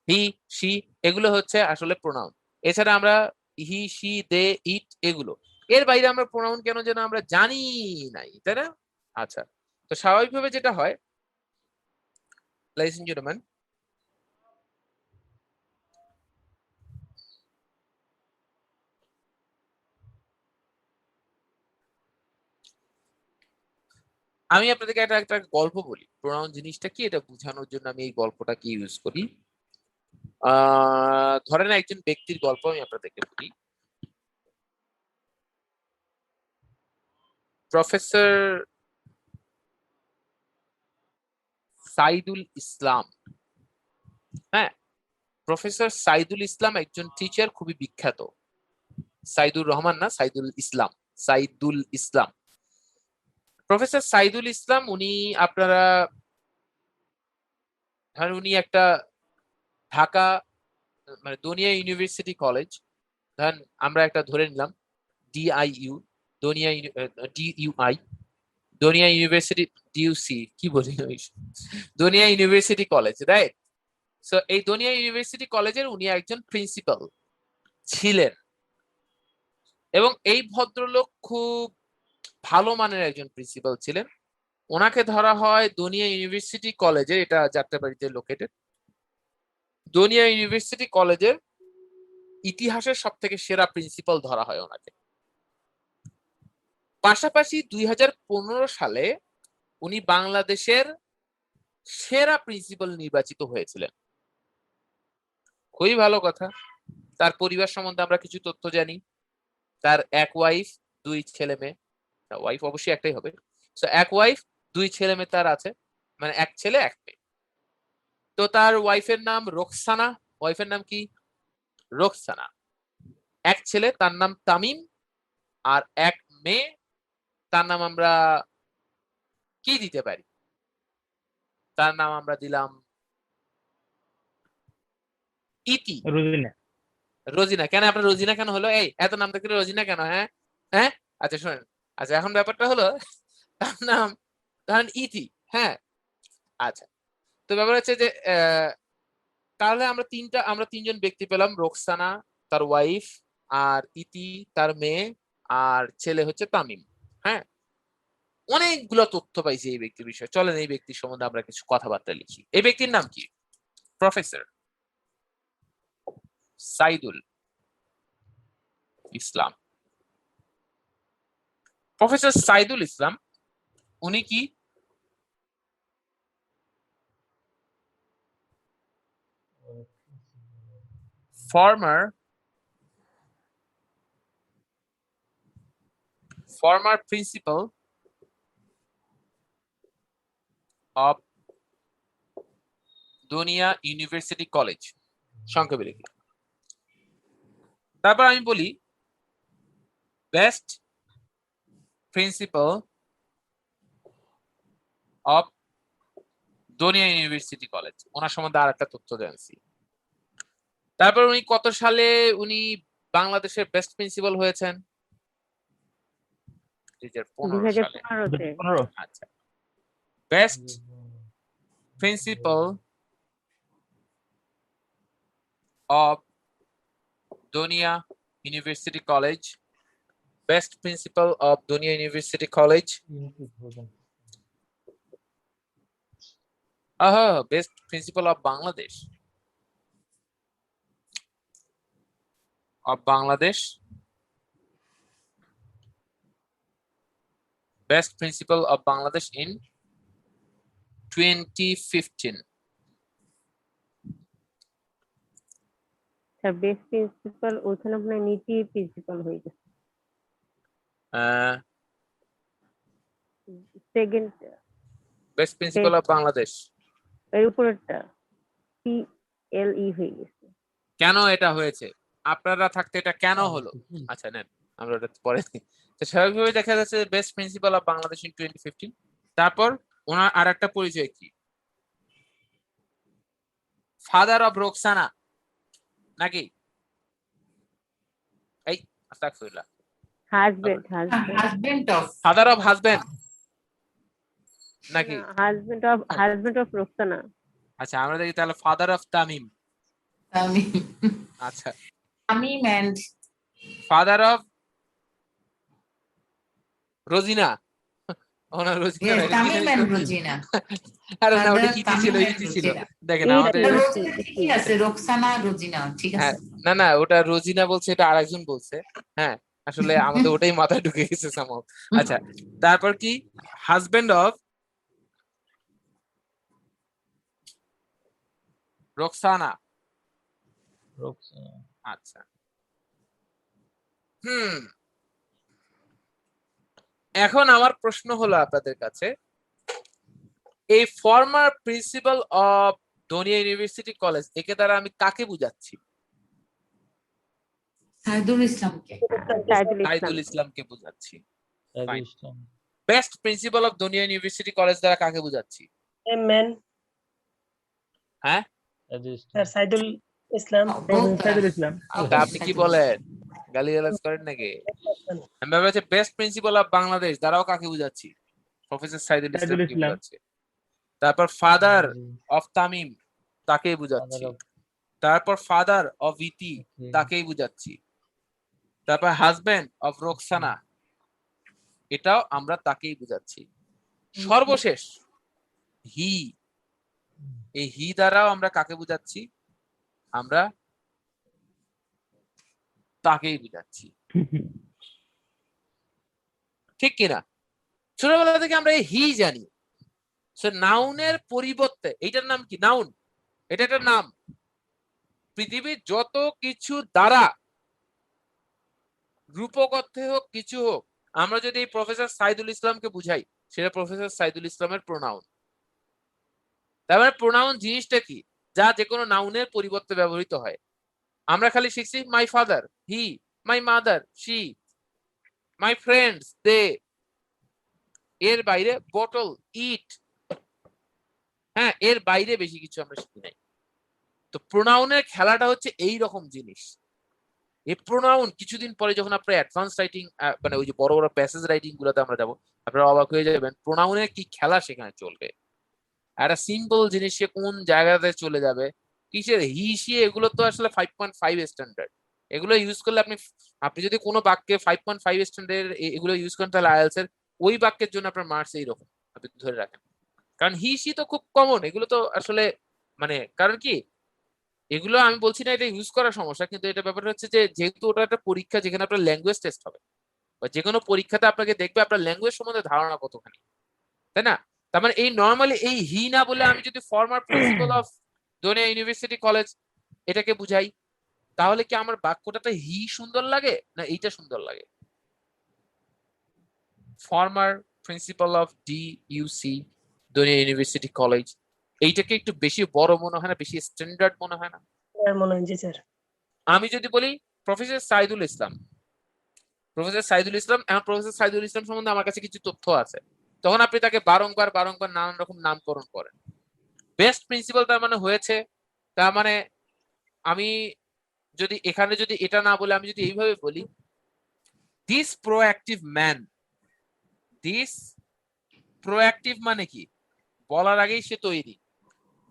[SPEAKER 3] he, she, এগুলো হচ্ছে আসলে প্রোনাউন। এছাড়া আমরা হি, শি, দে, ইট, এগুলো, এর বাইরে আমরা প্রোনাউন কেন যেন আমরা জানি নাই, তাই না? আচ্ছা, তো স্বাভাবিকভাবে যেটা হয় লেডিস এন্ড জেন্টলম্যান, আমি আপনাদেরকে একটা একটা গল্প বলি। প্রোনাউন জিনিসটা কি এটা বোঝানোর জন্য আমি এই গল্পটাকে ইউজ করি। ধরেন একজন ব্যক্তির গল্প আমি আপনাদেরকে বলি। প্রফেসর সাইদুল ইসলাম, হ্যাঁ, প্রফেসর সাইদুল ইসলাম একজন টিচার, খুবই বিখ্যাত। সাইদুর রহমান না, সাইদুল ইসলাম, সাইদুল ইসলাম। প্রফেসর সাইদুল ইসলাম উনি আপনারা ধরেন উনি একটা ঢাকা মানে দনিয়া ইউনিভার্সিটি কলেজ, ধরেন আমরা একটা ধরে নিলাম ডিআইইউ, দনিয়া ডিইউআই, দনিয়া ইউনিভার্সিটি, ডিইউসি কি বলি, দনিয়া ইউনিভার্সিটি কলেজ, রাইট? সো এই দনিয়া ইউনিভার্সিটি কলেজের উনি একজন প্রিন্সিপাল ছিলেন, এবং এই ভদ্রলোক খুব ভালো মানের একজন প্রিন্সিপাল ছিলেন। ওনাকে ধরা হয় দনিয়া ইউনিভার্সিটি কলেজে, এটা যাত্রাবাড়িতে লোকেটেড, দনিয়া ইউনিভার্সিটি কলেজের ইতিহাসের সব থেকে সেরা প্রিন্সিপাল ধরা হয় ওনাকে। পাশাপাশি 2015 সালে উনি বাংলাদেশের সেরা প্রিন্সিপাল নির্বাচিত হয়েছিলেন। খুবই ভালো কথা। তার পরিবার সম্বন্ধে আমরা কিছু তথ্য জানি। তার 1 ওয়াইফ 2 ছেলে মেয়ে, ওয়াইফ অবশ্যই একটাই হবে, তো 1 ওয়াইফ 2 ছেলে মেয়ে তার আছে, মানে 1 ছেলে 1 মেয়ে। তো তার ওয়াইফের নাম রোকসানা, ওয়াইফের নাম কি? রোকসানা। 1 ছেলে তার নাম তামিম, আর 1 মেয়ে তার নাম আমরা কি দিতে পারি? তার নাম আমরা দিলাম ইতি,
[SPEAKER 11] রোজিনা।
[SPEAKER 3] রোজিনা। কেন আপনার রোজিনা কেন হলো? এই এত নাম থাকলে রোজিনা কেন? হ্যাঁ হ্যাঁ, আচ্ছা শোনেন, আচ্ছা এখন ব্যাপারটা হলো তার নাম ধরেন ইতি, হ্যাঁ, আচ্ছা। তো ব্যাপার হচ্ছে যে তাহলে আমরা 3জন ব্যক্তি পেলাম, রোকসানা তার ওয়াইফ, আর ইতি তার মেয়ে, আর ছেলে হচ্ছে তামিম। হ্যাঁ, অনেকগুলো তথ্য পাইছি এই ব্যক্তির বিষয়ে। চলেন এই ব্যক্তির সম্বন্ধে আমরা কিছু কথাবার্তা লিখি। এই ব্যক্তির নাম কি? প্রফেসর সাইদুল ইসলাম। প্রফেসর সাইদুল ইসলাম উনি কি former former principal of দুনিয়া ইউনিভার্সিটি কলেজ, সংক্ষেপে লিখি। তারপর আমি বলি বেস্ট প্রিন্সিপাল অফ দুনিয়া ইউনিভার্সিটি কলেজ, ওনার সম্বন্ধে আর একটা তথ্য জানছি। তারপর উনি কত সালে উনি বাংলাদেশের বেস্ট প্রিন্সিপাল হয়েছেন? 2015 সালে।
[SPEAKER 7] 2015
[SPEAKER 3] আচ্ছা, best principal of Donia University College, best principal of Donia University College. Best principal of Bangladesh. Best principal of Bangladesh in 2015.
[SPEAKER 7] Best principal ওখানে আপনার নীতি প্রিন্সিপাল হয়ে গেছে। Second
[SPEAKER 3] best principal of Bangladesh
[SPEAKER 7] এর উপরেরটা PLE হয়ে গেছে।
[SPEAKER 3] কেন এটা হয়েছে? আপনারা থাকতে এটা কেন হলো? আচ্ছা নেন, আমরা ওটা পরে। তো স্বাভাবিকভাবে দেখা যাচ্ছে best principal of Bangladesh in 2015। তারপর ওনার আরেকটা পরিচয় কি? ফাদার অফ রোকসানা নাকি? এই আস্তাগফিরুল্লাহ,
[SPEAKER 6] husband of
[SPEAKER 3] father of husband নাকি?
[SPEAKER 7] Husband of Roksana.
[SPEAKER 3] আচ্ছা, আমরা দেখি তাহলে ফাদার অফ তামিম। আচ্ছা,
[SPEAKER 6] Tamim and
[SPEAKER 3] father of Rozina. ওনা রোজিনা,
[SPEAKER 6] তামিম এন্ড রোজিনা।
[SPEAKER 3] আরে না, ওটা ইতি ছিল, ইতি ছিল। দেখেন আমাদের
[SPEAKER 6] ঠিক আছে, রোকসানা রোজিনা, ঠিক আছে।
[SPEAKER 3] না না, ওটা রোজিনা বলছে, এটা আরেকজন বলছে। হ্যাঁ, আসলে আমাদের ওটাই মাথায় ঢুকে গেছে সামহাউ। আচ্ছা, তারপর কি? Husband of Roksana. আচ্ছা, এখন আমার প্রশ্ন হলো আপনাদের কাছে, এই ফর্মার প্রিন্সিপাল অফ দুনিয়া ইউনিভার্সিটি কলেজ, একে দ্বারা আমি কাকে বুঝাচ্ছি?
[SPEAKER 6] সাইদুল
[SPEAKER 3] ইসলামকে বুঝাচ্ছি। বেস্ট প্রিন্সিপাল অফ দুনিয়া ইউনিভার্সিটি কলেজ দ্বারা কাকে বুঝাচ্ছি? হ্যাঁ,
[SPEAKER 11] সাইদুল ইসলাম।
[SPEAKER 3] আপনি কি বলেন? গালিগালাজ করেন নাকি? আমি ভাবছি বেস্ট প্রিন্সিপাল অফ বাংলাদেশ দ্বারাও কাকে বুঝাচ্ছি? প্রফেসর সাইদুল ইসলামকে বুঝাচ্ছি। তারপর ফাদার অফ তামিম, তাকেই বুঝাচ্ছি। তারপর ফাদার অফ ইতি, তাকেই বুঝাচ্ছি। তারপর হাজবেন্ড অফ রোকসানা, এটাও আমরা তাকেই বুঝাচ্ছি। সর্বশেষ হি, এই হি দ্বারাও আমরা কাকে বুঝাচ্ছি? আমরা তাকেই বুঝাচ্ছি। ঠিক কিনা? ছোটবেলা থেকে আমরা এই হি জানি। নাউনের পরিবর্তে, এইটার নাম কি? নাউন। এটা একটা নাম। পৃথিবীর যত কিছু দ্বারা, রূপক অর্থে হোক কিছু হোক, আমরা যদি এই প্রফেসর সাইদুল ইসলামকে বুঝাই, সেটা প্রফেসর সাইদুল ইসলামের প্রোনাউন। তার মানে প্রোনাউন জিনিসটা কি? যা যে কোনো নাউনের পরিবর্তে ব্যবহৃত হয়। আমরা খালি শিখছি my father, he, my mother, she, my friends, they. এর বাইরে বটল, ইট, হ্যাঁ, এর বাইরে বেশি কিছু আমরা শিখি নাই। তো প্রোনাউনের খেলাটা হচ্ছে এই রকম জিনিস। এই প্রোনাউন কিছুদিন পরে যখন আপনার অ্যাডভান্স রাইটিং, মানে ওই যে বড় বড় প্যাসেজ রাইটিং গুলোতে আমরা যাবো, আপনারা অবাক হয়ে যাবেন প্রোনাউনের কি খেলা সেখানে চলবে। একটা সিম্পল জিনিস সে কোন জায়গাতে চলে যাবে, কিসের হি, সি, এগুলো তো আসলে 5.5 স্ট্যান্ডার্ড। এগুলো ইউজ করলে আপনি যদি কোনো বাক্যে 5.5 স্ট্যান্ডার্ড এগুলো ইউজ করেন, তাহলে আইএলটিএস এর ওই বাক্যের জন্য আপনার মার্কস এইরকম আপনি ধরে রাখেন। কারণ হি, সি তো খুব কমন, এগুলো তো আসলে মানে, কারণ কি এগুলো আমি বলছি না এটা ইউজ করার সমস্যা, কিন্তু এটা ব্যাপারটা হচ্ছে যে যেহেতু ওটা একটা পরীক্ষা যেখানে আপনার ল্যাঙ্গুয়েজ টেস্ট হবে, বা যে কোনো পরীক্ষাতে আপনাকে দেখবে আপনার ল্যাঙ্গুয়েজ সম্বন্ধে ধারণা কতখানি, তাই না? তার মানে এই নর্মালি এই হি না বলে আমি যদি ফর্মার প্রিন্সিপাল অফ দুনিয়া ইউনিভার্সিটি কলেজ এটাকে বুঝাই, তাহলে কি আমার বাক্যটাতে হি সুন্দর লাগে না এইটা সুন্দর লাগে? ফর্মার প্রিন্সিপাল অফ ডিইউসি দুনিয়া ইউনিভার্সিটি কলেজ, এইটাকে একটু বেশি বড় মনে হয় না, বেশি স্ট্যান্ডার্ড মনে হয় না?
[SPEAKER 11] স্যার মনে হয় জি স্যার।
[SPEAKER 3] আমি যদি বলি প্রফেসর সাইদুল ইসলাম, এখন প্রফেসর সাইদুল ইসলাম সম্বন্ধে আমার কাছে কিছু তথ্য আছে, তখন আপনি তাকে বারংবার নানান রকম নামকরণ করেন। বেস্ট প্রিন্সিপাল তার মানে হয়েছে, তার মানে আমি যদি এখানে যদি এটা না বলে আমি যদি এইভাবে বলি, this proactive man, this proactive মানে কি, বলার আগেই সে তৈরি।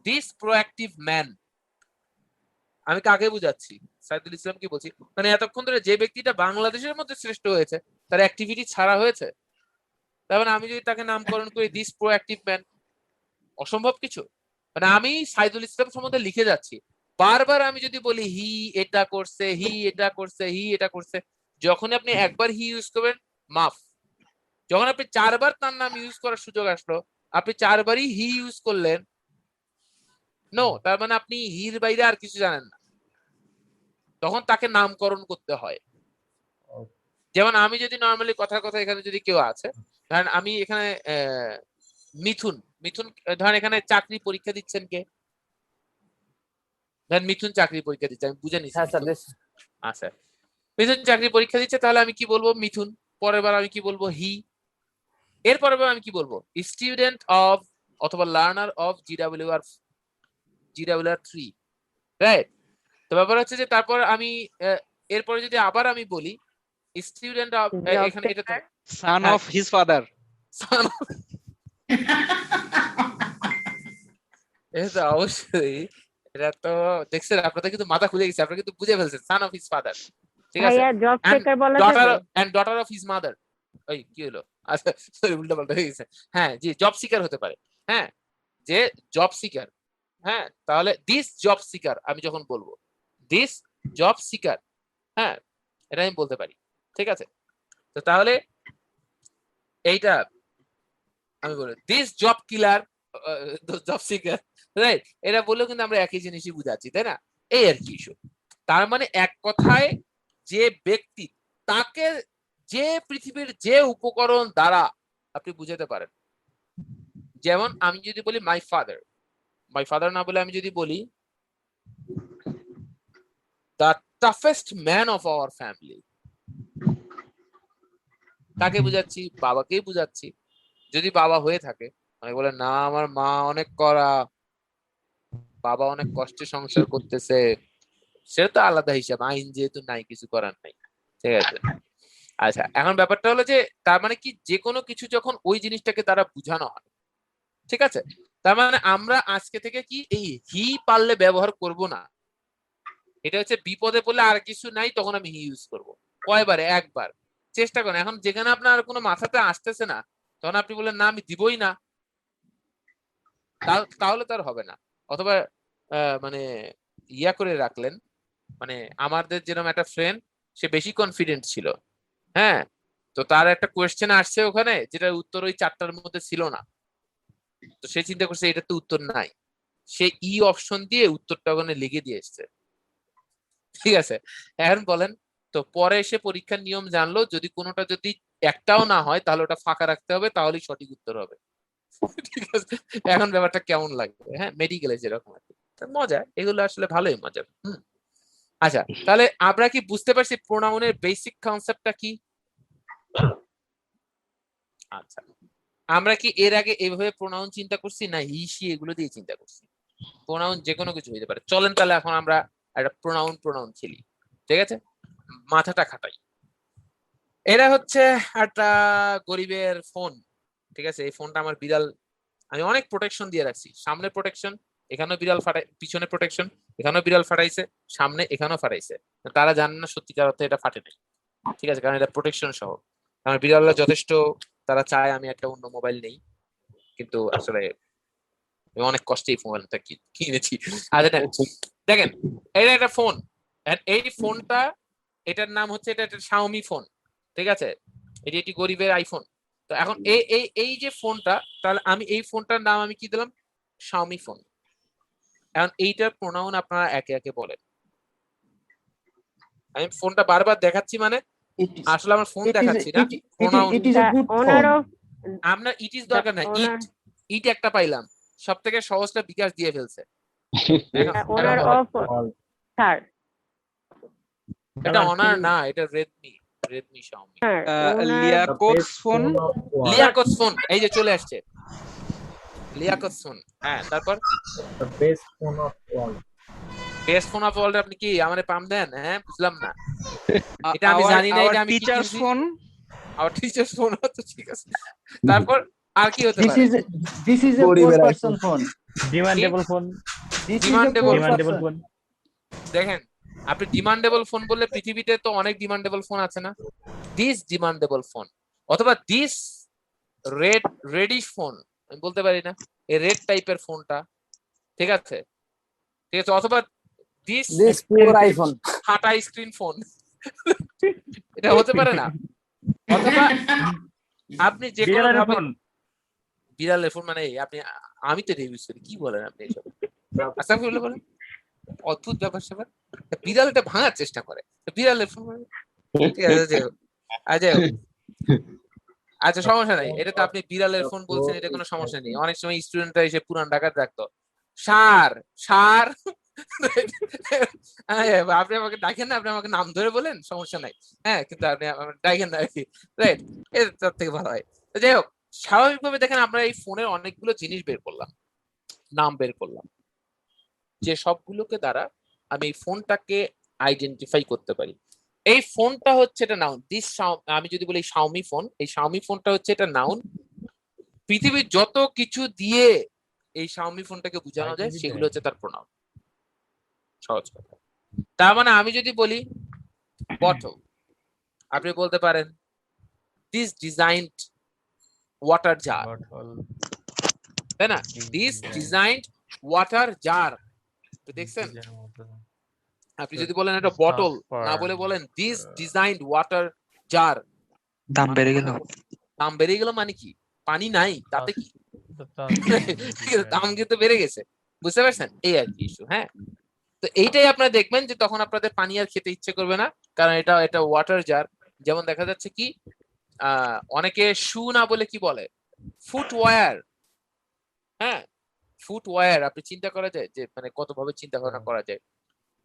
[SPEAKER 3] দিস প্রোঅ্যাক্টিভ ম্যান আমি কাকে বুঝাচ্ছি? সাইদুল ইসলামকে বলছি। মানে এতক্ষণ ধরে যে ব্যক্তিটা বাংলাদেশের মধ্যে শ্রেষ্ঠ হয়েছে তার অ্যাক্টিভিটি ছাড়া হয়েছে, তার মানে আমি যদি তাকে নামকরণ করি দিস প্রোঅ্যাক্টিভ ম্যান, অসম্ভব কিছু। মানে আমি সাইদুল ইসলাম সম্বন্ধে লিখে যাচ্ছি, বারবার আমি যদি বলি হি এটা করছে, হি এটা করছে, হি এটা করছে, যখন আপনি একবার হি ইউজ করবেন মাফ, যখন আপনি 4 বার তার নাম ইউজ করার সুযোগ আসলো, আপনি 4 বারই হি ইউজ করলেন, নো, তার মানে আপনি হির বাইরে আর কিছু জানেন না, তখন তাকে নামকরণ করতে হয়। যেমন আমি যদি নর্মালি কথার কথা এখানে যদি কেউ আছে, ধরেন আমি এখানে মিথুন, ধরেন এখানে চাকরি পরীক্ষা দিচ্ছেন কে? ধরেন মিথুন চাকরি পরীক্ষা দিচ্ছে, আমি বুঝে নিচ্ছি। আচ্ছা, মিথুন চাকরি পরীক্ষা দিচ্ছে, তাহলে আমি কি বলবো? মিথুন। পরের বার আমি কি বলবো? হি। এর পরের বার আমি কি বলবো? স্টুডেন্ট অফ অথবা লার্নার অফ GWR3, রাইট? তো ব্যাপার হচ্ছে যে তারপর আমি এরপরে যদি আবার আমি বলি স্টুডেন্ট অফ, এখানে এটা তো
[SPEAKER 13] son of his father,
[SPEAKER 3] এটা তো অবশ্যই, এটা তো দেখছেন আপনাদের কিন্তু মাথা খুলে গেছে, আপনারা কিন্তু বুঝে ফেলছেন, son of his father, ঠিক আছে?
[SPEAKER 7] ভাইয়া জব চেকার বলা যাবে?
[SPEAKER 3] daughter of his mother, ওই কি হলো? আচ্ছা সরি, উল্টা পাল্টা হয়ে গেছে। হ্যাঁ, জি, জব সিকার হতে পারে। হ্যাঁ, যে জব সিকার, হ্যাঁ, তাহলে দিস জব সিকার আমি যখন বলবো দিস জব সিকার, হ্যাঁ, এটা আমি বলতে পারি, ঠিক আছে? তো তাহলে এইটা আমি বলি this job killer, job seeker, right? এটা বললেও কিন্তু আমরা একই জিনিসই বুঝাচ্ছি, তাই না? এই আর কি ইস্যু। তার মানে এক কথায় যে ব্যক্তি, তাকে যে পৃথিবীর যে উপকরণ দ্বারা আপনি বুঝাতে পারেন, যেমন আমি যদি বলি মাই ফাদার না বলে আমি যদি বলি the toughest man of our family, কাকে বুঝাচ্ছি? বাবাকেই বুঝাচ্ছি। যদি বাবা হয়ে থাকে, অনেক বলে না আমার মা অনেক কড়া, বাবা অনেক কষ্টে সংসার করতেছে, সেটা তো আলাদা হিসাব, আইন যেহেতু নাই, কিছু করার নাই, ঠিক আছে? আচ্ছা, এখন ব্যাপারটা হলো যে তার মানে কি, যে কোনো কিছু যখন ওই জিনিসটাকে দ্বারা বুঝানো হয়, ঠিক আছে, তার মানে আমরা আজকে থেকে কি এই হি পারলে ব্যবহার করব না, এটা হচ্ছে বিপদে পড়লে আর কিছু নাই তখন আমি হি ইউজ করব। কয়বারে? একবার। চেষ্টা করেন, এখন যেখানে আপনার কোনো মাথাতে আসতেছে না তখন আপনি বললেন না আমি দিবই না, তাহলে তো আর হবে না। অথবা মানে ইয়া করে রাখলেন, মানে আমাদের যেরকম একটা ফ্রেন্ড, সে বেশি কনফিডেন্ট ছিল, হ্যাঁ, তো তার একটা কোয়েশ্চেন আসছে ওখানে যেটার উত্তর ওই 4টার মধ্যে ছিল না, তো সে চিন্তা করছে এটা তো উত্তর নাই, সে ই অপশন দিয়ে উত্তরটা ওখানে লিখে দিয়ে এসছে, ঠিক আছে? এখন বলেন তো, পরে এসে পরীক্ষার নিয়ম জানলো, যদি কোনোটা যদি একটাও না হয় তাহলে ওটা ফাঁকা রাখতে হবে, তাহলেই সঠিক উত্তর হবে, ঠিক আছে? এখন ব্যাপারটা কেমন লাগবে? হ্যাঁ, মেডিকেলে যেরকম আর কি, মজা, এগুলো আসলে ভালোই মজা। আচ্ছা, তাহলে আমরা কি বুঝতে পারছি প্রোনাউনের বেসিক কনসেপ্টটা কি? আচ্ছা, আমরা কি এর আগে এইভাবে প্রোনাউন চিন্তা করছি না হি সি এগুলো দিয়ে চিন্তা করছি? প্রোনাউন যে কোনো কিছু হতে পারে। চলেন তাহলে এখন আমরা একটা প্রোনাউন খেলি, ঠিক আছে? মাথাটা খাটাই। এরা হচ্ছে একটা গরিবের ফোন, ঠিক আছে? এই ফোনটা আমার বিড়াল, আমি অনেক প্রোটেকশন দিয়ে রাখছি, সামনে প্রোটেকশন, এখানেও বিড়াল ফাটাই, পিছনে প্রোটেকশন, এখানেও বিড়াল ফাটাইছে, সামনে এখানেও ফাটাইছে, তারা জানে না সত্যিকার অর্থে এটা ফাটে নাই, ঠিক আছে? কারণ এটা প্রোটেকশন সহ। আমার বিড়ালরা যথেষ্ট, তারা চায় আমি একটা অন্য মোবাইল নেই, কিন্তু আসলে অনেক কষ্টে এই মোবাইলটা কিনেছি। আচ্ছা দেখেন, এটা একটা ফোন, এই ফোনটা, এটার নাম হচ্ছে, এটা একটা শাওমি ফোন, ঠিক আছে? এটি একটি গরিবের আইফোন। তো এখন এই যে ফোনটা, তাহলে আমি এই ফোনটার নাম আমি কি দিলাম? Xiaomi phone. এখন এইটার প্রোনাউন আপনারা একে একে বলেন। আমি ফোনটা বারবার দেখাচ্ছি, মানে আসলে আমরা ফোন দেখাচ্ছি না,
[SPEAKER 14] it is a good
[SPEAKER 7] owner
[SPEAKER 14] phone.
[SPEAKER 7] Of
[SPEAKER 3] আমরা ইট ইজ দরকার নাই,
[SPEAKER 7] ওনার
[SPEAKER 3] ইট একটা পাইলাম, সব থেকে সহজটা বিকাশ দিয়ে ফেলছে।
[SPEAKER 7] ওনার অফ স্যার
[SPEAKER 3] এটা অনার না, এটা রেডমি শাওমি।
[SPEAKER 13] লিয়াকোটস ফোন,
[SPEAKER 3] লিয়াকোটস ফোন এই যে চলে আসছে, লিয়াকোটস ফোন। হ্যাঁ, তারপর
[SPEAKER 16] best phone off all.
[SPEAKER 3] Best phone off all আপনি কি আমারে পাম দেন? হ্যাঁ, বুঝলাম না, এটা আমি জানি না, এটা আমি
[SPEAKER 13] টিচার্স ফোন,
[SPEAKER 3] আমার টিচার্স ফোন তো ঠিক আছে। তারপর আর কি হতে
[SPEAKER 14] This
[SPEAKER 3] পারে?
[SPEAKER 14] is a poor person phone.
[SPEAKER 16] Demandable phone.
[SPEAKER 14] This is a poor
[SPEAKER 16] demandable
[SPEAKER 14] person.
[SPEAKER 16] Phone.
[SPEAKER 3] দেখেন, আপনি ডিমান্ডেবল ফোন বললে পৃথিবীতে তো অনেক ডিমান্ডেবল ফোন আছে না? দিস ডিমান্ডেবল ফোন অথবা দিস রেডিশ ফোন, আমি বলতে পারি না, এই রেড টাইপের ফোনটা, ঠিক আছে, অথবা দিস
[SPEAKER 2] পুর আইফোন,
[SPEAKER 3] ফাটা স্ক্রিন ফোন, এটা হতে পারে না? অথবা আপনি যে কোনো ভাবে বিড়ালের ফোন, মানে আপনি, আমি তো রিভিউ করি, কি বলেন আপনি এসব? আস্তাগফিরুল্লাহ বলেন, অদ্ভুত ব্যাপার স্যাপার। বিড়ালটা ভাঙার চেষ্টা করে, বিড়ালের ফোন মানে ঠিক আছে। আচ্ছা সমস্যা নাই, এটা তো আপনি বিড়ালের ফোন বলছেন, এটা কোনো সমস্যা নেই। অনেক সময় স্টুডেন্টরা এসে পুরান ঢাকায় থাকতো, সার আপনি আমাকে ডাকেন না, আপনি আমাকে নাম ধরে বলেন, সমস্যা নাই, হ্যাঁ, কিন্তু আপনি ডাকেন না আর কি, রাইট? এর তার থেকে ভালো হয়। যাই হোক, স্বাভাবিকভাবে দেখেন আমরা এই ফোনের অনেকগুলো জিনিস বের করলাম, নাম বের করলাম, যে সবগুলোকে দ্বারা আমি এই ফোনটাকে আইডেন্টিফাই করতে পারি। এই ফোনটা হচ্ছে এটা নাউন, আমি যদি বলি শাওমি ফোন, এই শাওমি ফোনটা হচ্ছে এটা নাউন। পৃথিবীর যত কিছু দিয়ে এই শাওমি ফোনটাকে বোঝানো যায় সেগুলো হচ্ছে তার প্রোনাউন, সহজ কথা। তার মানে আমি যদি বলি বটল, আপনি বলতে পারেন দিস ডিজাইনড ওয়াটার জার, তাই না? দিস ডিজাইনড ওয়াটার জার, দেখছেন? আপনি যদি বলেন এটা বটল, না বলে বলেন দিস ডিজাইনড ওয়াটার জার,
[SPEAKER 4] দাম বেড়ে গেল।
[SPEAKER 3] দাম বেড়ে গেল মানে কি? পানি নাই তাতে কি, দাম কিন্তু বেড়ে গেছে, বুঝতে পারছেন? এই আর কি ইস্যু। হ্যাঁ, তো এইটাই আপনারা দেখবেন যে তখন আপনাদের পানি আর খেতে ইচ্ছে করবে না, কারণ এটা ওয়াটার জার। যেমন দেখা যাচ্ছে কি, অনেকে শু না বলে কি বলে ফুটওয়্যার। হ্যাঁ, ফুটওয়্যার আপনি চিন্তা করা যায় যে মানে কত ভাবে চিন্তা ভাবনা করা যায়।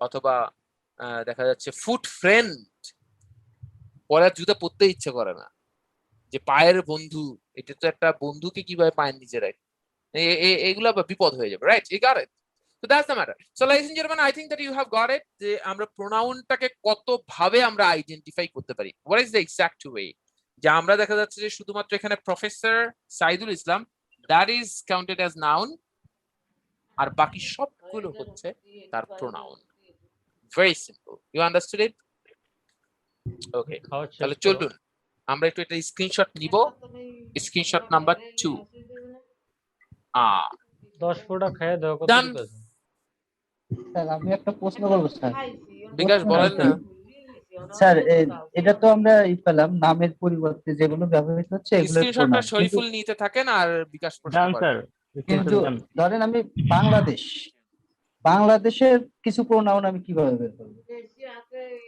[SPEAKER 3] অথবা দেখা যাচ্ছে ফুট ফ্রেন্ড, পরে জুতা পরতে ইচ্ছে করে না, যে পায়ের বন্ধু, এটা তো একটা বন্ধুকে কিভাবে পায়ের নিচে রাখে, এগুলো বিপদ হয়ে যাবে, right? You got it? So that's the matter. So ladies and gentlemen, I think that you have got it, যে আমরা প্রোনাউনটাকে কত ভাবে আমরা আইডেন্টিফাই করতে পারি। What is the exact way? যে আমরা দেখা যাচ্ছে যে শুধুমাত্র এখানে professor Saidul Islam, that is counted as noun, আর বাকি সবগুলো হচ্ছে তার pronoun. Very simple. You understood it? Okay. তাহলে চলুন আমরা একটু এটা স্ক্রিনশট নিব। Screenshot number 2।
[SPEAKER 8] 10 ফোঁটা খেয়ে দাও কত
[SPEAKER 3] Done.
[SPEAKER 8] আছে?
[SPEAKER 14] স্যার আমি একটা প্রশ্ন করবো স্যার।
[SPEAKER 3] বিকাশ বলেন না।
[SPEAKER 14] স্যার এটা তো আমরা পেলাম নামের পরিবর্তে যেগুলো ব্যবহৃত হচ্ছে এগুলো
[SPEAKER 3] স্ক্রিনশটটা শরীফুল নিতে থাকেন আর বিকাশ প্রশ্ন করেন।
[SPEAKER 14] কিন্তু ধরেন আমি বাংলাদেশের কিছু প্রোনাউন আমি কিভাবে বের করব?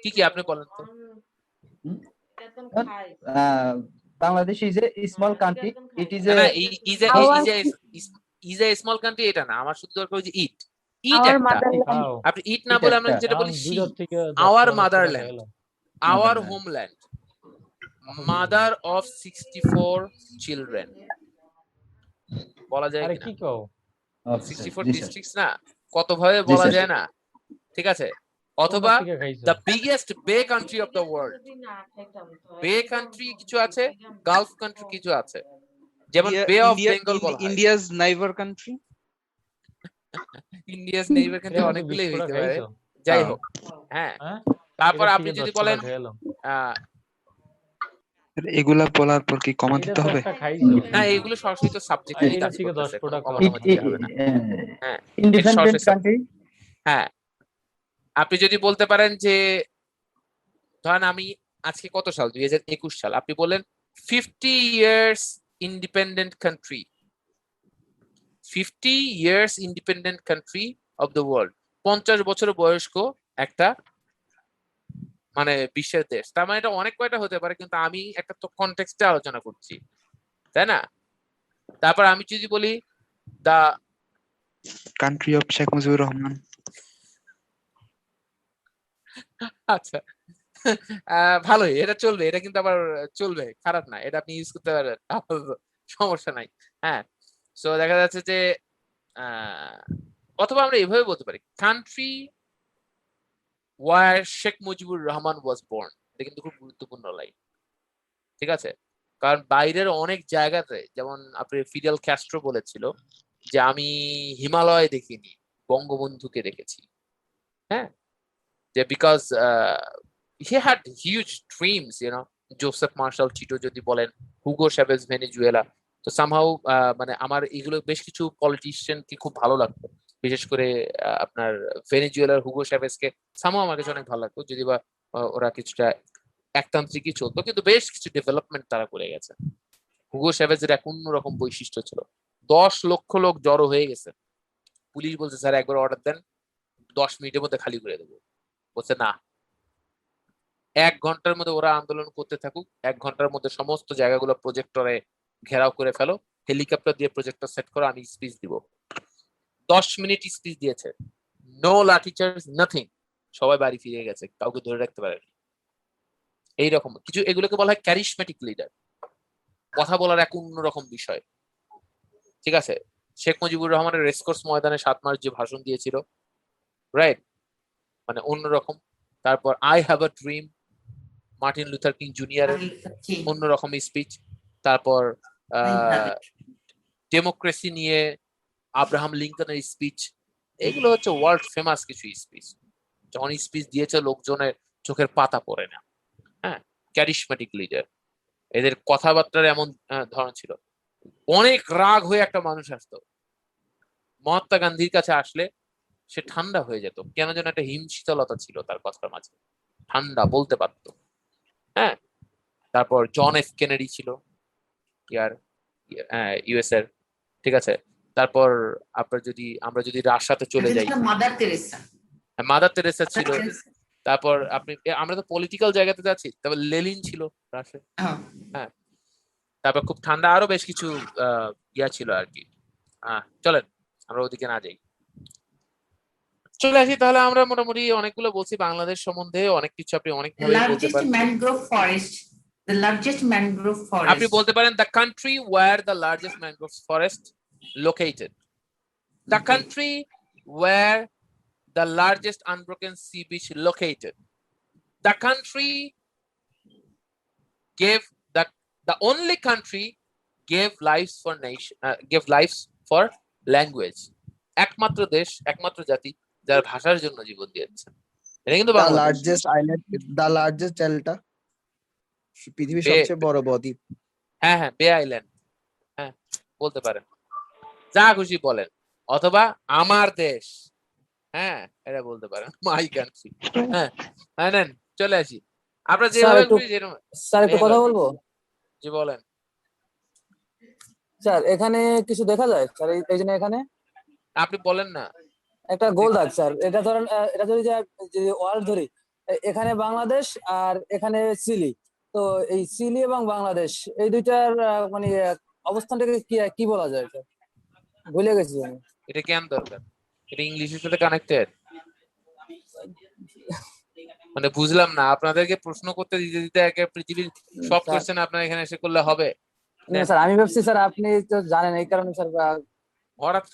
[SPEAKER 3] কি কি আপনি বলেন তো।
[SPEAKER 14] Bangladesh is a small country, it is
[SPEAKER 3] a small country, এটা না, আমার শুধু দরকার হচ্ছে ইট একটা। আপনি ইট না বলে আমরা যেটা বলি our motherland, our homeland, mother of 64 children বলা যায় কি কও? 64 ডিস্ট্রিক্টস না, কত ভাবে বলা যায় না, ঠিক আছে? অথবা দ্য বিগেস্ট বে কান্ট্রি অফ দ্য ওয়ার্ল্ড, বে কান্ট্রি কিছু আছে, গালফ কান্ট্রি কিছু আছে, যেমন বে অফ বেঙ্গল বলা হয়।
[SPEAKER 13] India's neighbour country,
[SPEAKER 3] India's neighbour country অনেকগুলোই হইতে পারে, যাই হোক। হ্যাঁ, তারপর আপনি যদি বলেন
[SPEAKER 4] এগুলা বলার পর কি কমা দিতে হবে?
[SPEAKER 3] না, এগুলো সরাসরি তো সাবজেক্টেরই কাজ করতেছে, কমা দিতে হবে না। হ্যাঁ,
[SPEAKER 14] ইন্ডিপেন্ডেন্ট কান্ট্রি।
[SPEAKER 3] হ্যাঁ, আপনি যদি বলতে পারেন যে ধরেন আমি আজকে কত সাল, 2021 সাল, আপনি বলেন 50 years independent country, 50 years independent country of the world, 50 বছর বয়স্ক একটা মানে বিশ্বের দেশ, তার মানে এটা অনেক কয়টা হতে পারে, কিন্তু আমি একটা তো কনটেক্সটে আলোচনা করছি, তাই না? তারপর আমি যদি বলি the
[SPEAKER 4] country of Sheikh Mujibur Rahman.
[SPEAKER 3] আচ্ছা, ভালোই, এটা চলবে, এটা কিন্তু আবার চলবে, খারাপ না, এটা আপনি ইউজ করতে পারবেন, আপাতত সমস্যা নাই। হ্যাঁ, সো দেখা যাচ্ছে যে অথবা আমরা এভাবে বলতে পারি country where Sheikh Mujibur Rahman was born. এটা কিন্তু খুব গুরুত্বপূর্ণ লাইন, ঠিক আছে? কারণ বাইরের অনেক জায়গাতে, যেমন আপনি ফিডেল ক্যাস্ট্রো বলেছিল যে আমি হিমালয় দেখিনি, বঙ্গবন্ধুকে দেখেছি। হ্যাঁ, যে because he had huge dreams, Joseph Marshal Tito যদি বলেন, হুগো চ্যাভেজ ভেনেজুয়েলা, তো সামহাউ মানে আমার এগুলো বেশ কিছু পলিটিশিয়ানকে খুব ভালো লাগতো, বিশেষ করে আপনার ভেনেজুয়েলার হুগো চ্যাভেজকে সামহাউ আমার কাছে অনেক ভালো লাগতো, যদি বা ওরা কিছুটা একতান্ত্রিকই চলতো, কিন্তু বেশ কিছু ডেভেলপমেন্ট তারা করে গেছে। হুগো চ্যাভেজের এক অন্যরকম বৈশিষ্ট্য ছিল, 10 লক্ষ লোক জড়ো হয়ে গেছে, পুলিশ বলছে স্যার একবার অর্ডার দেন, 10 মিনিটের মধ্যে খালি করে দেবো। বলছে না, 1 ঘন্টার মধ্যে ওরা আন্দোলন করতে থাকুক, 1 ঘন্টার মধ্যে সমস্ত জায়গাগুলো প্রজেক্টরে ঘেরাও করে ফেলো, হেলিকপ্টার দিয়ে প্রজেক্টর সেট করো, আমি স্পিচ দিব। 10 মিনিট স্পিচ দিয়েছে, নো লাঠি চার্জ, নাথিং, সবাই বাড়ি ফিরে গেছে, কাউকে ধরে রাখতে পারেনি। এইরকম কিছু, এগুলোকে বলা হয় ক্যারিশমেটিক লিডার, কথা বলার এক অন্যরকম বিষয়, ঠিক আছে? শেখ মুজিবুর রহমানের রেসকোর্স ময়দানে 7 মার্চ যে ভাষণ দিয়েছিল, রাইট, মানে অন্যরকম। তারপর I have a dream, Martin Luther King জুনিয়রের অন্যরকম স্পিচ। তারপর ডেমোক্রেসি নিয়ে আব্রাহাম লিঙ্কনের স্পিচ, এগুলো হচ্ছে ওয়ার্ল্ড ফেমাস কিছু স্পিচ। যখন স্পিচ দিয়েছে লোকজনের চোখের পাতা পড়ে না। হ্যাঁ, ক্যারিশমেটিক লিডার, এদের কথাবার্তার এমন ধরন ছিল। অনেক রাগ হয়ে একটা মানুষ আসতো, মহাত্মা গান্ধীর কাছে আসলে সে ঠান্ডা হয়ে যেত, কেন যেন একটা হিমশীতলতা ছিল তার কথার মাঝে, ঠান্ডা বলতে পারতো। হ্যাঁ, তারপর জন এফ কেনেডি ছিল ইউএস এর, ঠিক আছে? তারপর আমরা যদি রাশিয়াতে চলে যাই, মাদার তেরেসা ছিল। তারপর আমরা তো পলিটিক্যাল জায়গাতে যাচ্ছি, তারপর লেনিন ছিল রাশিয়া। হ্যাঁ, তারপর খুব ঠান্ডা আরো বেশ কিছু ছিল আর কি। চলেন আমরা ওদিকে না যাই, চলে আসি তাহলে। আমরা মোটামুটি অনেকগুলো বলছি বাংলাদেশ সম্বন্ধে, অনেক কিছু আপনি অনেকভাবে বলতে পারেন। আপনি বলতে পারেন the country where the largest mangrove forest located, the country where the largest unbroken sea beach located, the country gave the only country gave lives for language, একমাত্র দেশ, একমাত্র জাতি যার ভাষার জন্য জীবন দিয়েছে। এটা কিন্তু
[SPEAKER 12] largest island, the largest delta, পৃথিবীর সবচেয়ে বড় বদ্বীপ।
[SPEAKER 3] হ্যাঁ হ্যাঁ, বে আইল্যান্ড, হ্যাঁ বলতে পারেন, যা খুশি বলেন, অথবা আমার দেশ, হ্যাঁ এটা বলতে পারেন, মাই কান্ট্রি। হ্যাঁ হ্যাঁ, নেন চলে আসি। আপনারা যেভাবে
[SPEAKER 2] স্যার একটু কথা বলবো?
[SPEAKER 3] জি বলেন
[SPEAKER 2] স্যার। এখানে কিছু দেখা যায় স্যার, এই জন্য এখানে
[SPEAKER 3] আপনি বলেন না,
[SPEAKER 2] একটা গোল দাগ স্যার, এটা ধরেন, এটা যদি ওয়ার্ল্ড ধরি, এখানে বাংলাদেশ আর এখানে চিলি, তো এই চিলি এবং বাংলাদেশ এই দুইটার মানে অবস্থানটাকে কি বলা যায় স্যার? ভুলে গেছি আমি।
[SPEAKER 3] এটা কেন দরকার? এটা ইংলিশের সাথে কানেক্টেড? মানে বুঝলাম না, আপনাদেরকে প্রশ্ন করতে দিতে দিতে একে পৃথিবীর সব কোশ্চেন আপনারা এখানে এসে করলে হবে
[SPEAKER 2] না স্যার? আমি ভাবছি স্যার আপনি তো জানেন, এই কারণে স্যার
[SPEAKER 3] হঠাৎ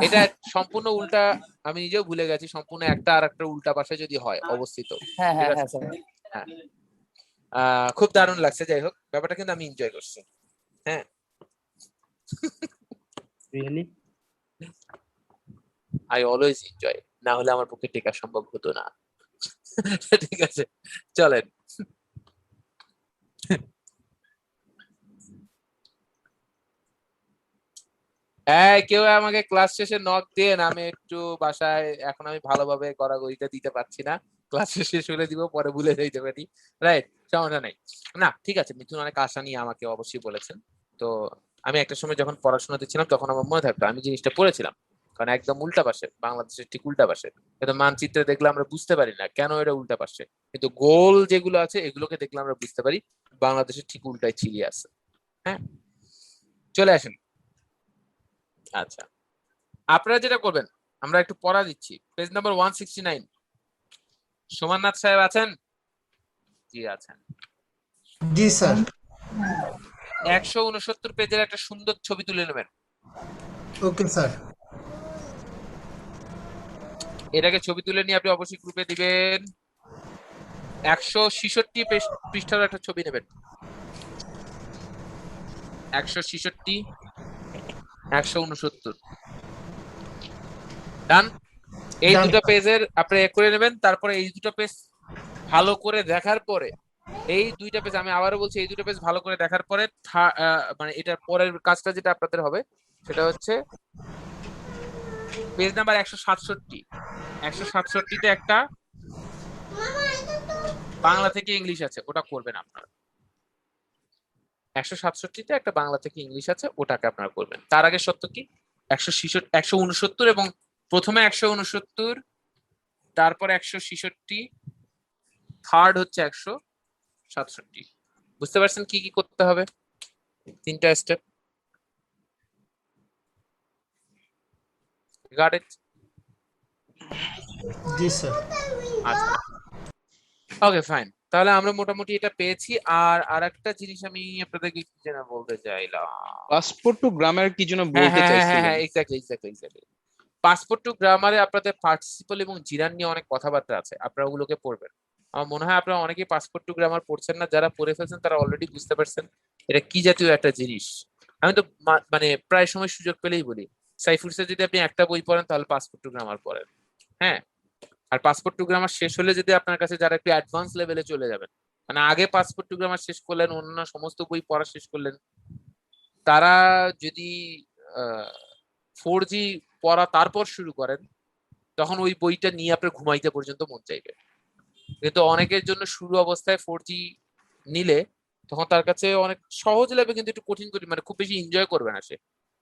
[SPEAKER 3] এটা সম্পূর্ণ উল্টা, আমি নিজেও ভুলে গেছি, সম্পূর্ণ একটা আর একটা উল্টা পাশে যদি হয় অবস্থিত।
[SPEAKER 2] হ্যাঁ হ্যাঁ হ্যাঁ স্যার,
[SPEAKER 3] হ্যাঁ, খুব দারুণ লাগছে। যাই হোক, ব্যাপারটা কিন্তু আমি এনজয় করছি। হ্যাঁ,
[SPEAKER 16] রিয়েলি
[SPEAKER 3] আই অলওয়েজ এনজয়, না হলে আমার পক্ষে টেকা সম্ভব হতো না। ঠিক আছে, চলেন। কেউ আমাকে ক্লাস শেষে নক দেন, আমি একটু বাসায় এখন আমি ভালোভাবে গড়াগড়িটা দিতে পারছি না, ক্লাস শেষে শুনে দিব, পরে ভুলে যাইতে পারি, রাইট? সমস্যা নাই। না ঠিক আছে, মিথুন অনেক আশা নিয়ে আমাকে অবশ্যই বলেছেন। তো আমি একটা সময় যখন পড়াশোনাতে ছিলাম তখন আমার মনে থাকতো, আমি জিনিসটা পড়েছিলাম কারণ একদম উল্টা পাশে, বাংলাদেশের ঠিক উল্টা পাশে। কিন্তু মানচিত্রে দেখলে আমরা বুঝতে পারি না কেন এটা উল্টা পাশে, কিন্তু গোল যেগুলো আছে এগুলোকে দেখলে আমরা বুঝতে পারি বাংলাদেশের ঠিক উল্টায় চিলি আছে। হ্যাঁ, চলে আসেন। আচ্ছা, আপনারা যেটা করবেন, আমরা একটু পড়া দিচ্ছি। Page number 169। সোমাননাথ সাহেব আছেন? জি আছেন।
[SPEAKER 10] জি স্যার।
[SPEAKER 3] 169 পেজের একটা সুন্দর ছবি তুলে নেবেন।
[SPEAKER 10] Okay sir.
[SPEAKER 3] এটাকে ছবি তুলে নিয়ে আপনি অবশ্যই গ্রুপে দিবেন। 166 পৃষ্ঠার একটা ছবি নেবেন। 166, 169। ডান। এই দুটো পেজের আপনি এক করে নেবেন। তারপরে এই দুটো পেজ ভালো করে দেখার পরে, এই দুইটা পেজ আমি আবারও বলছি, এই দুটো পেজ ভালো করে দেখার পরে মানে এটার পরের কাজটা যেটা আপনাদের হবে সেটা হচ্ছে পেজ নাম্বার 167। 167তে একটা বাংলা থেকে ইংলিশ আছে, ওটা করবেন আপনারা। 167তে একটা বাংলা থেকে ইংলিশ আছে, ওটাকে আপনারা করবেন। তার আগে সত্য কি 169 এবং প্রথমে 169, তারপর 166, থার্ড হচ্ছে 167। বুঝতে পারছেন কি কি করতে হবে? তিনটা step. Got it?
[SPEAKER 10] G sir.
[SPEAKER 3] আচ্ছা, ওকে ফাইন। তাহলে আমরা মোটামুটি এটা পেয়েছি। আর আরেকটা জিনিস আমি আপনাদেরকে কি যেন বলতে চাইলাম,
[SPEAKER 13] পাসপোর্ট টু গ্রামার কি যেন বলতে চাইছিলেন?
[SPEAKER 3] হ্যাঁ, এক্স্যাক্টলি। পাসপোর্ট টু গ্রামারে আপনাদের পার্টিসিপল এবং জিরান নিয়ে অনেক কথাবার্তা আছে, আপনারা ওগুলোকে পড়বেন। আমার মনে হয় আপনারা অনেকেই পাসপোর্ট টু গ্রামার পড়ছেন না, যারা পড়ে ফেলছেন তারা অলরেডি বুঝতে পারছেন এটা কি জাতীয় একটা জিনিস। আমি তো মানে প্রায় সময় সুযোগ পেলেই বলি, সাইফুরসে যদি আপনি একটা বই পড়েন তাহলে পাসপোর্ট টু গ্রামার পড়েন। হ্যাঁ, আর পাসপোর্ট টু গ্রামার শেষ হলে যদি আপনার কাছে যারা একটু অ্যাডভান্স লেভেলে চলে যাবেন, মানে আগে পাসপোর্ট টু গ্রামার শেষ করলেন, অন্য সমস্ত বই পড়া শেষ করলেন, তারা যদি 4G পড়া তারপর শুরু করেন, তখন ওই বইটা নিয়ে আপনার ঘুমাইতে পর্যন্ত মন চাইবে। কিন্তু অনেকের জন্য শুরু অবস্থায় 4G নিলে তখন তার কাছে অনেক সহজ লাগবে, কিন্তু একটু কঠিন মানে খুব বেশি এনজয় করবে না সে।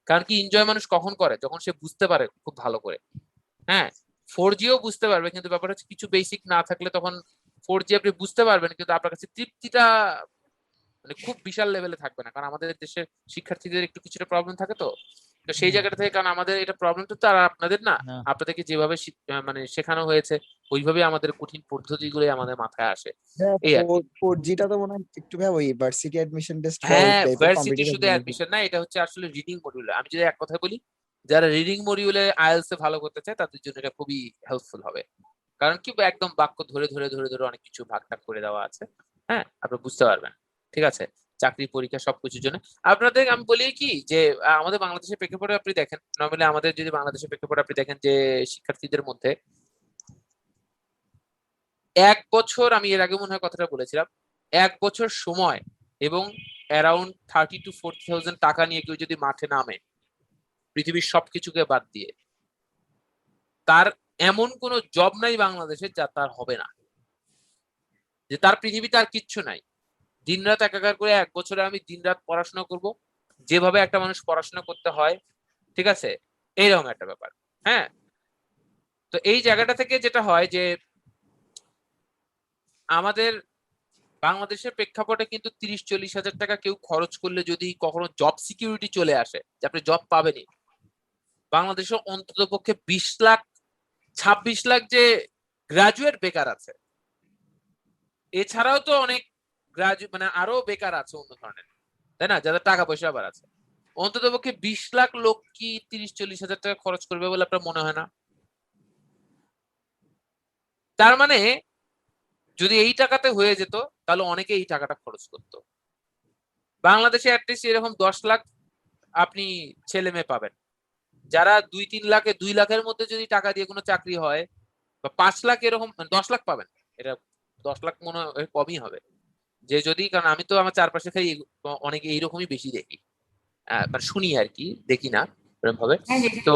[SPEAKER 3] কারণ কি, এনজয় মানুষ কখন করে? যখন সে বুঝতে পারে খুব ভালো করে। হ্যাঁ, 4Gও বুঝতে পারবে, কিন্তু ব্যাপার হচ্ছে কিছু বেসিক না থাকলে তখন 4G আপনি বুঝতে পারবেন, কিন্তু আপনার কাছে তৃপ্তিটা মানে খুব বিশাল লেভেলে থাকবে না। কারণ আমাদের দেশের শিক্ষার্থীদের একটু কিছুটা প্রবলেম থাকে, তো সেই জায়গাটা থেকে, কারণ আমাদের এটা প্রবলেম তো আর আপনাদের না, আপনাদেরকে যেভাবে মানে শেখানো হয়েছে ওইভাবে আমাদের কঠিন পদ্ধতিগুলো আমাদের মাথায় আসে। এই আর কি।
[SPEAKER 12] 4Gটা তো মনে হয় একটু ভাই ওই ভার্সিটি অ্যাডমিশন টেস্ট
[SPEAKER 3] হ্যাঁ, ভার্সিটি শুধু অ্যাডমিশন না, এটা হচ্ছে আসলে রিডিং মডিউল। আমি যদি এক কথা বলি, যারা রিডিং মডিউলে আইএলটিএস এ ভালো করতে চায় তাদের জন্য এটা খুবই হেল্পফুল হবে। কারণ কি, একদম বাক্য ধরে ধরে ধরে ধরে অনেক কিছু ভাগ ভাগ করে দেওয়া আছে। হ্যাঁ, আপনি বুঝতে পারবেন। ঠিক আছে, চাকরি পরীক্ষা সবকিছুর জন্য আপনাদের আমি বলি কি, যে আমাদের বাংলাদেশের প্রেক্ষাপটে আপনি দেখেন, নর্মালি আমাদের যদি বাংলাদেশের প্রেক্ষাপটে আপনি দেখেন যে শিক্ষার্থীদের মধ্যে 1 বছর, আমি এর আগে মনে হয় কথাটা বলেছিলাম, 1 বছর সময় এবং অ্যারাউন্ড 30 to 40,000 টাকা নিয়ে কেউ যদি মাঠে নামে, পৃথিবীর সবকিছুকে বাদ দিয়ে, তার এমন কোনো জব নাই বাংলাদেশে যা তার হবে না, যে তার পৃথিবীতে আর কিচ্ছু নাই। দিনরাত একাকার করে 1 বছরে আমি দিনরাত পড়াশোনা করব, যেভাবে একটা মানুষ পড়াশোনা করতে হয়, ঠিক আছে, এইরকম একটা ব্যাপার। হ্যাঁ, তো এই জায়গাটা থেকে যেটা হয় যে আমাদের বাংলাদেশের প্রেক্ষাপটে কিন্তু 30-40 হাজার টাকা কেউ খরচ করলে যদি কখনো জব সিকিউরিটি চলে আসে যে আপনি জব পাবেনই, বাংলাদেশে অন্তত পক্ষে 20 লাখ 26 লাখ যে গ্রাজুয়েট বেকার আছে, এছাড়াও তো অনেক মানে আরো বেকার আছে অন্য ধরনের, তাই না, যাদের টাকা পয়সা আবার আছে। অন্তত পক্ষে 20 লাখ লোক কি 30-40 হাজার টাকা খরচ করবে বলে আপনার মনে হয় না? তার মানে যদি এই টাকাতে হয়ে যেত তাহলে অনেকে এই টাকাটা খরচ করতো। বাংলাদেশে অ্যাটলিস্ট এরকম 10 লাখ আপনি ছেলে মেয়ে পাবেন, যারা 2-3 লাখে 2 লাখের মধ্যে যদি টাকা দিয়ে কোনো চাকরি হয়, বা 5 লাখ এরকম 10 লাখ পাবেন। এটা 10 লাখ মনে হয় কমই হবে যে যদি, কারণ আমি তো আমার চারপাশে খাই অনেকে এইরকমই বেশি দেখি, মানে শুনি আর কি, দেখি না এরকম ভাবে। তো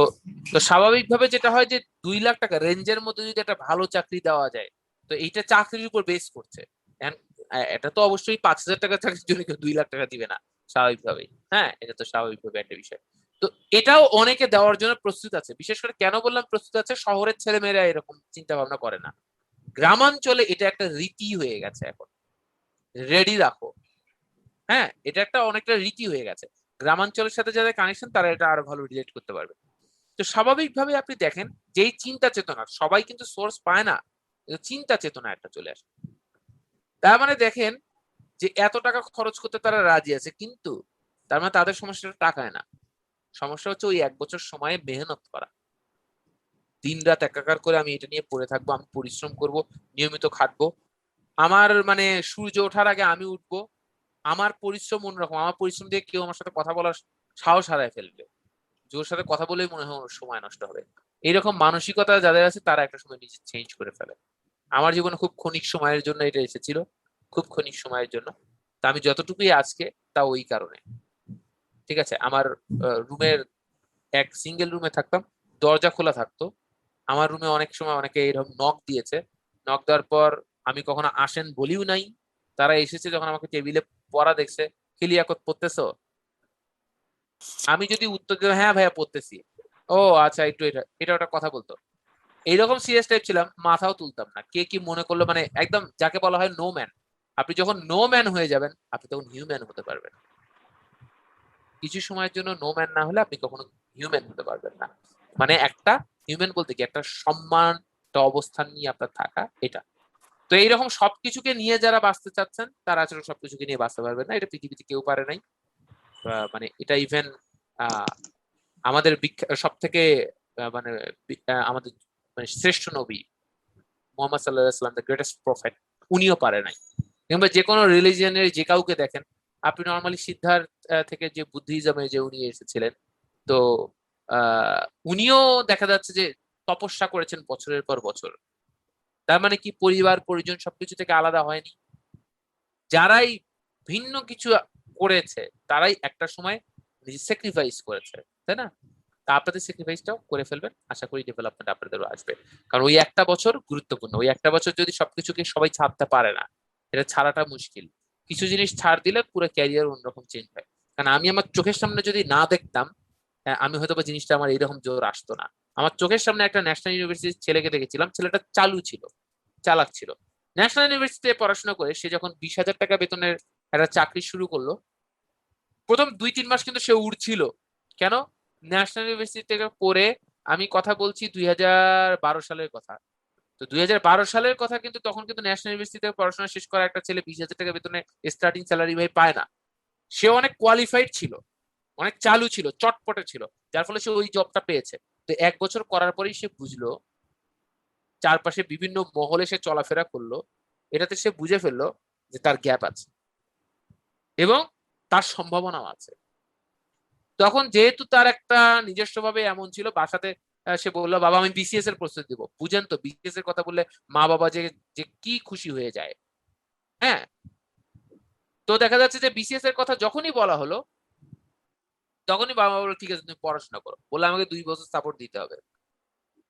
[SPEAKER 3] স্বাভাবিকভাবে যেটা হয় যে 2 লাখ টাকা রেঞ্জের মধ্যে যদি একটা ভালো চাকরি দেওয়া যায়, তো এইটা চাকরির উপর বেস করছে। এটা তো অবশ্যই 5,000 টাকা চাকরির জন্য কেউ 2 লাখ টাকা দিবে না স্বাভাবিকভাবেই। হ্যাঁ, এটা তো স্বাভাবিকভাবে একটা বিষয়। তো এটাও অনেকে দেওয়ার জন্য প্রস্তুত আছে। বিশেষ করে কেন বললাম প্রস্তুত আছে, শহরের ছেলেমেয়েরা এরকম চিন্তা ভাবনা করে না, গ্রামাঞ্চলে এটা একটা রীতি হয়ে গেছে এখন, রেডি রাখো। হ্যাঁ, এটা একটা অনেকটা রীতি হয়ে গেছে। গ্রামাঞ্চলের সাথে যাদের কানেকশন তারা এটা আরো ভালো রিলেট করতে পারবে। তো স্বাভাবিকভাবে আপনি দেখেন যেই চিন্তা চেতনা, সবাই কিন্তু সোর্স পায় না, চিন্তা চেতনা একটা চলে আসে। তার মানে দেখেন যে এত টাকা খরচ করতে তারা রাজি আছে, কিন্তু তার মানে তাদের সমস্যাটা টাকায় না, সমস্যা হচ্ছে ওই 1 বছর সময়ে মেহনত করা, দিন রাত একাকার করে আমি এটা নিয়ে পড়ে থাকবো, আমি পরিশ্রম করব, নিয়মিত খাটবো, আমার মানে সূর্য ওঠার আগে আমি উঠবো, আমার পরিশ্রম অন্যরকম, আমার পরিশ্রম দিয়ে কেউ আমার সাথে কথা বলার সাহস হারায় ফেলবে, জোর সাথে কথা বলেই মনে হয় ওর সময় নষ্ট হবে। এইরকম মানসিকতা যাদের আছে তারা একটা সময় নিজে চেঞ্জ করে ফেলে। আমার জীবনে খুব ক্ষণিক সময়ের জন্য এটা এসেছিল, খুব ক্ষণিক সময়ের জন্য। তা আমি যতটুকুই আজকে তা ওই কারণে। ঠিক আছে, আমার রুমের এক সিঙ্গেল রুমে থাকতাম, দরজা খোলা থাকতো, আমার রুমে অনেক সময় অনেকে এরকম নক দিয়েছে, নক দেওয়ার পর আমি কখনো আসেন বলিও নাই, তারা এসেছে যখন আমাকে টেবিলে পড়া দেখছে, কিলিয়াকত পড়তেছো, আমি যদি উত্তর দিই হ্যাঁ ভাইয়া পড়তেছি, ও আচ্ছা একটু এটা এটা ওটা কথা বলতো, এইরকম সিরিয়াস টাইপ ছিলাম, মাথাও তুলতাম না কে কি মনে করলো, মানে একদম যাকে বলা হয় নো ম্যান। আপনি যখন নো ম্যান হয়ে যাবেন আপনি তখন হিউম্যান হতে পারবেন, কিছু সময়ের জন্য নো ম্যান না হলে আপনি কখনো হিউম্যান হতে পারবেন না। মানে একটা হিউম্যান বলতে কি একটা সম্মান, একটা অবস্থান নিয়ে আপনার থাকা, এটা। তো এইরকম সবকিছুকে নিয়ে যারা বাঁচতে চাচ্ছেন তারা আসলে সবকিছুকে নিয়ে বাঁচতে পারবেন না, এটা পৃথিবীতে কেউ পারে নাই। মানে এটা ইভেন আমাদের সব থেকে মানে আমাদের মানে শ্রেষ্ঠ নবী মুহাম্মদ সাল্লাল্লাহু আলাইহি ওয়াসাল্লাম, দ্য গ্রেটেস্ট প্রফেট, উনিও পারে নাই। কিংবা যে কোনো রিলিজিয়নের যে কাউকে দেখেন, আপনি নর্মালি সিদ্ধার্থ থেকে যে বুদ্ধিজমে যে উনি এসেছিলেন, তো উনিও দেখা যাচ্ছে যে তপস্যা করেছেন বছরের পর বছর। তার মানে কি পরিবার পরিজন সবকিছু থেকে আলাদা হয়নি। যারাই ভিন্ন কিছু করেছে তারাই একটা সময় নিজে স্যাক্রিফাইস করেছে, তাই না? তা আপনাদের স্যাক্রিফাইসটাও করে ফেলবেন, আশা করি ডেভেলপমেন্ট আপনাদেরও আসবে। কারণ ওই একটা বছর গুরুত্বপূর্ণ, ওই একটা বছর যদি সবকিছুকে সবাই ছাড়তে পারে না, এটা ছাড়াটা মুশকিল। কিছু জিনিস ছাড় দিলে পুরো ক্যারিয়ার অন্যরকম চেঞ্জ হয়। কারণ আমি আমার চোখের সামনে যদি না দেখতাম, আমি হয়তো বা জিনিসটা আমার এইরকম জোর আসতো না। আমার চোখের সামনে একটা ন্যাশনাল ইউনিভার্সিটির ছেলেকে দেখেছিলাম, ছেলেটা চালু ছিল, চালাক ছিল। ন্যাশনাল ইউনিভার্সিটিতে পড়াশোনা করে সে যখন 20,000 টাকা বেতনের একটা চাকরি শুরু করলো, প্রথম 2-3 মাস কিন্তু সে উড়ছিল। কেন? ন্যাশনাল ইউনিভার্সিটি থেকে পড়ে, আমি কথা বলছি 2012 সালের কথা। তো 2012 সালের কথা, কিন্তু তখন কিন্তু ন্যাশনাল ইউনিভার্সিটি থেকে পড়াশোনা শেষ করা একটা ছেলে 20,000 টাকা বেতনে স্টার্টিং স্যালারি ভাই পায় না। সে অনেক কোয়ালিফাইড ছিল, অনেক চালু ছিল, চটপটে ছিল, যার ফলে সে ওই জবটা পেয়েছে। তো 1 বছর করার পরেই সে বুঝলো, চারপাশে বিভিন্ন মহলে সে চলাফেরা করলো, এটাতে সে বুঝে ফেললো যে তার গ্যাপ আছে এবং তার সম্ভাবনাও আছে। তখন যেহেতু তার একটা নিজস্ব ভাবে এমন ছিল, বাসাতে সে বললো বাবা আমি বিসিএস এর প্রস্তুতি দিব। বুঝেন তো বিসিএস এর কথা বললে মা বাবা যে যে কি খুশি হয়ে যায়। হ্যাঁ, তো দেখা যাচ্ছে যে বিসিএস এর কথা যখনই বলা হলো, তখনই বাবা বললো ঠিক আছে তুমি পড়াশোনা করো। বললে আমাকে 2 বছর সাপোর্ট দিতে হবে,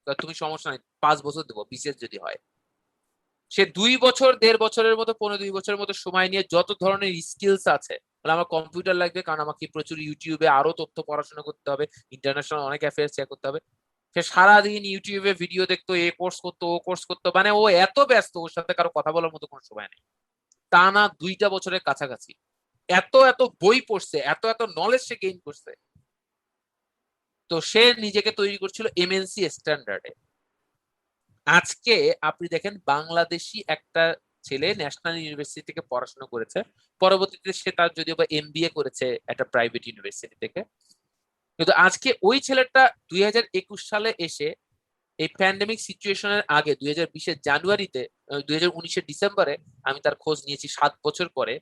[SPEAKER 3] তুমি সমস্যা নাই 5 বছর দেবো বিসিএস যদি হয়। সে 2 বছর 1.5 বছরের মতো 15-2 বছরের মতো সময় নিয়ে যত ধরনের স্কিলস আছে, বলে আমার কম্পিউটার লাগবে কারণ আমাকে প্রচুর ইউটিউবে আরো তথ্য পড়াশোনা করতে হবে, ইন্টারন্যাশনাল অনেক অ্যাফেয়ার্স চেক করতে হবে। সে সারাদিন ইউটিউবে ভিডিও দেখতো, এ কোর্স করতো ও কোর্স করতো, মানে ও এত ব্যস্ত ওর সাথে কারো কথা বলার মতো কোনো সময় নেই। তা না 2টা বছরের কাছাকাছি এত এত বই পড়ছে, এত এত নলেজ সে গেইন করছে। তো সে নিজেকে তৈরি করছিল এমএনসি স্ট্যান্ডার্ডে। আজকে আপনি দেখেন বাংলাদেশি একটা ছেলে ন্যাশনাল ইউনিভার্সিটি থেকে পড়াশোনা করেছে, পরবর্তীতে সে তার যদিও বা এমবিএ করেছে একটা প্রাইভেট ইউনিভার্সিটি থেকে, কিন্তু আজকে ওই ছেলেটা 2021 সালে এসে এই প্যান্ডেমিক সিচুয়েশনের আগে 2020 জানুয়ারিতে 2019 ডিসেম্বরে আমি তার খোঁজ নিয়েছি 7 বছর পরে,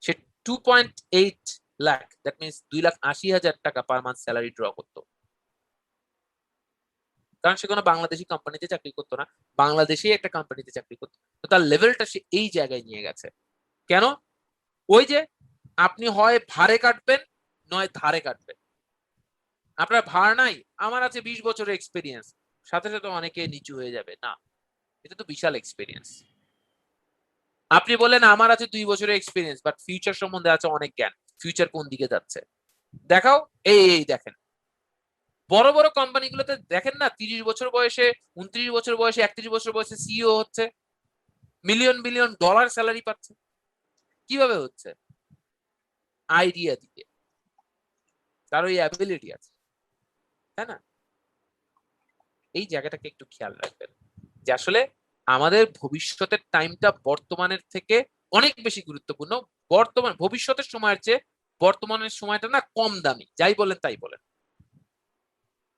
[SPEAKER 3] সে 2.8 লাখ, দ্যাট মিনস 2,80,000 টাকা পার মান্থ স্যালারি ড্র করতো। কারণ সে কোনো বাংলাদেশি কোম্পানিতে চাকরি করতো না, বাংলাদেশেই একটা কোম্পানিতে চাকরি করতো। তো তার লেভেলটা সে এই জায়গায় নিয়ে গেছে। কেন? ওই যে আপনি হয় ভাড়ে কাটবেন নয় ধারে কাটবেন। আপনার ভাড় নাই, আমার আছে 20 বছরের এক্সপিরিয়েন্স, সাথে সাথে অনেকে নিচু হয়ে যাবে না, এটা তো বিশাল এক্সপিরিয়েন্স। আপনি বলেন আমার আছে 2 বছরের এক্সপিরিয়েন্স, বাট ফিউচার সম্বন্ধে আছে অনেক জ্ঞান, ফিউচার কোন দিকে যাচ্ছে দেখাও, এই দেখেন বড় বড় কোম্পানিগুলোতে দেখেন না, 30 বছর বয়সে, 29 বছর বয়সে, 31 বছর বয়সে সিইও হচ্ছে, মিলিয়ন বিলিয়ন ডলার স্যালারি পাচ্ছে। কিভাবে হচ্ছে? আইডিয়া দিয়ে, তার ওই অ্যাবিলিটি আছে, তাই না? এই জায়গাটাকে একটু খেয়াল রাখবেন যে আসলে আমাদের ভবিষ্যতের টাইমটা বর্তমানের থেকে অনেক বেশি গুরুত্বপূর্ণ। বর্তমান ভবিষ্যতের সময়ের চেয়ে বর্তমানের সময়টা না কম দামি, যাই বলেন তাই বলেন।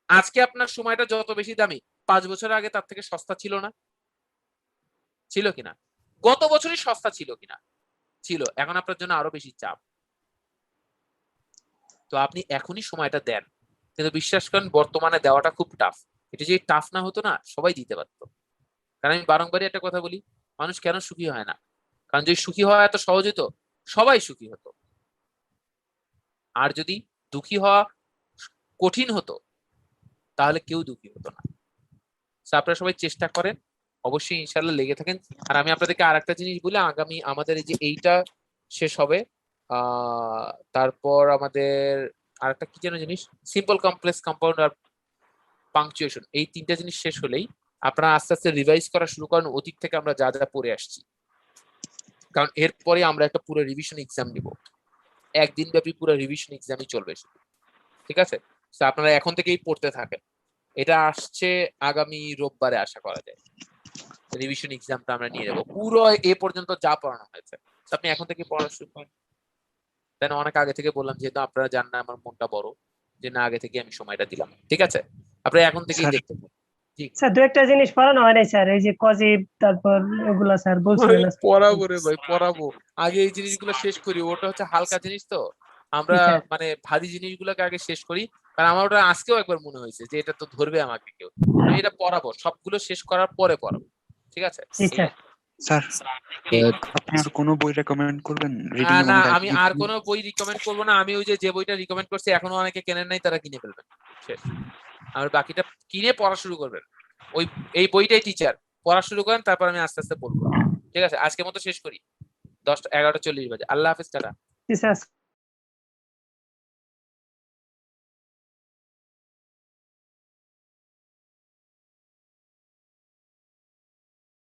[SPEAKER 3] আজকে আপনার সময়টা যত বেশি দামি, 5 বছর আগে তার থেকে সস্তা ছিল না? ছিল কিনা? গত বছরই সস্তা ছিল কিনা? ছিল। এখন আপনার জন্য আরো বেশি চাপ। তো আপনি এখনই সময়টা দেন, কিন্তু বিশ্বাস করেন বর্তমানে দেওয়াটা খুব টাফ। এটা যদি টাফ না হতো না, সবাই দিতে পারতো। কারণ আমি বারংবারই একটা কথা বলি, মানুষ কেন সুখী হয় না? কারণ যদি সুখী হওয়া এত সহজ হতো, সবাই সুখী হতো। আর যদি দুঃখী হওয়া কঠিন হতো, তাহলে কেউ দুঃখী হতো না। আপনারা সবাই চেষ্টা করেন, অবশ্যই ইনশাল্লাহ লেগে থাকেন। আর আমি আপনাদেরকে আর একটা জিনিস বলি, আগামী আমাদের এই যে এইটা শেষ হবে, তারপর আমাদের আর একটা কি যেন জিনিস, সিম্পল, কমপ্লেক্স, কম্পাউন্ড আর পাংচুয়েশন, এই 3টা জিনিস শেষ হলেই আপনারা আস্তে আস্তে রিভাইজ করা শুরু করেন অতীত থেকে আমরা যা যা পড়ে আসছি। কারণ এরপরে আমরা একটা পুরো রিভিশন এক্সাম নিব, একদিন ব্যাপী পুরো রিভিশন এক্সামই চলবে, ঠিক আছে? তো আপনারা এখন থেকেই পড়তে থাকেন। এটা আসছে আগামী রোববারে আশা করা যায়, রিভিশন এক্সামটা আমরা নিয়ে নেবো পুরো এ পর্যন্ত যা পড়ানো হয়েছে। আপনি এখন থেকে পড়া শুরু করেন। তাই না? অনেক আগে থেকে বললাম, যেহেতু আপনারা জানেন না আমার মনটা বড়, যে না আগে থেকে আমি সময়টা দিলাম, ঠিক আছে? আপনারা এখন থেকেই দেখতে থাকুন।
[SPEAKER 11] স্যার দু একটা জিনিস পড়ানো হয় নাই স্যার, এই যে কজিব, তারপর এগুলা স্যার বলছিলেন।
[SPEAKER 3] পড়াবো রে ভাই, পড়াবো। আগে এই জিনিসগুলো শেষ করি, ওটা হচ্ছে হালকা জিনিস, তো আমরা মানে ভারী জিনিসগুলোকে আগে শেষ করি। কারণ আমার ওটা আজকেও একবার মনে হয়েছে যে এটা তো ধরবে আমাকে কেউ, আমি এটা পড়াবো, সবগুলো শেষ করার পরে পড়াবো, ঠিক আছে?
[SPEAKER 4] স্যার আপনি আর কোনো বই রেকমেন্ড করবেন?
[SPEAKER 3] না, আমি আর কোনো বই রিকমেন্ড করবো না। আমি ওই যে বইটা রিকমেন্ড করছি, এখনো অনেকে কেনেন নাই, তারা কিনে ফেলবেন, শেষ। আর বাকিটা কিনে পড়া শুরু করবেন। এই বইটাই টিচার, পড়া শুরু করেন, তারপর আমি আস্তে আস্তে বলবো, ঠিক আছে? আজকের মতো শেষ করি, 11:40 বাজে। আল্লাহ হাফেজ, টাটা।